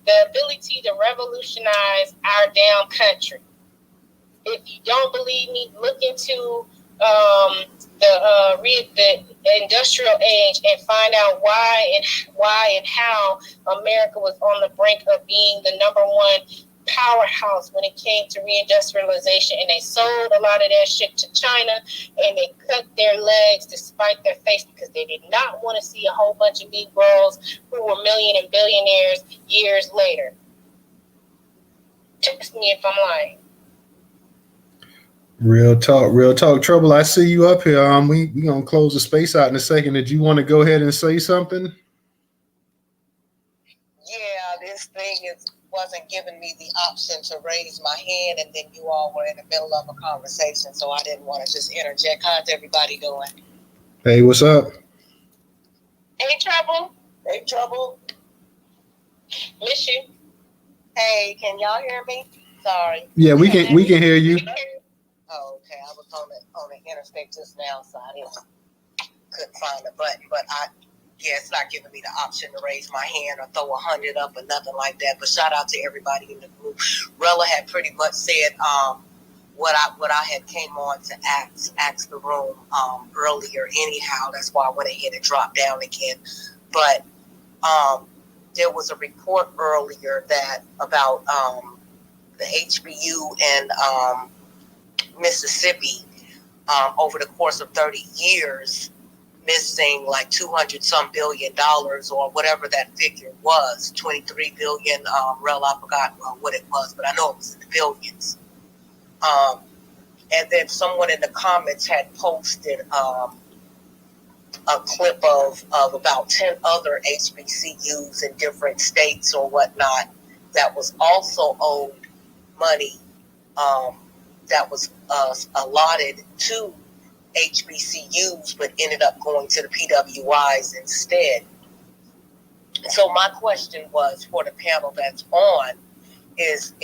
the ability to revolutionize our damn country. If you don't believe me, look into the industrial age and find out why and how America was on the brink of being the number one powerhouse when it came to reindustrialization, and they sold a lot of their shit to China, and they cut their legs to spite their face because they did not want to see a whole bunch of Negroes who were million and billionaires years later. Text me if I'm lying.
Real talk. Trouble, I see you up here. We gonna close the space out in a second. Did you want to go ahead and say something?
Yeah, this thing wasn't giving me the option to raise my hand, and then you all were in the middle of a conversation, so I didn't want to just interject. How's everybody doing?
Hey, what's up?
Hey, Trouble.
Hey, Trouble.
Miss you.
Hey, can y'all hear me? Sorry.
Yeah, we can hear you.
Oh, okay. I was on the interstate just now, so I couldn't find the button. But it's not giving me the option to raise my hand or throw 100 up or nothing like that. But shout out to everybody in the group. Rella had pretty much said what I had came on to ask the room earlier. Anyhow, that's why I went ahead and dropped down again. But there was a report earlier that about the HBU and Mississippi over the course of 30 years missing like $200 billion or whatever that figure was, 23 billion. I forgot what it was, but I know it was in the billions. And then someone in the comments had posted a clip of about 10 other HBCUs in different states or whatnot that was also owed money that was allotted to HBCUs, but ended up going to the PWIs instead. So my question was for the panel that's on is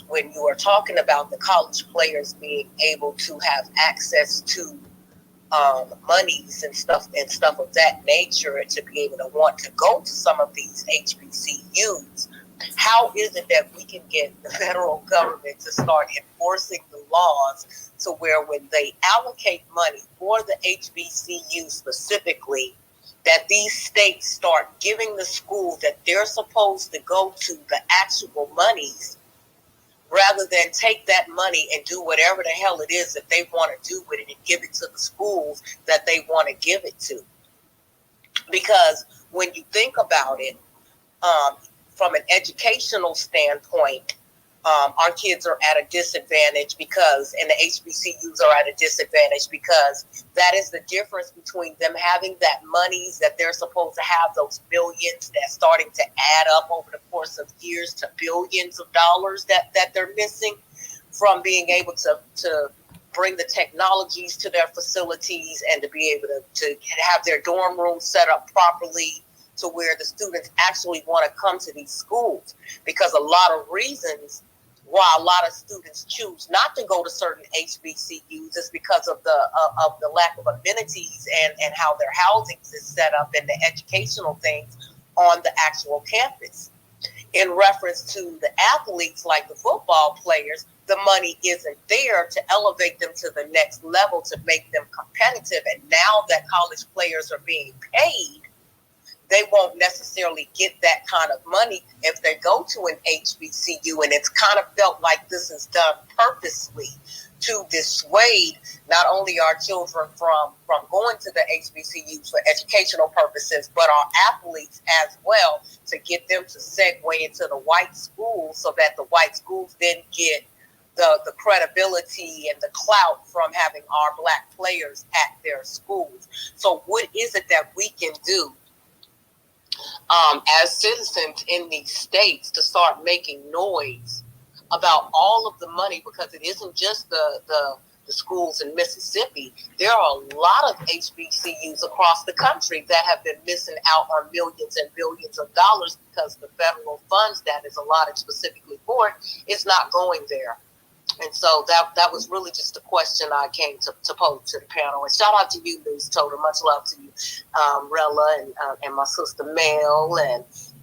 when you are talking about the college players being able to have access to monies and stuff of that nature, to be able to want to go to some of these HBCUs, how is it that we can get the federal government to start enforcing the laws to where when they allocate money for the HBCU specifically, that these states start giving the school that they're supposed to go to the actual monies, rather than take that money and do whatever the hell it is that they want to do with it and give it to the schools that they want to give it to? Because when you think about it, from an educational standpoint, our kids are at a disadvantage because, and the HBCUs are at a disadvantage because that is the difference between them having that monies that they're supposed to have, those billions that's starting to add up over the course of years to billions of dollars that they're missing, from being able to bring the technologies to their facilities and to be able to have their dorm rooms set up properly to where the students actually want to come to these schools. Because a lot of reasons why a lot of students choose not to go to certain HBCUs is because of the lack of amenities and how their housing is set up and the educational things on the actual campus. In reference to the athletes, like the football players, the money isn't there to elevate them to the next level, to make them competitive. And now that college players are being paid, they won't necessarily get that kind of money if they go to an HBCU. And it's kind of felt like this is done purposely to dissuade not only our children from going to the HBCUs for educational purposes, but our athletes as well, to get them to segue into the white schools, so that the white schools then get
the credibility and the clout from having our Black players at their schools. So what is it that we can do as citizens in these states to start making noise about all of the money? Because it isn't just the schools in Mississippi. There are a lot of HBCUs across the country that have been missing out on millions and billions of dollars because the federal funds that is allotted specifically for it is not going there. And so that was really just a question I came to pose to the panel. And shout out to you, Newstoter. Much love to you, Rella, and my sister Mel,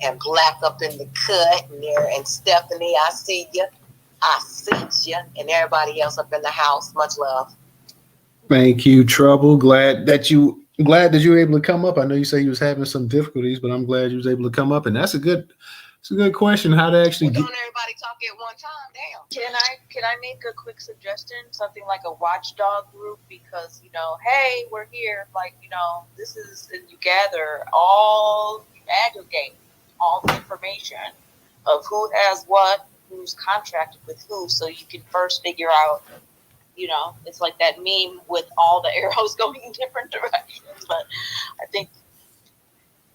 and Black up in the cut, and Stephanie. I see you. And everybody else up in the house. Much love.
Thank you, Trouble. Glad that you were able to come up. I know you say you was having some difficulties, but I'm glad you was able to come up. And it's a good question. How to actually
Don't everybody talk at one time? Damn.
Can I make a quick suggestion? Something like a watchdog group, because hey, we're here. Like this is, and you aggregate all the information of who has what, who's contracted with who, so you can first figure out. It's like that meme with all the arrows going in different directions. But I think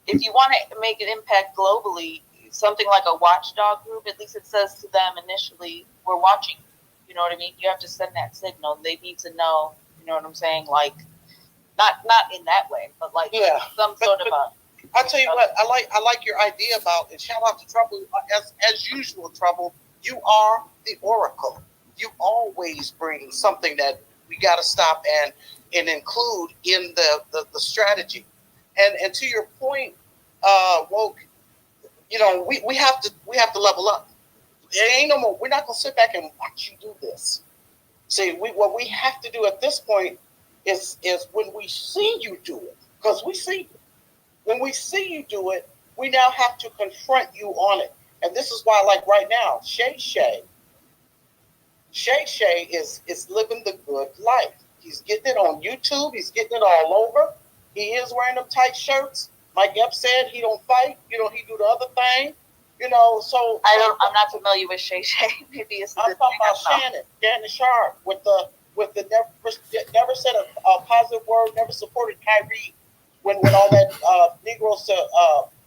if you want to make an impact globally, something like a watchdog group, at least it says to them initially, we're watching. You know what I mean? You have to send that signal. They need to know, you know what I'm saying? Like, not in that way, but like some sort of a...
I'll tell you what, I like your idea about, and shout out to Trouble, as usual, Trouble, you are the oracle. You always bring something that we got to stop and include in the strategy. And to your point, Woke, we have to level up. There ain't no more. We're not gonna sit back and watch you do this. See, what we have to do at this point is when we see you do it, because we see you. When we see you do it, we now have to confront you on it. And this is why, like right now, Shay is living the good life. He's getting it on YouTube. He's getting it all over. He is wearing them tight shirts. Like Ep said, he don't fight. He do the other thing. So
I'm not familiar with Shay. Maybe it's.
I'm talking about Shannon Sharp with the never said a positive word, never supported Kyrie when all that Negroes to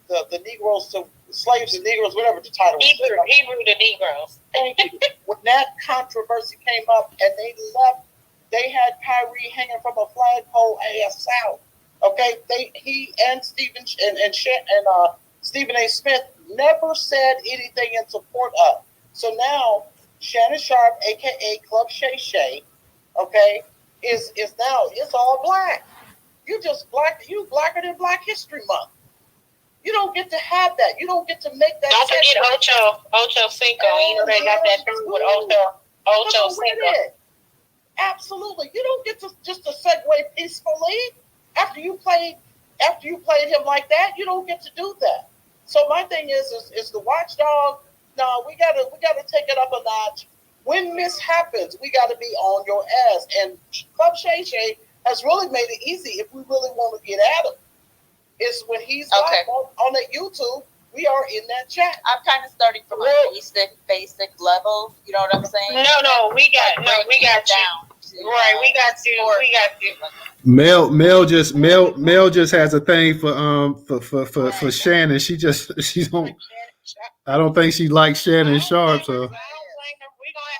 the Negroes to slaves and Negroes, whatever the title was.
Hebrew to Negroes.
Thank you. When that controversy came up and they left, they had Kyrie hanging from a flagpole ass out. Okay, he and Stephen A. Smith never said anything in support of. So now Shannon Sharp, aka Club Shay, okay, is now it's all black. You just black. You blacker than Black History Month. You don't get to have that. You don't get to make that.
Don't forget Ocho Cinco. They got that thing with Ocho Cinco.
Absolutely. You don't get to just to segue peacefully after you played him like that. You don't get to do that. So my thing is the watchdog. No, we gotta take it up a notch. When this happens, we gotta be on your ass. And Club Shay has really made it easy if we really want to get at him. It's when he's live on that YouTube, we are in that chat.
I'm kind of starting from a basic level. You know what I'm saying?
No, we got you. Right, we got you.
Mel just has a thing for Shannon. She don't. I don't think she likes Shannon Sharp. So
we're gonna have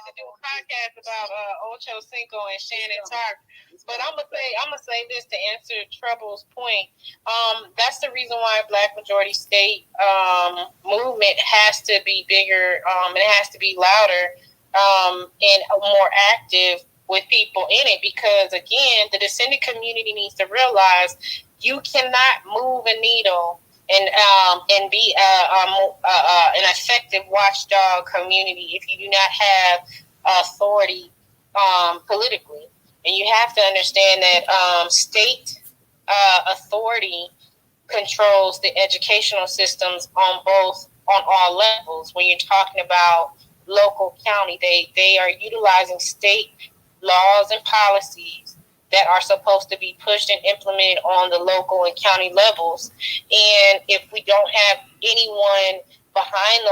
to do a podcast about Ocho Cinco and Shannon Sharp. But I'm gonna say this to answer Trouble's point. That's the reason why Black majority state movement has to be bigger. It has to be louder and more active with people in it, because again, the descendant community needs to realize you cannot move a needle and be an effective watchdog community if you do not have authority politically. And you have to understand that state authority controls the educational systems on all levels. When you're talking about local county, they are utilizing state laws and policies that are supposed to be pushed and implemented on the local and county levels. And if we don't have anyone behind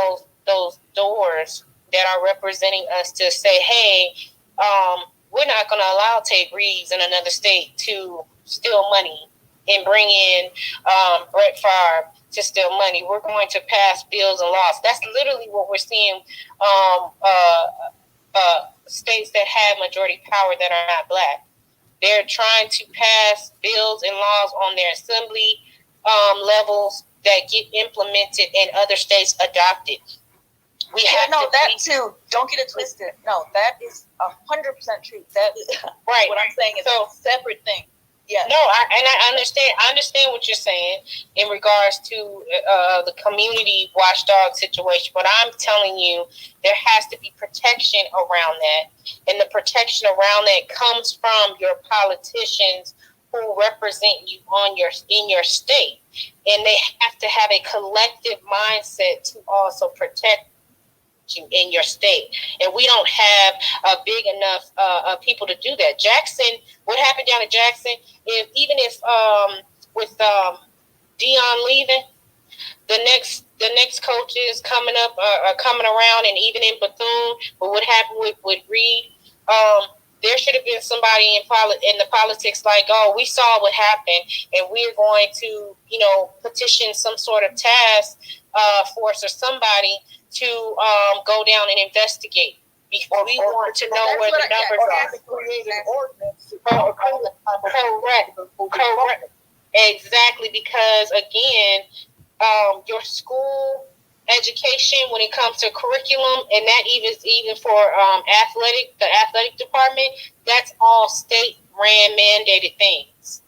those doors that are representing us to say, hey, we're not going to allow Tate Reeves in another state to steal money and bring in Brett Favre to steal money. We're going to pass bills and laws. That's literally what we're seeing. States that have majority power that are not black. They're trying to pass bills and laws on their assembly levels that get implemented and other states adopted. We have
that too. Don't get it twisted. No, that is 100% true. That is
right.
What I'm saying is a separate thing. Yeah.
No, I understand. I understand what you're saying in regards to the community watchdog situation. But I'm telling you, there has to be protection around that, and the protection around that comes from your politicians who represent you in your state, and they have to have a collective mindset to also protect you in your state. And we don't have big enough people to do that. Jackson, what happened down in Jackson, if with Dion leaving, the next coaches coming up are coming around, and even in Bethune, but what happened with Reed, there should have been somebody in the politics like, oh, we saw what happened, and we're going to, petition some sort of task force or somebody to go down and investigate. Because we want to know where the numbers are. Correct. Exactly, because again, your school education when it comes to curriculum, and that even for the athletic department, that's all state ran mandated things.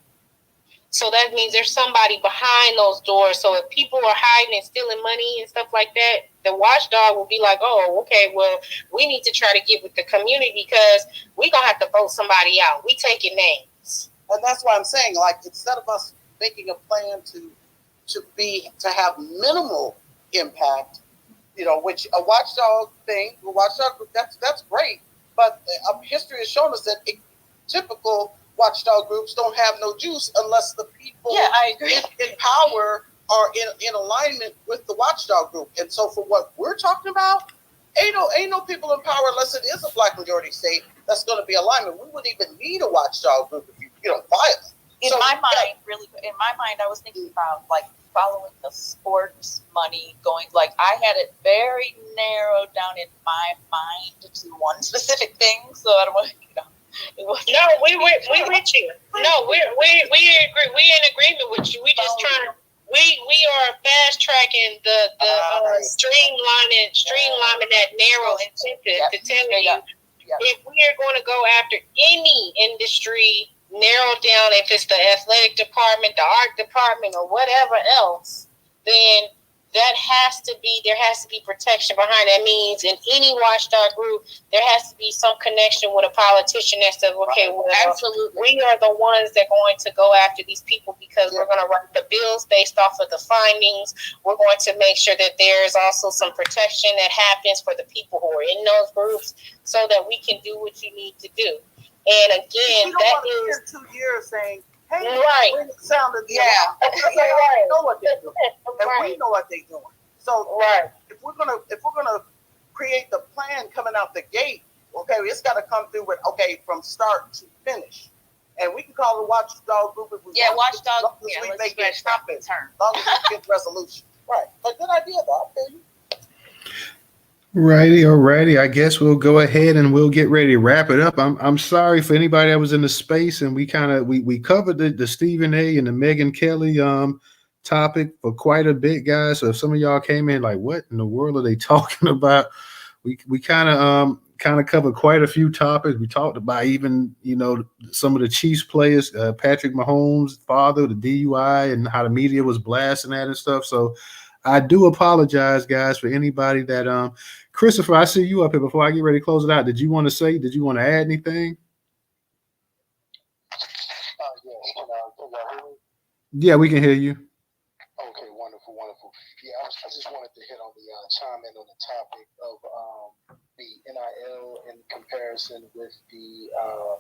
So that means there's somebody behind those doors. So if people are hiding and stealing money and stuff like that, the watchdog will be like, oh, okay, well, we need to try to get with the community because we're going to have to vote somebody out. We taking names.
And that's why I'm saying, like, instead of us making a plan to have minimal impact, which a watchdog group, that's great. But history has shown us that typical watchdog groups don't have no juice unless the people
I agree.
in power are in alignment with the watchdog group. And so for what we're talking about, ain't no people in power unless it is a black majority state that's going to be alignment. We wouldn't even need a watchdog group if you don't violate.
In my mind, I was thinking about like following the sports money going, like I had it very narrowed down in my mind to one specific thing. So I don't want
No, we with you. No, we agree. We in agreement with you. We just trying. We are fast tracking the streamlining that narrow incentive to tell you if we are going to go after any industry, narrow down if it's the athletic department, the art department, or whatever else, then there has to be protection behind that. Means in any watchdog group, there has to be some connection with a politician that says, okay, well, absolutely, we are the ones that are going to go after these people because we're going to write the bills based off of the findings. We're going to make sure that there's also some protection that happens for the people who are in those groups so that we can do what you need to do. And again, that is
2 years saying, hey,
right.
Bring the sound of the
Yeah.
Right. Know what they're doing. And
Right.
we know what they're doing. So
Right.
if we're gonna create the plan coming out the gate, okay, it's gotta come through with from start to finish. And we can call it watchdog group if we want.
watchdog.
As long as we
Let's
make it
scratch that
happen.
term.
As long as we get resolution. Right. But good idea though, I feel you.
Alrighty. I guess we'll go ahead and we'll get ready to wrap it up. I'm sorry for anybody that was in the space, and we covered the Stephen A. and the Megyn Kelly topic for quite a bit, guys. So if some of y'all came in like, what in the world are they talking about? We kind of covered quite a few topics. We talked about even some of the Chiefs players, Patrick Mahomes' father, the DUI, and how the media was blasting that and stuff. So I do apologize, guys, for anybody that Christopher, I see you up here. Before I get ready to close it out, did you want to add anything? Yeah, we can hear you.
Okay, wonderful. Yeah, I just wanted to hit on chime in on the topic of the NIL in comparison with I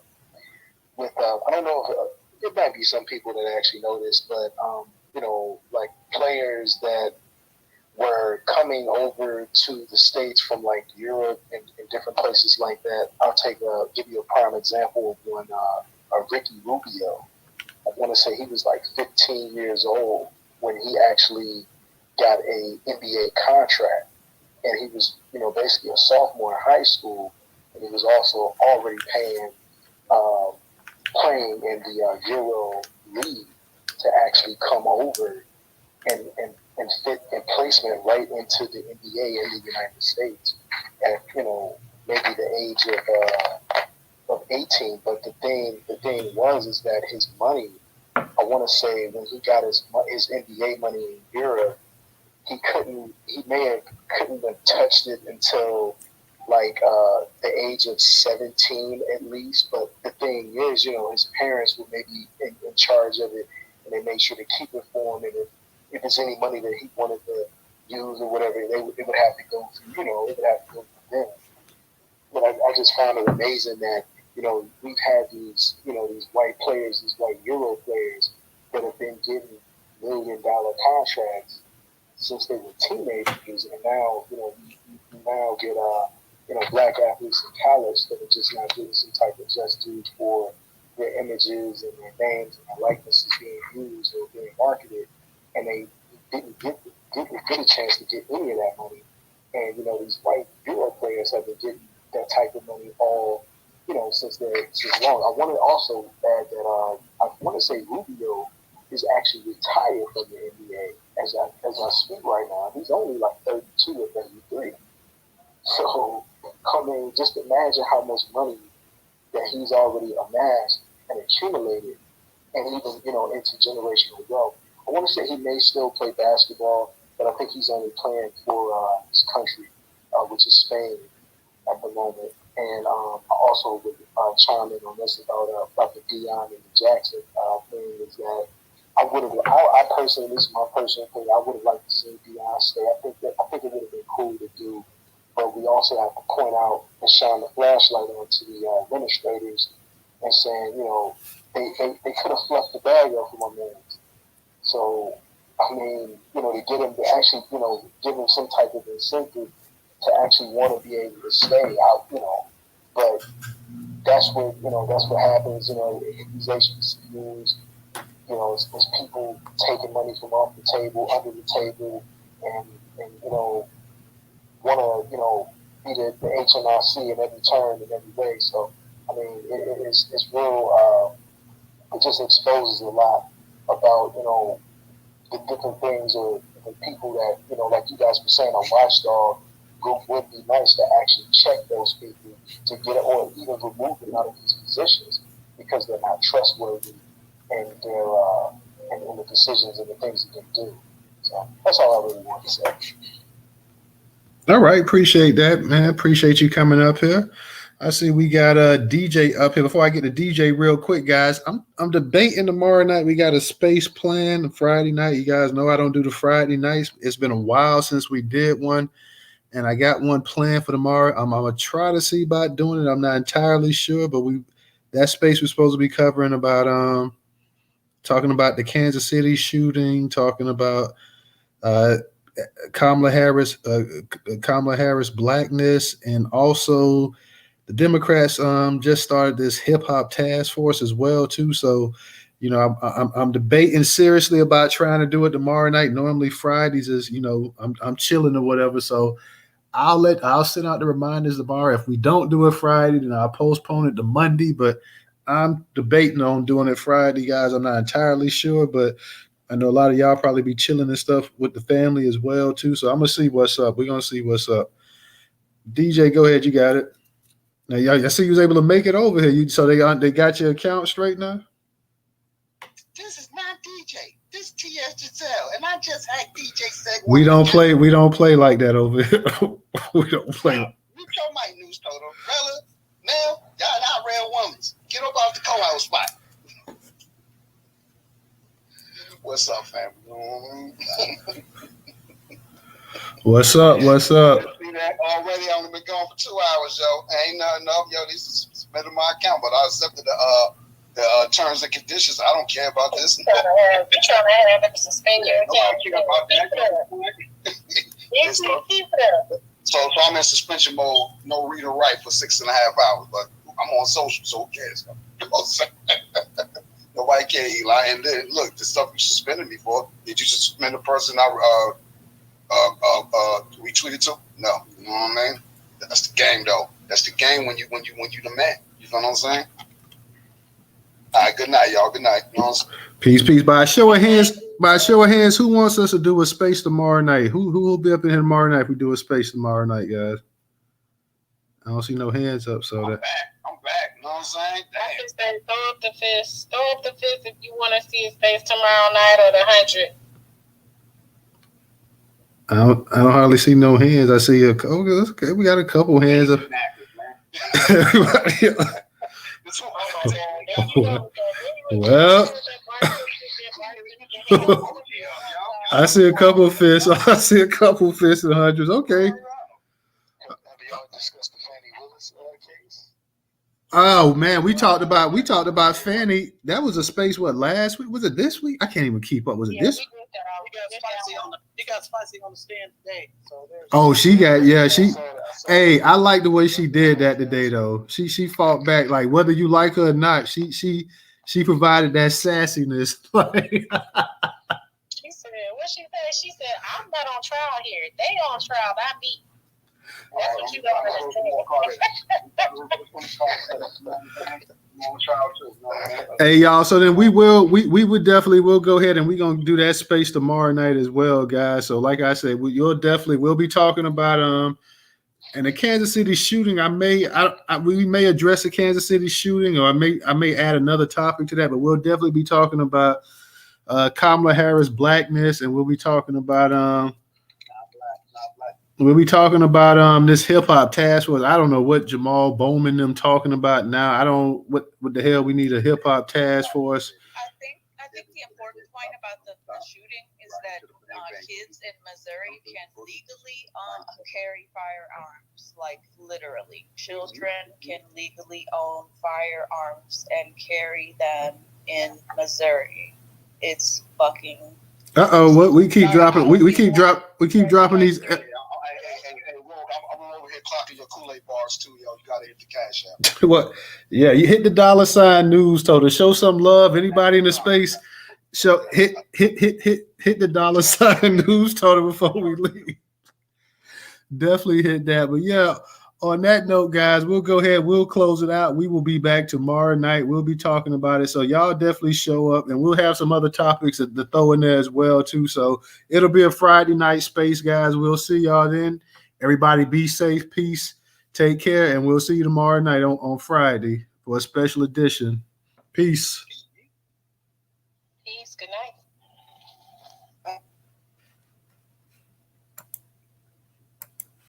don't know if it might be some people that actually know this, but like players that were coming over to the States from like Europe and different places like that. I'll give you a prime example of one, Ricky Rubio. I want to say he was like 15 years old when he actually got a NBA contract, and he was, basically a sophomore in high school, and he was also already playing in the Euro League to actually come over and fit in placement right into the NBA in the United States at maybe the age of 18. But the thing was is that his money, I want to say when he got his NBA money in Europe, he couldn't have touched it until like the age of 17 at least. But the thing is, his parents were maybe in charge of it, and they made sure to keep it for him. And if there's any money that he wanted to use or whatever, it would have to go through, it would have to go through them. But I just found it amazing that, we've had these, these white players, these white Euro players that have been getting $1 million contracts since they were teenagers, and now, you now get, black athletes in college that are just not getting some type of just due for their images and their names and their likenesses being used or being marketed, and they didn't get a chance to get any of that money. And, these white Euro players have been getting that type of money all, since long. I want to also add that I want to say Rubio is actually retired from the NBA as I speak right now. He's only like 32 or 33. So, just imagine how much money that he's already amassed and accumulated, and even, into generational wealth. I want to say he may still play basketball, but I think he's only playing for his country, which is Spain at the moment. And I also would chime in on this about the Deion and the Jackson thing, is that I personally, this is my personal opinion, I would have liked to see Deion stay. I think it would have been cool to do, but we also have to point out and shine the flashlight onto the administrators and saying, they could have fluffed the bag up for my man. So, I mean, to get him to actually, give him some type of incentive to actually want to be able to stay out, but that's what happens, accusations used, it's people taking money from off the table, under the table, and want to, be the HMRC in every turn, in every way. So, I mean, it's real, it just exposes a lot about, the different things or the people that, like you guys were saying, a watchdog group would be nice to actually check those people to get it, or even remove them out of these positions because they're not trustworthy in their in the decisions and the things that they do. So that's all I really want to say.
All right, appreciate that, man. Appreciate you coming up here. I see we got a DJ up here. Before I get to DJ real quick, guys, I'm debating tomorrow night. We got a space plan Friday night. You guys know I don't do the Friday nights. It's been a while since we did one, and I got one planned for tomorrow. I'm gonna try to see about doing it. I'm not entirely sure, but that space we're supposed to be covering about talking about the Kansas City shooting, talking about Kamala Harris blackness, and also the Democrats just started this hip hop task force as well too. So, I'm debating seriously about trying to do it tomorrow night. Normally Fridays is, I'm chilling or whatever. So I'll send out the reminders tomorrow. If we don't do it Friday, then I'll postpone it to Monday. But I'm debating on doing it Friday, guys. I'm not entirely sure, but I know a lot of y'all probably be chilling and stuff with the family as well too. So I'm gonna see what's up. We're gonna see what's up. DJ, go ahead. You got it. Now, I see you was able to make it over here. So they got your account straight now?
This is not DJ. This TS Giselle, and I just had DJ say.
We don't play like that over here. We don't play.
Mute your mic, Newstoter. Brother, Mel, y'all not real women. Get up off the co-house spot. What's up, family?
What's up?
See that already? I only been gone for 2 hours, yo. Ain't nothing up, yo. This is submitted my account, but I accepted the terms and conditions. I don't care about this.
You're trying to have it to suspend your account.
I don't care about that.
Keep it up.
So I'm in suspension mode, no read or write for 6.5 hours, but I'm on social, so who cares? You know what I'm saying? Nobody cares, Eli. And then look, the stuff you suspended me for, did you suspend the person I retweeted to? No. You know what I mean? That's the game though. That's the game when you the man. You know what I'm saying? All right, good night, y'all. Good night. You know what I'm saying?
Peace. By a show of hands, who wants us to do a space tomorrow night? Who will be up in here tomorrow night if we do a space tomorrow night, guys? I don't see no hands up, so
I'm
that
back. You know what I'm saying?
I just say throw up the fist. Throw up the fist if you want to see a space tomorrow night or the 100.
I don't hardly see no hands. I see okay, we got a couple hands up. Well, I see a couple of fists. I see a couple of fists and hundreds. Okay. Oh man, we talked about Fanny. That was a space. What, last week? Was it this week? I can't even keep up. Was it this?
He got spicy on the stand today. So
Oh, she got Hey, I like the way she did that today though. She fought back, like whether you like her or not. She provided that sassiness.
She said, what she said? She said, I'm not on trial here. They on trial by me. That's what you don't understand.
Hey y'all, so then we would definitely will go ahead and we're gonna do that space tomorrow night as well, guys. So like I said, we'll be talking about and the Kansas City shooting. We may address the Kansas City shooting, or I may add another topic to that, but we'll definitely be talking about Kamala Harris blackness, and we'll be talking about this hip hop task force. I don't know what Jamal Bowman them talking about now. I don't what the hell we need a hip hop task force.
I think the important point about the shooting is that kids in Missouri can legally carry firearms, like literally. Children can legally own firearms and carry them in Missouri. It's fucking.
What we keep dropping? We keep dropping these.
I'm over here clocking your Kool-Aid bars too, yo. You gotta hit the cash app.
What? Yeah, you hit the $ Newstoter. Show some love. Anybody in the space, show hit the $ Newstoter before we leave. Definitely hit that. But yeah, on that note, guys, we'll go ahead. We'll close it out. We will be back tomorrow night. We'll be talking about it. So y'all definitely show up, and we'll have some other topics to throw in there as well too. So it'll be a Friday night space, guys. We'll see y'all then. Everybody be safe, peace, take care, and we'll see you tomorrow night on Friday for a special edition. Peace.
Peace. Good night.